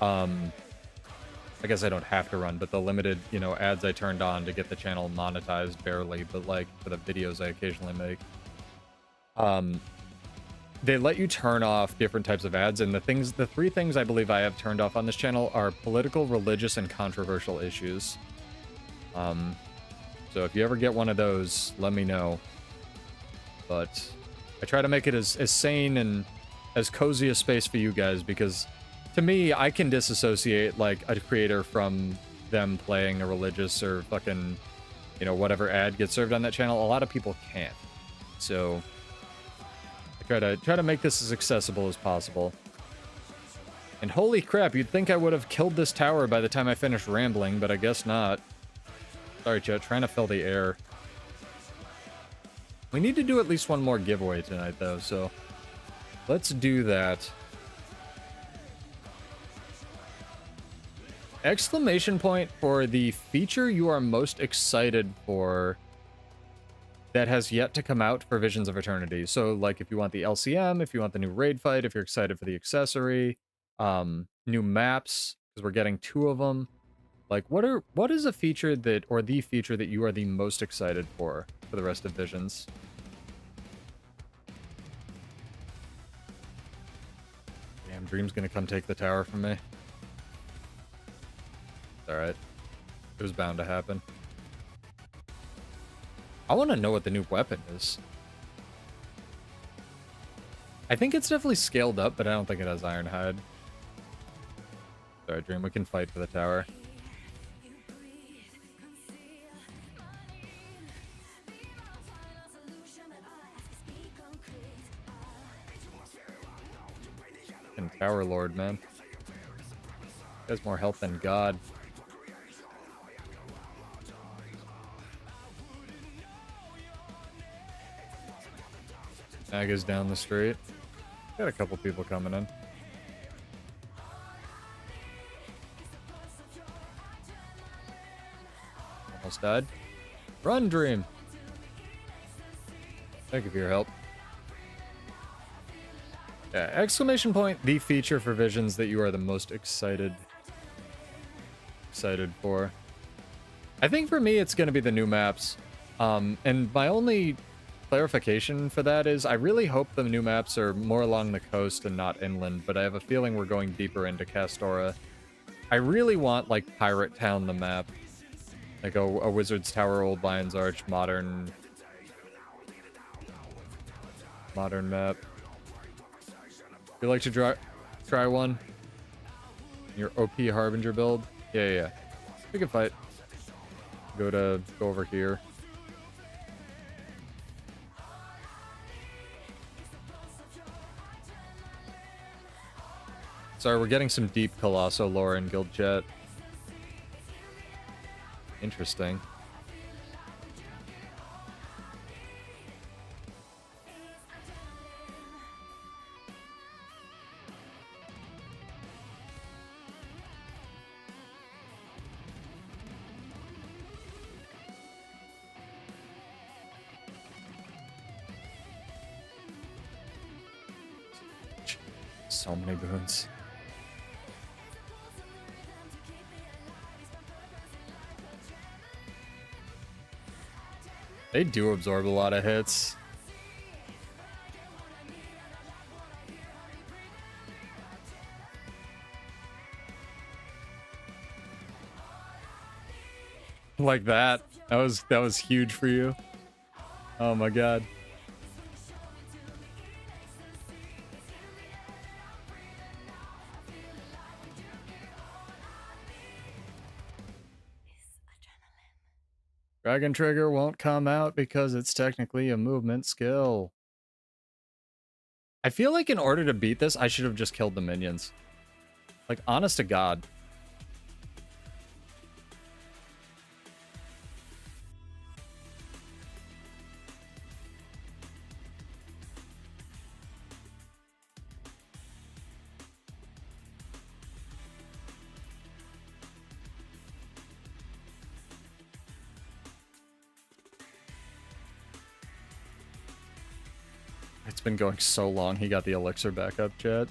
I guess I don't have to run, but the limited, ads I turned on to get the channel monetized barely, but like for the videos I occasionally make. They let you turn off different types of ads, and the three things I believe I have turned off on this channel are political, religious, and controversial issues. So if you ever get one of those, let me know. But I try to make it as sane and as cozy a space for you guys, because to me, I can disassociate like a creator from them playing a religious or fucking, whatever ad gets served on that channel. A lot of people can't. So try to make this as accessible as possible. And holy crap, you'd think I would have killed this tower by the time I finished rambling, but I guess not. Sorry, chat, trying to fill the air. We need to do at least one more giveaway tonight, though, so let's do that. Exclamation point for the feature you are most excited for that has yet to come out for Visions of Eternity. So, like, if you want the LCM, if you want the new raid fight, if you're excited for the accessory, new maps, because we're getting 2 of them. Like, what is a feature that, or the feature that you are the most excited for the rest of Visions? Damn, Dream's gonna come take the tower from me. Alright. It was bound to happen. I want to know what the new weapon is. I think it's definitely scaled up, but I don't think it has Ironhide. Sorry, Dream, we can fight for the tower. And Tower Lord, man. He has more health than God. Naga's down the street. Got a couple people coming in. Almost died. Run, Dream! Thank you for your help. Yeah, exclamation point, the feature for Visions that you are the most excited for. I think for me, it's going to be the new maps. And my only clarification for that is I really hope the new maps are more along the coast and not inland, but I have a feeling we're going deeper into Castora. I really want, like, Pirate Town the map. Like a Wizard's Tower, Old Lion's Arch, modern map. You like to try one? Your OP Harbinger build? Yeah. We can fight. Go over here. Sorry, we're getting some deep Colosso lore in guild chat. Interesting. So many boons. They do absorb a lot of hits. Like that. That was huge for you. Oh my god. Dragon Trigger won't come out because it's technically a movement skill. I feel like in order to beat this, I should have just killed the minions. Like, honest to God. It's been going so long, he got the elixir back up, chat.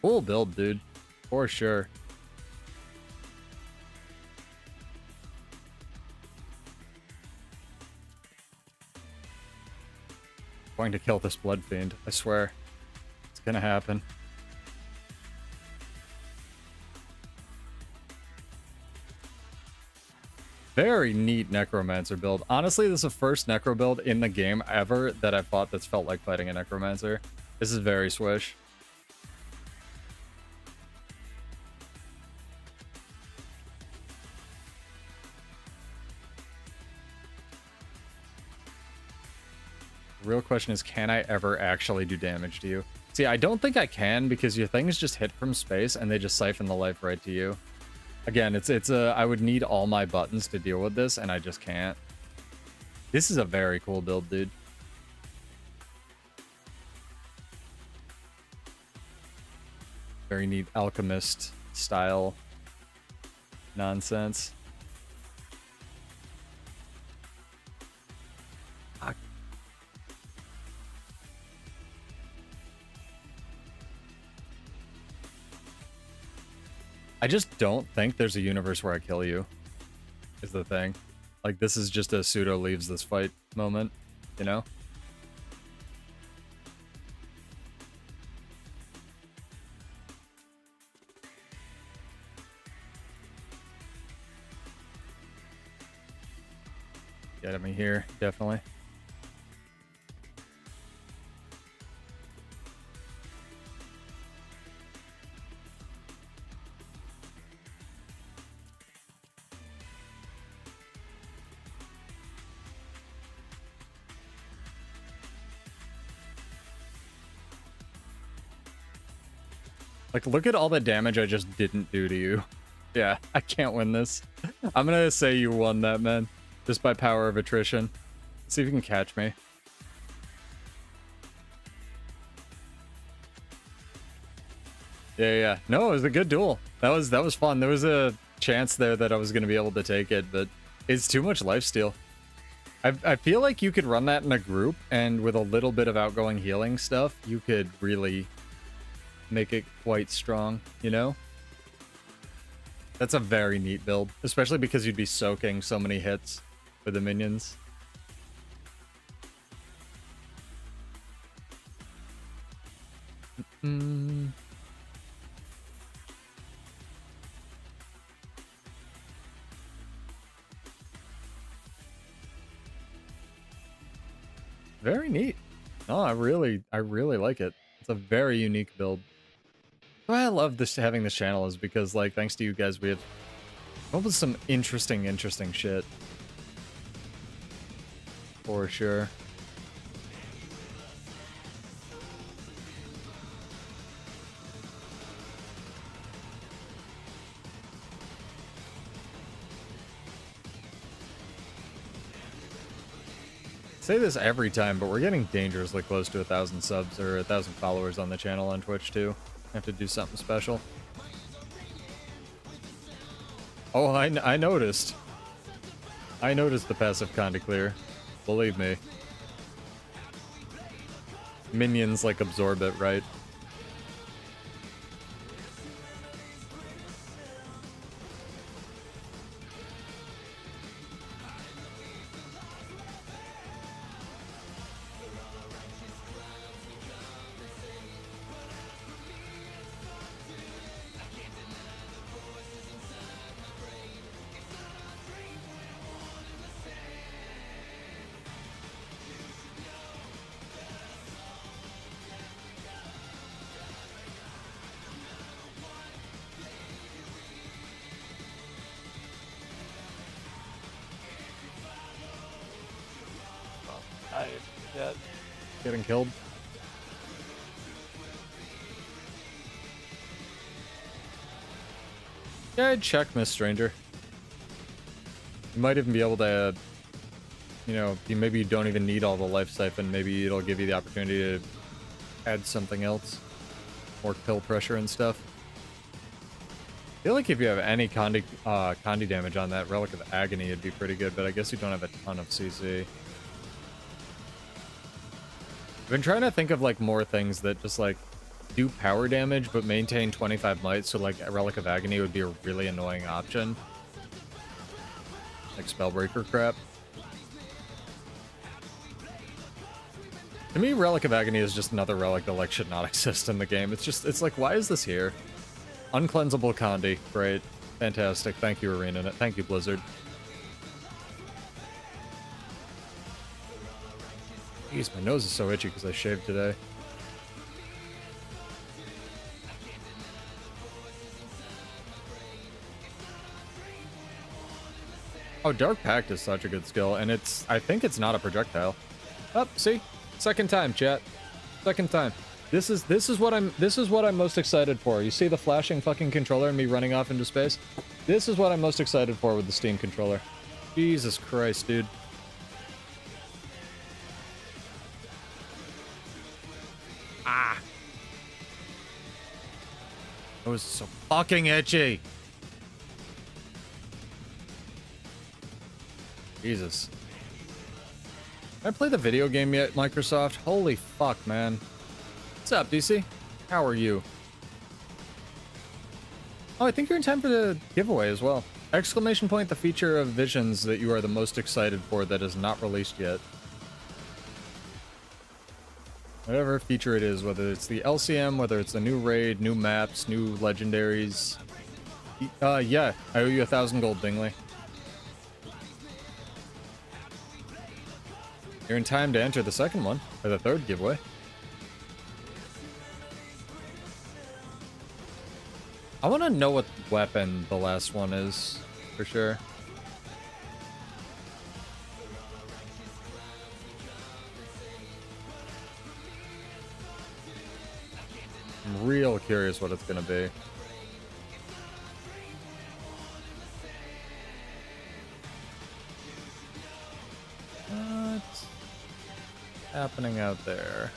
Cool build, dude. For sure. Going to kill this Blood Fiend, I swear. It's gonna happen. Very neat Necromancer build. Honestly, this is the first Necro build in the game ever that I've fought that's felt like fighting a Necromancer. This is very swish. The real question is, can I ever actually do damage to you? See, I don't think I can because your things just hit from space and they just siphon the life right to you. Again, I would need all my buttons to deal with this, and I just can't. This is a very cool build, dude. Very neat alchemist style nonsense. I just don't think there's a universe where I kill you, is the thing. Like, this is just a pseudo leaves this fight moment, you know? Get me here, definitely. Like, look at all the damage I just didn't do to you. Yeah, I can't win this. I'm gonna say you won that, man. Just by power of attrition. See if you can catch me. Yeah. No, it was a good duel. That was fun. There was a chance there that I was gonna be able to take it, but it's too much lifesteal. I feel like you could run that in a group, and with a little bit of outgoing healing stuff, you could really make it quite strong, you know? That's a very neat build, especially because you'd be soaking so many hits with the minions. Very neat. No, I really like it. It's a very unique build. Why I love this having this channel is because, like, thanks to you guys, we have come up with some interesting shit. For sure. Say this every time, but we're getting dangerously close to 1,000 subs or 1,000 followers on the channel on Twitch too. I have to do something special. Oh, I noticed. I noticed the passive Condi clear. Believe me. Minions like absorb it, right? Getting killed. Yeah, I'd check Miss Stranger. You might even be able to, you know, maybe you don't even need all the life siphon. Maybe it'll give you the opportunity to add something else. More kill pressure and stuff. I feel like if you have any Condi damage on that Relic of Agony, it'd be pretty good, but I guess you don't have a ton of CC. I've been trying to think of, like, more things that just, like, do power damage but maintain 25 might, so, like, a Relic of Agony would be a really annoying option. Like Spellbreaker crap. To me, Relic of Agony is just another relic that, like, should not exist in the game. It's like, why is this here? Uncleansable Condi. Great. Fantastic. Thank you, Arena. Thank you, Blizzard. Jeez, my nose is so itchy because I shaved today. Oh, Dark Pact is such a good skill, and I think it's not a projectile. Oh, see? Second time, chat. Second time. This is what I'm most excited for. You see the flashing fucking controller and me running off into space? This is what I'm most excited for with the Steam controller. Jesus Christ, dude. Ah. It was so fucking itchy. Jesus. Did I play the video game yet, Microsoft? Holy fuck, man. What's up, DC? How are you? Oh, I think you're in time for the giveaway as well. Exclamation point the feature of Visions that you are the most excited for that is not released yet. Whatever feature it is, whether it's the LCM, whether it's the new raid, new maps, new legendaries. Yeah, I owe you 1,000 gold, Dingley. You're in time to enter the second one, or the third giveaway. I want to know what weapon the last one is, for sure. I'm real curious what it's going to be. What's happening out there?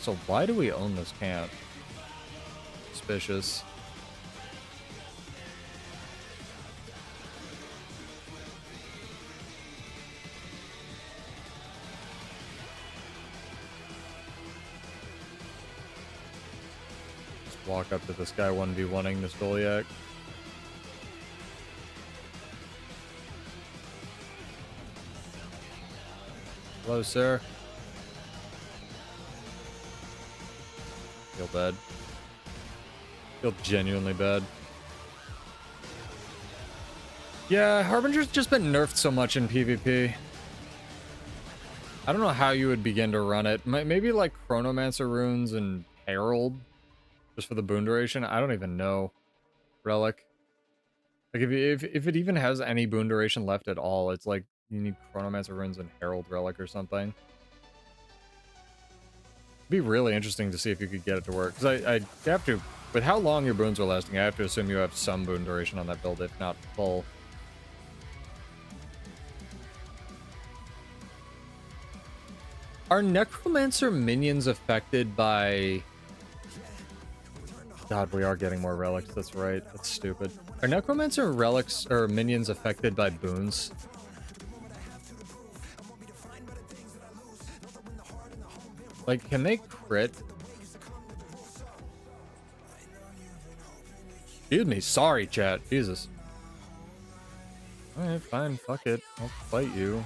So why do we own this camp? Suspicious. Just walk up to this guy 1v1ing this Goliath. Hello, sir. Feel bad. Feel genuinely bad. Yeah, Harbinger's just been nerfed so much in PvP. I don't know how you would begin to run it. Maybe like Chronomancer runes and Herald, just for the boon duration. I don't even know. Relic. Like if it even has any boon duration left at all, it's like you need Chronomancer runes and Herald Relic or something. It'd be really interesting to see if you could get it to work. Because I have to, with how long your boons are lasting, I have to assume you have some boon duration on that build, if not full. Are Necromancer minions affected by... God, we are getting more relics. That's right. That's stupid. Are Necromancer relics or minions affected by boons? Like, can they crit? Excuse me. Sorry, chat. Jesus. Alright, fine. Fuck it. I'll fight you.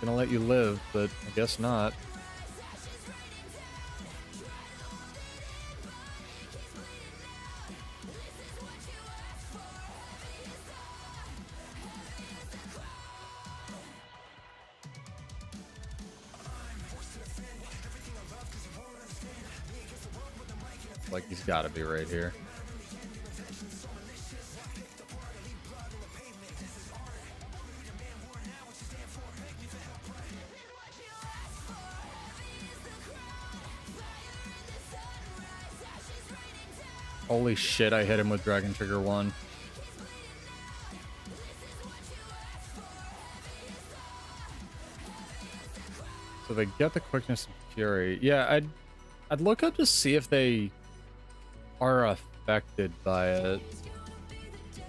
Gonna let you live, but I guess not. Like, he's gotta be right here. Holy shit, I hit him with Dragon Trigger 1. So they get the quickness and fury. Yeah, I'd look up to see if they are affected by it.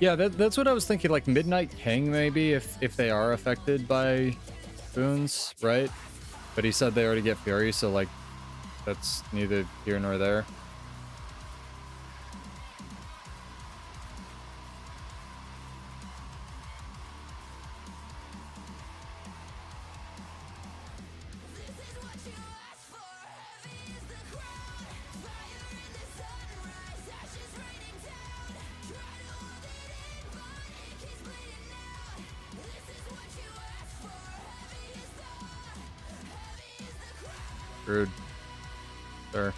Yeah, that's what I was thinking, like Midnight King maybe, if they are affected by boons, right? But he said they already get fury, so like that's neither here nor there. Rude. Sir.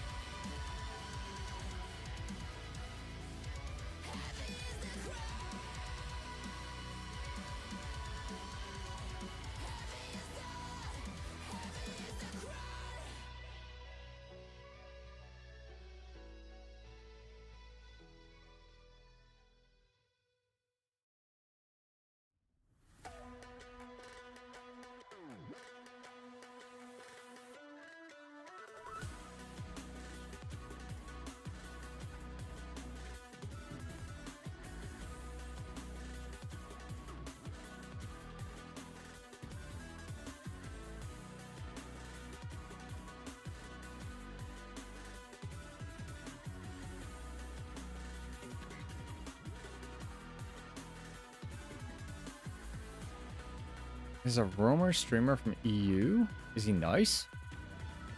He's a roamer streamer from EU. Is he nice?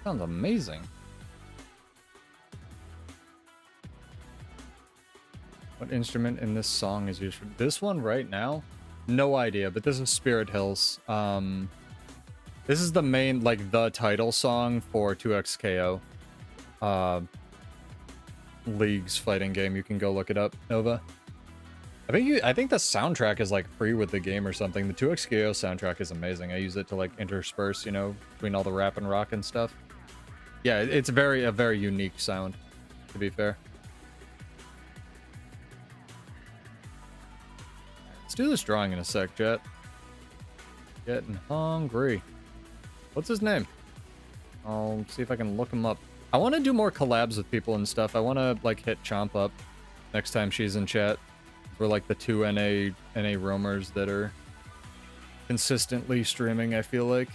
Sounds amazing. What instrument in this song is used for this one right now? No idea, but this is Spirit Hills. This is the main, like, the title song for 2XKO. League's fighting game. You can go look it up, Nova. I think the soundtrack is like free with the game or something. The 2XKO soundtrack is amazing. I use it to like intersperse, you know, between all the rap and rock and stuff. Yeah, it's a very unique sound, to be fair. Let's do this drawing in a sec, chat. Getting hungry. What's his name? I'll see if I can look him up. I want to do more collabs with people and stuff. I want to like hit Chomp up next time she's in chat. We're like the two NA roamers that are consistently streaming, I feel like.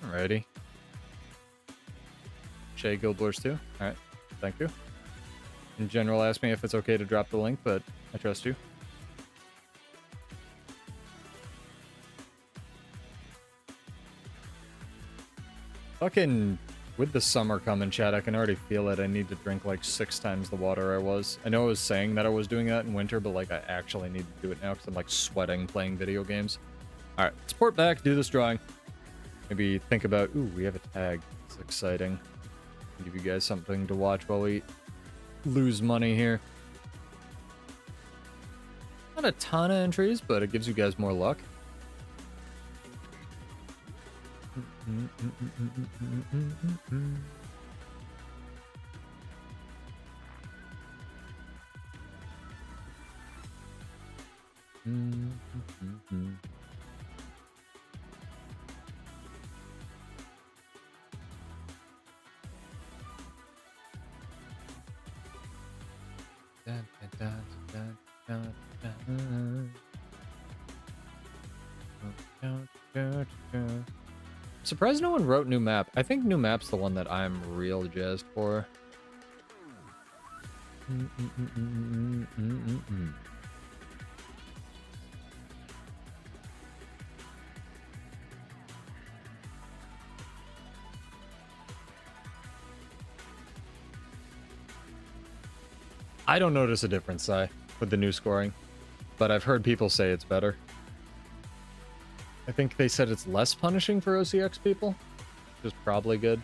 Alrighty. Shay Guild Wars 2. Alright, thank you. In general, ask me if it's okay to drop the link, but I trust you. Fucking, with the summer coming, chat, I can already feel it. I need to drink like 6 times the water I was. I know I was saying that I was doing that in winter, but like I actually need to do it now because I'm like sweating playing video games. Alright, support back, do this drawing. Maybe think about, ooh, we have a tag. It's exciting. I'll give you guys something to watch while we lose money here. Not a ton of entries, but it gives you guys more luck. Surprised no one wrote new map. I think new map's the one that I'm real jazzed for. I don't notice a difference, Sai, with the new scoring, but I've heard people say it's better. I think they said it's less punishing for OCX people, which is probably good.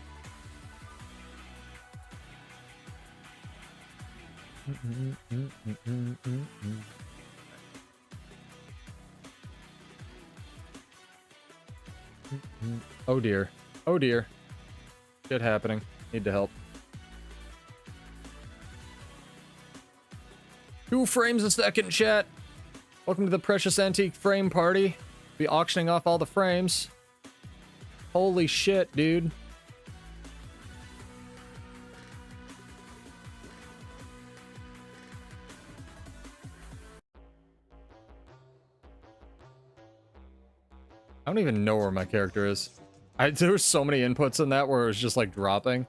Oh dear. Oh dear. Shit happening. Need to help. 2 frames a second, chat. Welcome to the Precious Antique Frame Party. Be auctioning off all the frames. Holy shit, dude. I don't even know where my character is. There were so many inputs in that where it was just like dropping.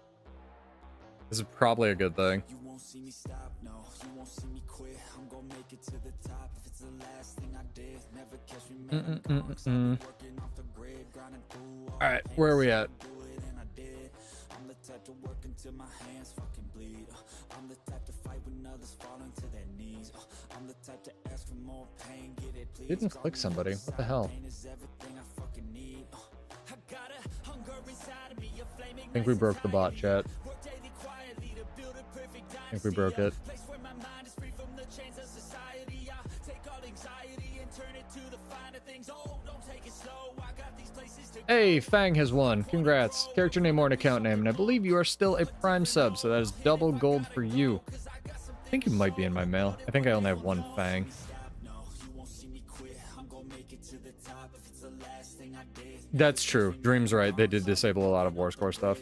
This is probably a good thing. You won't see me stop, no. You won't see me quit. I'm gonna make it to the top. If it's the last thing I did, never catch me working off the grid, grinding through all Alright, where are we at? I'm the type to work until my hands fucking bleed. I'm the type to fight when others fall into their knees. I'm the type to ask for more pain, get it please. Didn't click somebody. What the hell? I think we broke the bot, chat. I think we broke it. Hey, Fang has won. Congrats. Character name or an account name, and I believe you are still a Prime sub, so that is double gold for you. I think you might be in my mail. I think I only have 1 Fang. That's true. Dream's right. They did disable a lot of war score stuff.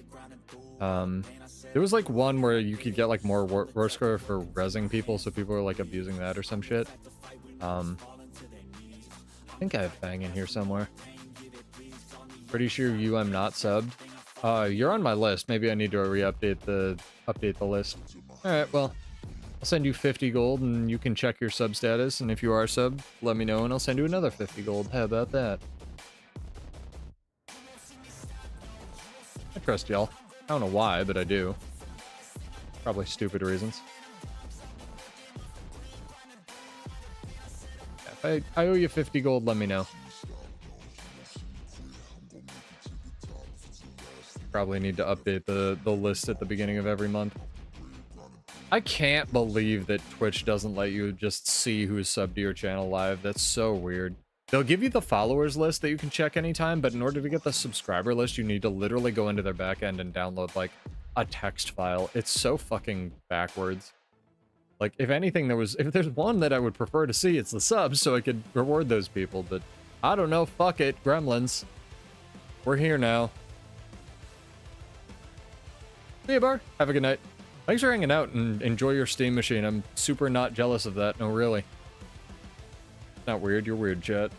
There was like one where you could get like more war score for rezzing people, so people were like abusing that or some shit. I think I have Fang in here somewhere. Pretty sure I'm not subbed. You're on my list. Maybe I need to re-update the update the list. Alright, well, I'll send you 50 gold and you can check your sub status, and if you are sub, let me know and I'll send you another 50 gold. How about that? I trust y'all. I don't know why, but I do. Probably stupid reasons. Yeah, if I owe you 50 gold, let me know. Probably need to update the list at the beginning of every month. I can't believe that Twitch doesn't let you just see who's subbed to your channel live. That's so weird. They'll give you the followers list that you can check anytime, but in order to get the subscriber list, you need to literally go into their backend and download, like, a text file. It's so fucking backwards. Like, if anything, if there's one that I would prefer to see, it's the subs, so I could reward those people, but I don't know, fuck it, gremlins. We're here now. See ya, Bar. Have a good night. Thanks for hanging out and enjoy your Steam machine. I'm super not jealous of that. No, really. Not weird. You're weird, chat.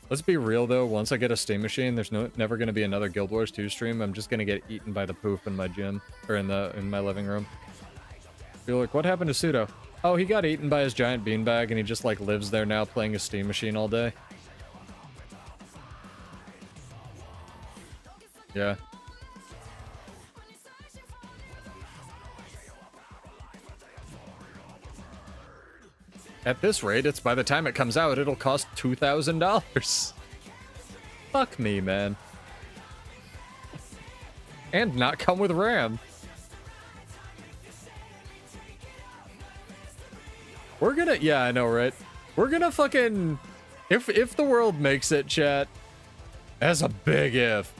Let's be real, though. Once I get a Steam machine, there's never going to be another Guild Wars 2 stream. I'm just going to get eaten by the poop in my gym. Or in my living room. You're like, what happened to Pseudo? Oh, he got eaten by his giant beanbag, and he just, like, lives there now playing a Steam machine all day. Yeah. At this rate, it's by the time it comes out, it'll cost $2,000. Fuck me, man. And not come with RAM. We're gonna, yeah, I know, right? We're gonna fucking, if the world makes it, chat, that's a big if.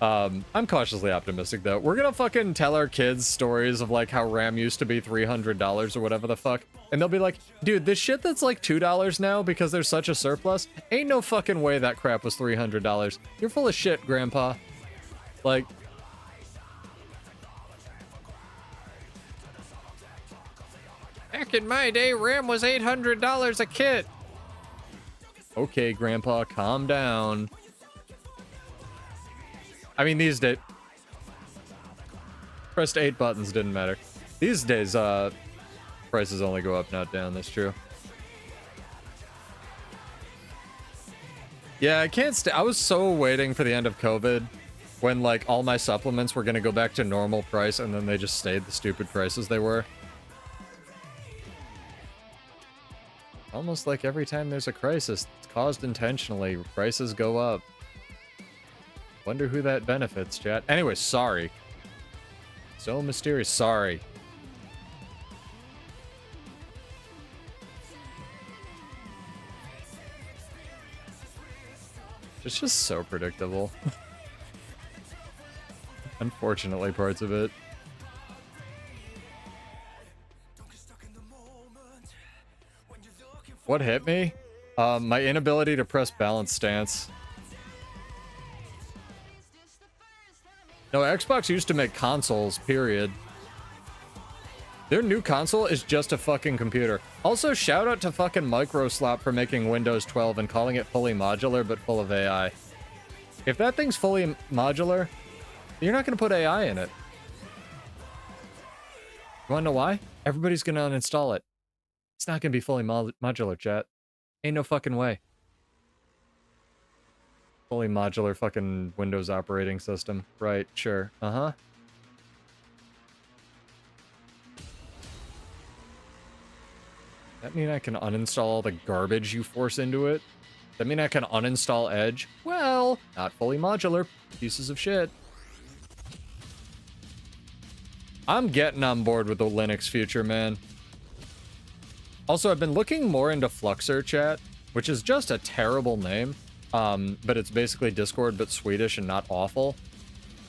I'm cautiously optimistic, though. We're gonna fucking tell our kids stories of, like, how RAM used to be $300 or whatever the fuck. And they'll be like, dude, this shit that's, like, $2 now because there's such a surplus, ain't no fucking way that crap was $300. You're full of shit, Grandpa. Like... Back in my day, RAM was $800 a kit. Okay, Grandpa, calm down. I mean, these days... Pressed 8 buttons, didn't matter. These days, prices only go up, not down, that's true. Yeah, I can't I was so waiting for the end of COVID, when, like, all my supplements were gonna go back to normal price, and then they just stayed the stupid prices they were. Almost like every time there's a crisis, it's caused intentionally, prices go up. Wonder who that benefits, chat. Anyway, sorry. So mysterious, sorry. It's just so predictable. Unfortunately, parts of it. What hit me? My inability to press balance stance. No, Xbox used to make consoles, period. Their new console is just a fucking computer. Also, shout out to fucking Microslop for making Windows 12 and calling it fully modular, but full of AI. If that thing's fully modular, you're not gonna put AI in it. You wanna know why? Everybody's gonna uninstall it. It's not gonna be fully modular, chat. Ain't no fucking way. Fully modular fucking Windows operating system. Right, sure. Uh-huh. That mean I can uninstall all the garbage you force into it? That mean I can uninstall Edge? Well, not fully modular. Pieces of shit. I'm getting on board with the Linux future, man. Also, I've been looking more into Fluxer, chat, which is just a terrible name. But it's basically Discord, but Swedish and not awful.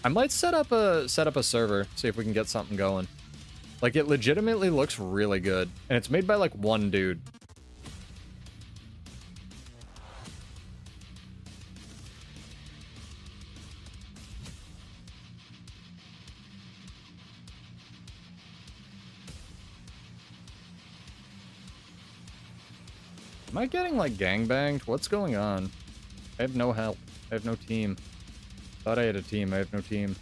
I might set up a server, see if we can get something going. Like, it legitimately looks really good, and it's made by, like, one dude. Am I getting, like, gangbanged? What's going on? I have no help. I have no team. Thought I had a team. I have no team.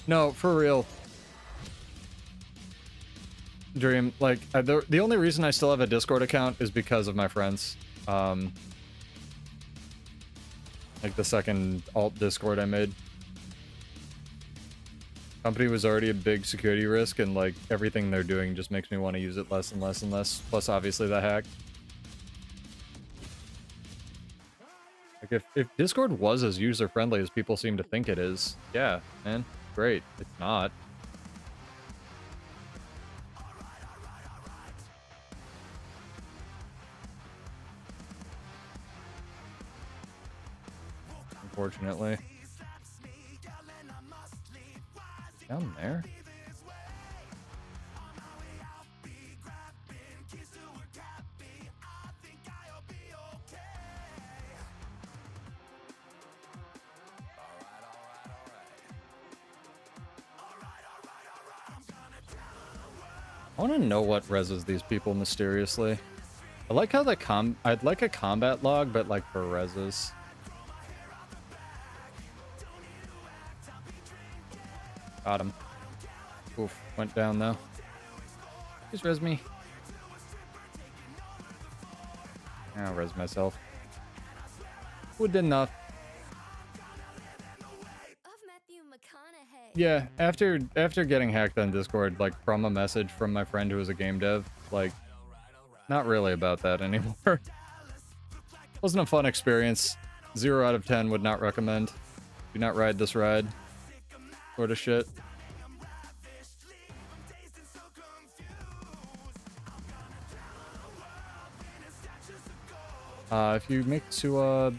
No, for real. Dream, like, the only reason I still have a Discord account is because of my friends. Like the second alt Discord I made. Company was already a big security risk, and like everything they're doing just makes me want to use it less and less and less. Plus, obviously, the hack. Like, if Discord was as user-friendly as people seem to think it is, yeah, man, great. It's not. Unfortunately. Down there? I want to know what reses these people mysteriously. I like how I'd like a combat log, but like for reses. Got him. Oof, went down though. Please res me. I'll res myself. Good enough. Yeah, after getting hacked on Discord, like from a message from my friend who was a game dev, like, not really about that anymore. Wasn't a fun experience. 0 out of 10 would not recommend. Do not ride this ride. Sort of shit. If you make Sua...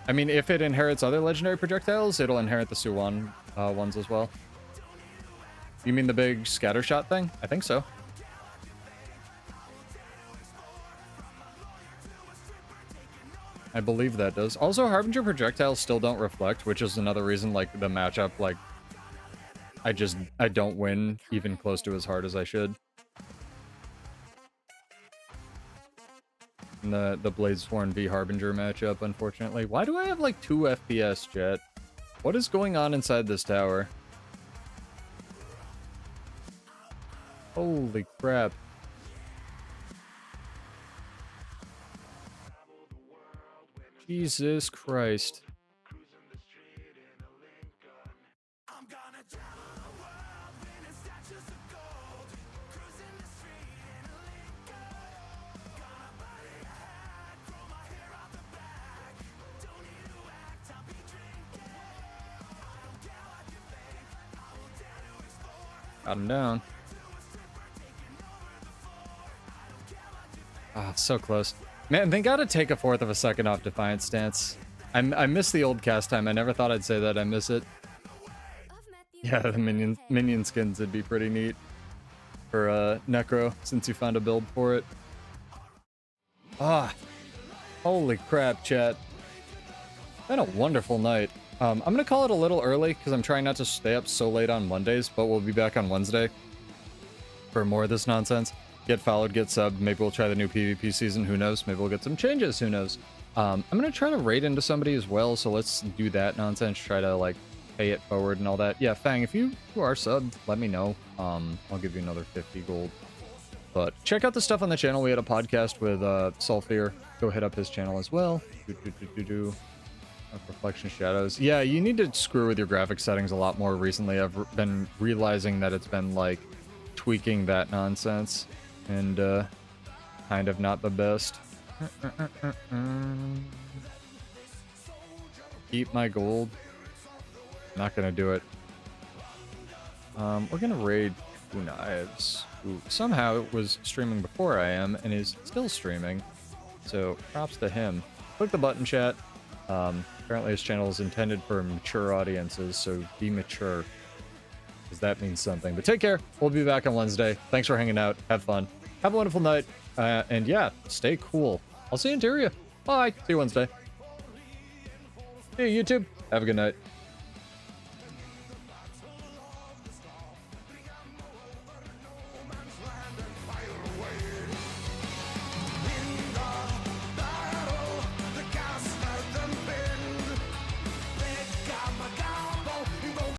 I mean, if it inherits other legendary projectiles, it'll inherit the Suwon ones as well. You mean the big scatter shot thing? I think so. I believe that does. Also, Harbinger projectiles still don't reflect, which is another reason, like, the matchup, like, I don't win even close to as hard as I should. In the Bladesworn v Harbinger matchup, unfortunately. Why do I have, like, 2 FPS, chat? What is going on inside this tower? Holy crap. Jesus Christ. Got him down. Ah, so close. Man, they gotta take a fourth of a second off Defiant stance. I miss the old cast time. I never thought I'd say that. I miss it. Yeah, the minion skins would be pretty neat for Necro, since you found a build for it. Ah, holy crap, chat. Been a wonderful night. I'm gonna call it a little early because I'm trying not to stay up so late on Mondays, but we'll be back on Wednesday for more of this nonsense. Get followed, get subbed. Maybe we'll try the new PvP season. Who knows? Maybe we'll get some changes. Who knows? I'm gonna try to raid into somebody as well, so let's do that nonsense. Try to like pay it forward and all that. Yeah, Fang, if you are subbed, let me know. I'll give you another 50 gold. But check out the stuff on the channel. We had a podcast with Sulfir. Go hit up his channel as well. Reflection shadows. Yeah, you need to screw with your graphic settings a lot more recently. I've been realizing that it's been like tweaking that nonsense and kind of not the best. Keep my gold. Not gonna do it. We're gonna raid Two Knives, who somehow was streaming before I am and is still streaming. So props to him. Click the button, chat. Apparently his channel is intended for mature audiences, so be mature, because that means something. But take care. We'll be back on Wednesday. Thanks for hanging out. Have fun. Have a wonderful night. And yeah, stay cool. I'll see you in Tyria. Bye. See you Wednesday. See you, YouTube. Have a good night.